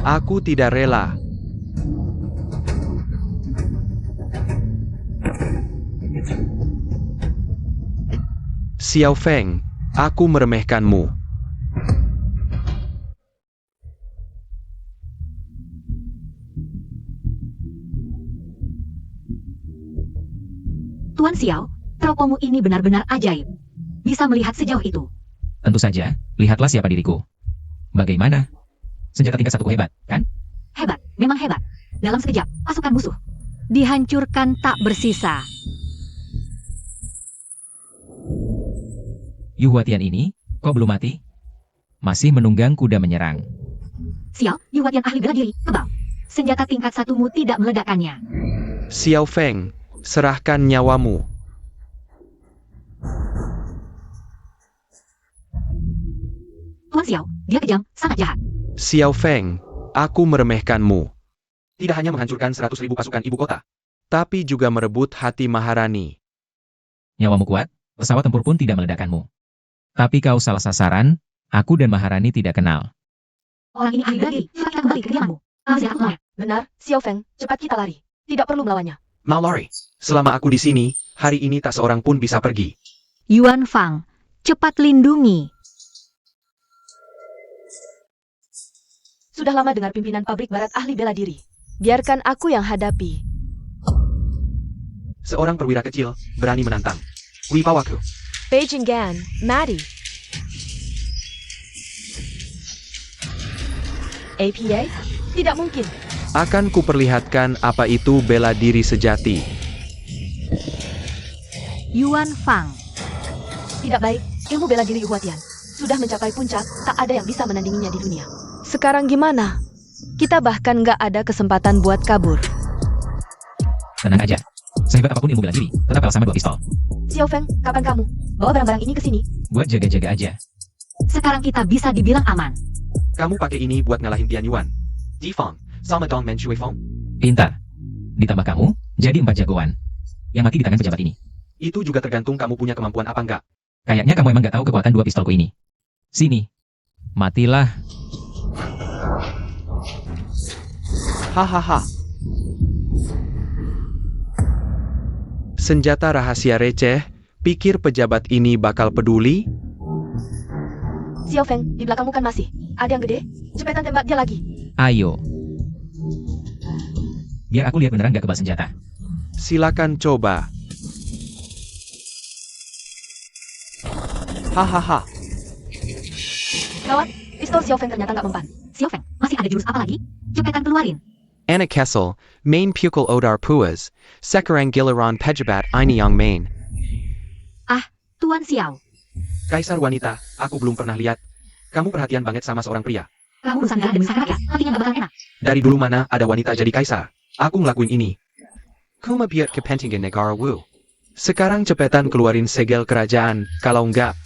Aku tidak rela. Xiao Feng, aku meremehkanmu.
Tuan Xiao, teropomu ini benar-benar ajaib. Bisa melihat sejauh itu.
Tentu saja, lihatlah siapa diriku. Bagaimana? Senjata tingkat 1 hebat, kan?
Hebat, memang hebat. Dalam sekejap, pasukan musuh dihancurkan tak bersisa.
Yu Huatian ini, kok belum mati? Masih menunggang kuda menyerang.
Xiao, Yu Huatian ahli bela diri, kebal. Senjata tingkat 1-mu tidak meledakkannya.
Xiao Feng, serahkan nyawamu.
Tuan Xiao, dia kejam, sangat jahat.
Xiao Feng, aku meremehkanmu. Tidak hanya menghancurkan 100.000 pasukan ibu kota, tapi juga merebut hati Maharani.
Nyawamu kuat, pesawat tempur pun tidak meledakkanmu. Tapi kau salah sasaran, aku dan Maharani tidak kenal.
Orang ini ahli bela diri, cepat kita kembali ke kediamanmu.
Benar, Xiao Feng, cepat kita lari. Tidak perlu melawannya.
Mau lari. Selama aku di sini, hari ini tak seorang pun bisa pergi.
Yuan Fang, cepat lindungi.
Sudah lama dengar pimpinan pabrik barat ahli bela diri. Biarkan aku yang hadapi.
Seorang perwira kecil, berani menantang. Wibawaku.
Beijing Gan, Maddie. APA? Tidak mungkin.
Akan kuperlihatkan apa itu bela diri sejati.
Yuan Fang.
Tidak baik, ilmu bela diri Huatian sudah mencapai puncak, tak ada yang bisa menandinginya di dunia. Sekarang gimana? Kita bahkan nggak ada kesempatan buat kabur.
Tenang aja. Sehebat apapun ilmu bela diri, tetap kalah sama 2 pistol.
Xiao Feng, kapan kamu bawa barang-barang ini ke sini?
Buat jaga-jaga aja.
Sekarang kita bisa dibilang aman.
Kamu pakai ini buat ngalahin Tian Yuan. Difang, sama Dong Men Shui Feng.
Pintar. Ditambah kamu, jadi 4 jagoan. Yang mati di tangan pejabat ini.
Itu juga tergantung kamu punya kemampuan apa enggak.
Kayaknya kamu emang gak tahu kekuatan 2 pistolku ini. Sini. Matilah.
Hahaha. Senjata rahasia receh, pikir pejabat ini bakal peduli?
Xiao Feng, di belakangmu kan masih ada yang gede. Cepetan tembak dia lagi.
Ayo. Biar aku lihat beneran gak kebal senjata.
Silakan coba. Hahaha.
Gawat, pistol Xiao Feng ternyata nggak mempan.
Xiao Feng, masih ada jurus apa lagi? Cepetan keluarin.
Anna Kessel, main pukul Odar Puas, Sekarang Giliran Pejabat ini yang main.
Tuan Xiao,
Kaisar wanita, aku belum pernah lihat. Kamu perhatian banget sama seorang pria.
kamu urusan negara demi masyarakat ya? Nantinya gak bakal enak.
Dari dulu mana ada wanita jadi kaisar? Aku ngelakuin ini. Kuma biat kepentingan negara Wu. Sekarang cepetan keluarin segel kerajaan, kalau enggak.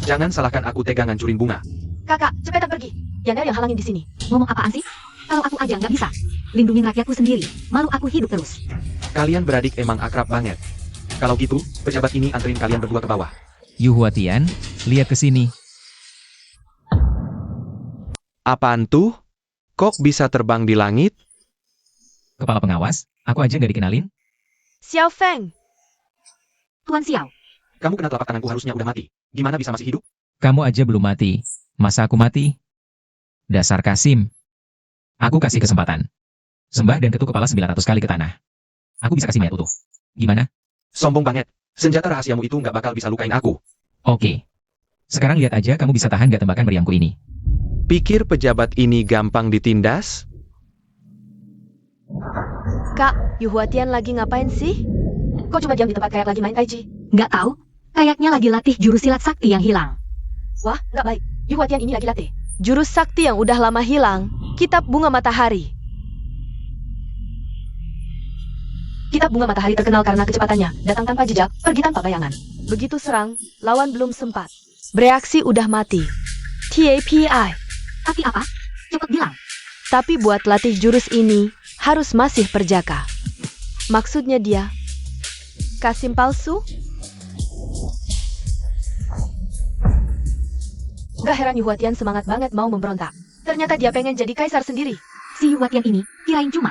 Jangan salahkan aku tega ngancurin bunga.
Kakak, cepetan pergi. Yanda yang halangin di sini.
Ngomong apaan sih? Kalau aku aja nggak bisa. Lindungin rakyatku sendiri. Malu aku hidup terus.
Kalian beradik emang akrab banget. Kalau gitu, pejabat ini anterin kalian berdua ke bawah.
Yu Huatian, lihat ke sini.
Apaan tuh? Kok bisa terbang di langit?
Kepala pengawas, aku aja gak dikenalin.
Xiao Feng,
Tuan Xiao,
Kamu kena telapak tanganku harusnya udah mati. Gimana bisa masih hidup?
Kamu aja belum mati. Masa aku mati? Dasar Kasim. Aku kasih kesempatan. Sembah dan ketuk kepala 900 kali ke tanah. Aku bisa kasih mayat utuh. Gimana?
Sombong banget. Senjata rahasiamu itu nggak bakal bisa lukain aku.
Oke. Sekarang lihat aja kamu bisa tahan gak tembakan meriamku ini.
Pikir pejabat ini gampang ditindas?
Kak, Yu Huatian lagi ngapain sih? Kok cuma diam di tempat kayak lagi main Taiji?
nggak tahu? Kayaknya lagi latih jurus silat sakti yang hilang.
Wah, nggak baik. Yu Huatian ini lagi latih jurus sakti yang udah lama hilang. Kitab Bunga Matahari. Kitab Bunga Matahari terkenal karena kecepatannya, datang tanpa jejak, pergi tanpa bayangan. Begitu serang, lawan belum sempat bereaksi udah mati. TAPI.
Tapi apa? Cepet bilang.
Tapi buat latih jurus ini, harus masih perjaka. Maksudnya dia, Kasim palsu? Gak heran Yu Huatian semangat banget mau memberontak. Ternyata dia pengen jadi kaisar sendiri.
Si Huatian ini kirain cuma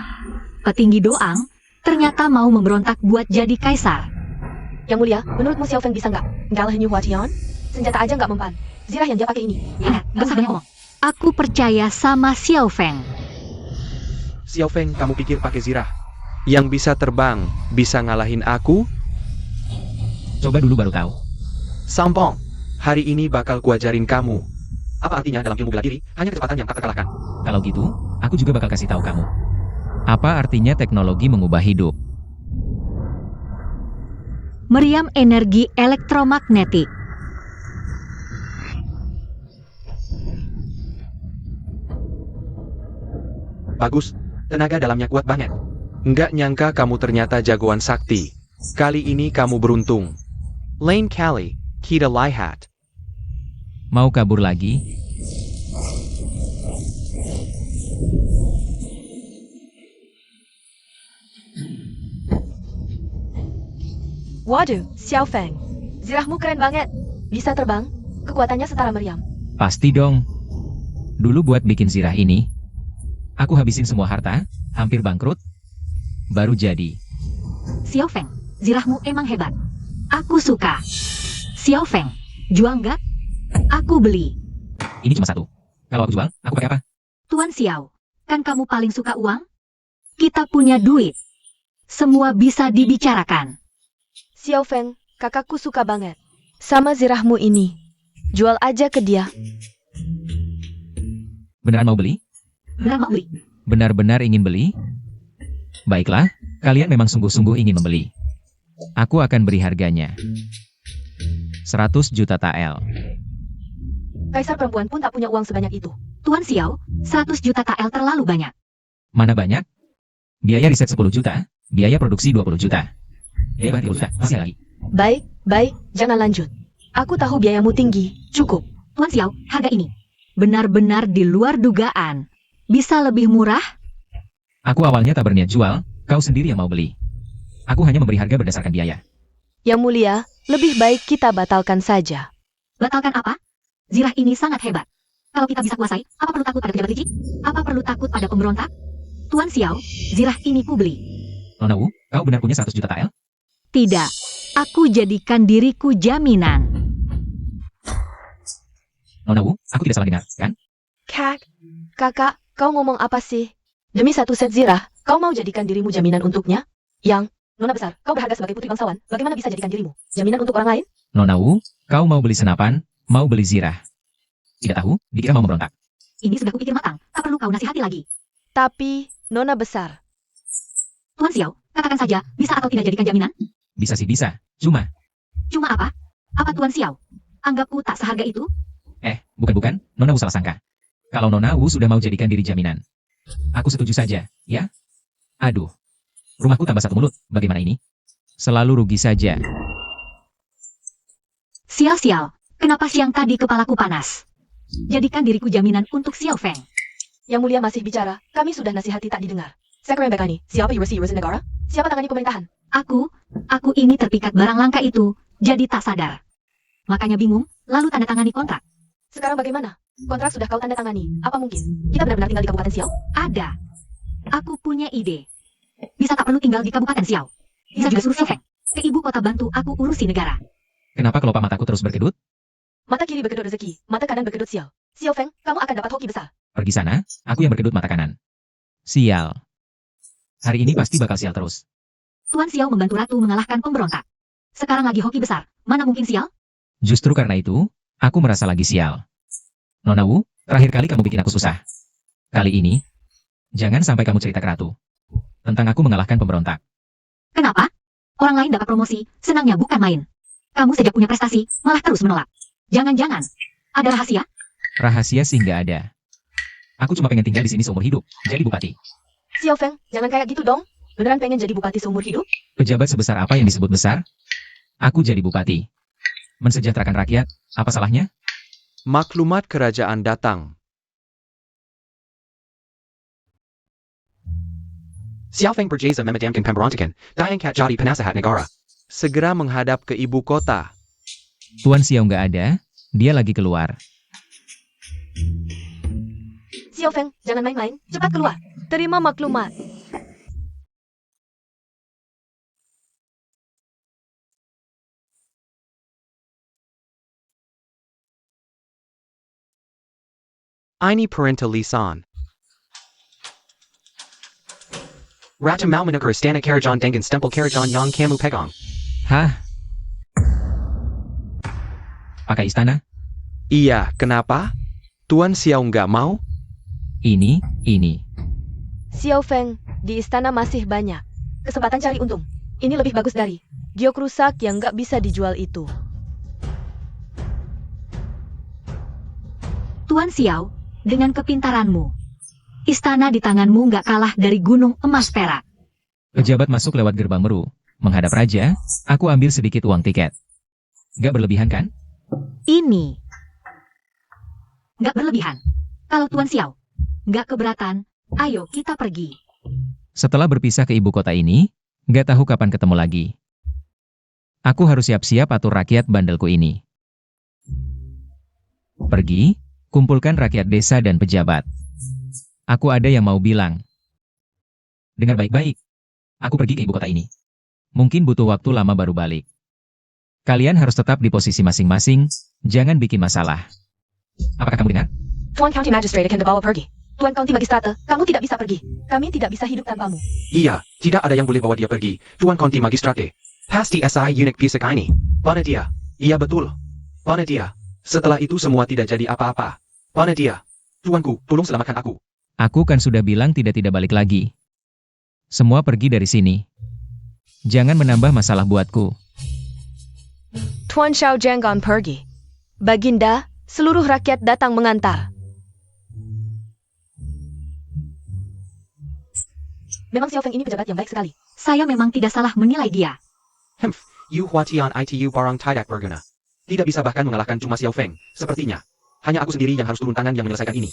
petinggi doang, ternyata mau memberontak buat jadi kaisar.
Yang mulia, menurutmu Xiao Feng bisa nggak ngalahin Yu Huatian? Senjata aja nggak mempan. Zirah yang dia pakai ini.
Ingat, gak usah banyak ngomong. Aku percaya sama Xiao Feng.
Xiao Feng, kamu pikir pakai zirah? Yang bisa terbang, bisa ngalahin aku?
Coba dulu baru tahu.
Sombong. Hari ini bakal kuajarin kamu. Apa artinya dalam ilmu bela diri, hanya kecepatan yang tak terkalahkan.
Kalau gitu, aku juga bakal kasih tahu kamu. Apa artinya teknologi mengubah hidup?
Meriam energi elektromagnetik.
Bagus, tenaga dalamnya kuat banget. Nggak nyangka kamu ternyata jagoan sakti. Kali ini kamu beruntung. Lain kali, kita lihat.
Mau kabur lagi?
Waduh, Xiao Feng. Zirahmu keren banget. Bisa terbang. Kekuatannya setara meriam.
Pasti dong. Dulu buat bikin zirah ini, aku habisin semua harta, hampir bangkrut, baru jadi.
Xiao Feng, zirahmu emang hebat. Aku suka. Xiao Feng, jual nggak? Aku beli.
Ini cuma satu. Kalau aku jual, aku pakai apa?
Tuan Xiao, kan kamu paling suka uang? Kita punya duit. Semua bisa dibicarakan.
Xiao Feng, kakakku suka banget sama zirahmu ini. Jual aja ke dia.
Beneran mau beli?
Benar mau beli?
Benar-benar ingin beli? Baiklah, kalian memang sungguh-sungguh ingin membeli. Aku akan beri harganya. 100 juta tael.
Kaisar perempuan pun tak punya uang sebanyak itu.
Tuan Xiao, 100 juta tael terlalu banyak.
Mana banyak? Biaya riset 10 juta, biaya produksi 20 juta. Biaya bahan 30 juta, masih lagi.
Baik, jangan lanjut. Aku tahu biayamu tinggi, cukup.
Tuan Xiao, harga ini benar-benar di luar dugaan. Bisa lebih murah?
Aku awalnya tak berniat jual, kau sendiri yang mau beli. Aku hanya memberi harga berdasarkan biaya.
Yang mulia, lebih baik kita batalkan saja.
Batalkan apa? Zirah ini sangat hebat. Kalau kita bisa kuasai, apa perlu takut pada pejabat licik? Apa perlu takut pada pemberontak? Tuan Xiao, zirah ini ku beli.
Nona Wu, kau benar punya 100 juta tael?
Tidak, aku jadikan diriku jaminan.
Nona Wu, aku tidak salah dengar, kan?
Kakak, kau ngomong apa sih? Demi 1 set zirah, kau mau jadikan dirimu jaminan untuknya? Yang, Nona besar, kau berharga sebagai putri bangsawan, bagaimana bisa jadikan dirimu jaminan untuk orang lain?
Nona Wu, kau mau beli senapan, mau beli zirah. Tidak tahu, dikira mau memberontak.
Ini sudah kupikir matang, tak perlu kau nasihati lagi.
Tapi, Nona besar,
Tuan Xiao, katakan saja, bisa atau tidak jadikan jaminan?
Bisa sih bisa, cuma...
Cuma apa? Apa Tuan Xiao? Anggapku tak seharga itu?
Bukan, Nona Wu salah sangka. Kalau Nona Wu sudah mau jadikan diri jaminan, aku setuju saja, ya? Aduh, rumahku tambah satu mulut, bagaimana ini? Selalu rugi saja.
Sial, kenapa siang tadi kepalaku panas? Jadikan diriku jaminan untuk Xiao Feng.
yang mulia masih bicara, kami sudah nasihati tak didengar. Siapa yang Bekani? Siapa Yuwasi negara? Siapa tangani pemerintahan?
Aku ini terpikat barang langka itu, jadi tak sadar. Makanya bingung, lalu tanda tangani kontrak.
Sekarang bagaimana? Kontrak sudah kau tanda tangani. Apa mungkin? Kita benar-benar tinggal di Kabupaten Siau?
Ada. Aku punya ide. Bisa tak perlu tinggal di Kabupaten Siau. Bisa juga suruh Xiao Feng ke ibu kota bantu aku urusi negara.
Kenapa kelopak mataku terus berkedut?
Mata kiri berkedut rezeki, mata kanan berkedut sial. Xiao Feng, kamu akan dapat hoki besar.
Pergi sana, aku yang berkedut mata kanan. Sial. Hari ini pasti bakal sial terus.
Tuan Xiao membantu ratu mengalahkan pemberontak. Sekarang lagi hoki besar, mana mungkin sial?
Justru karena itu, aku merasa lagi sial. Nona Wu, terakhir kali kamu bikin aku susah. Kali ini, jangan sampai kamu cerita ke ratu tentang aku mengalahkan pemberontak.
Kenapa? Orang lain dapat promosi, senangnya bukan main. Kamu sejak punya prestasi, malah terus menolak. Jangan-jangan, ada rahasia?
Rahasia sih nggak ada. Aku cuma pengen tinggal di sini seumur hidup, jadi bupati.
Xiao Feng, jangan kayak gitu dong. Beneran pengen jadi bupati seumur hidup?
Pejabat sebesar apa yang disebut besar? Aku jadi bupati. Mensejahterakan rakyat, apa salahnya?
Maklumat kerajaan datang. Xiao Feng berjaya memadamkan pemberontakan, diangkat jadi penasehat negara. Segera menghadap ke ibu kota.
Tuan Xiao nggak ada, dia lagi keluar.
Xiao Feng, jangan main-main, cepat keluar. Terima maklumat.
Ini perintah lisan. Ratu mau menukar istana Karajan dengan stempel Karajan yang kamu pegang.
Hah? Pakai istana?
Iya, kenapa? Tuan Xiao nggak mau?
Ini.
Xiao Feng, di istana masih banyak. Kesempatan cari untung. Ini lebih bagus dari giok rusak yang nggak bisa dijual itu.
Tuan Xiao, dengan kepintaranmu, istana di tanganmu nggak kalah dari gunung emas perak.
Pejabat masuk lewat gerbang meru. Menghadap raja, aku ambil sedikit uang tiket. Gak berlebihan kan?
Ini nggak berlebihan. Kalau Tuan Xiao nggak keberatan, ayo kita pergi.
Setelah berpisah ke ibu kota ini, gak tahu kapan ketemu lagi. Aku harus siap-siap atur rakyat bandelku ini. Pergi, kumpulkan rakyat desa dan pejabat. Aku ada yang mau bilang. Dengar baik-baik. Aku pergi ke ibu kota ini. Mungkin butuh waktu lama baru balik. Kalian harus tetap di posisi masing-masing, jangan bikin masalah. Apakah kamu dengar?
Tuan County Magistrate akan dibawa pergi. Tuan County Magistrate, kamu tidak bisa pergi. Kami tidak bisa hidup tanpamu.
Iya, tidak ada yang boleh bawa dia pergi. Tuan Konti Magistrate. Pasti SI unik pisik ini. Panitia. Iya betul. Panitia. Setelah itu semua tidak jadi apa-apa. Panitia. Tuanku, tolong selamatkan aku.
Aku kan sudah bilang tidak balik lagi. Semua pergi dari sini. Jangan menambah masalah buatku.
Tuan Xiao Zhenggan pergi. Baginda, seluruh rakyat datang mengantar. Memang Xiao Feng ini pejabat yang baik sekali.
Saya memang tidak salah menilai dia.
Yu Huatian itu barang tidak berguna. Tidak bisa bahkan mengalahkan cuma Xiao Feng, sepertinya. Hanya aku sendiri yang harus turun tangan yang menyelesaikan ini.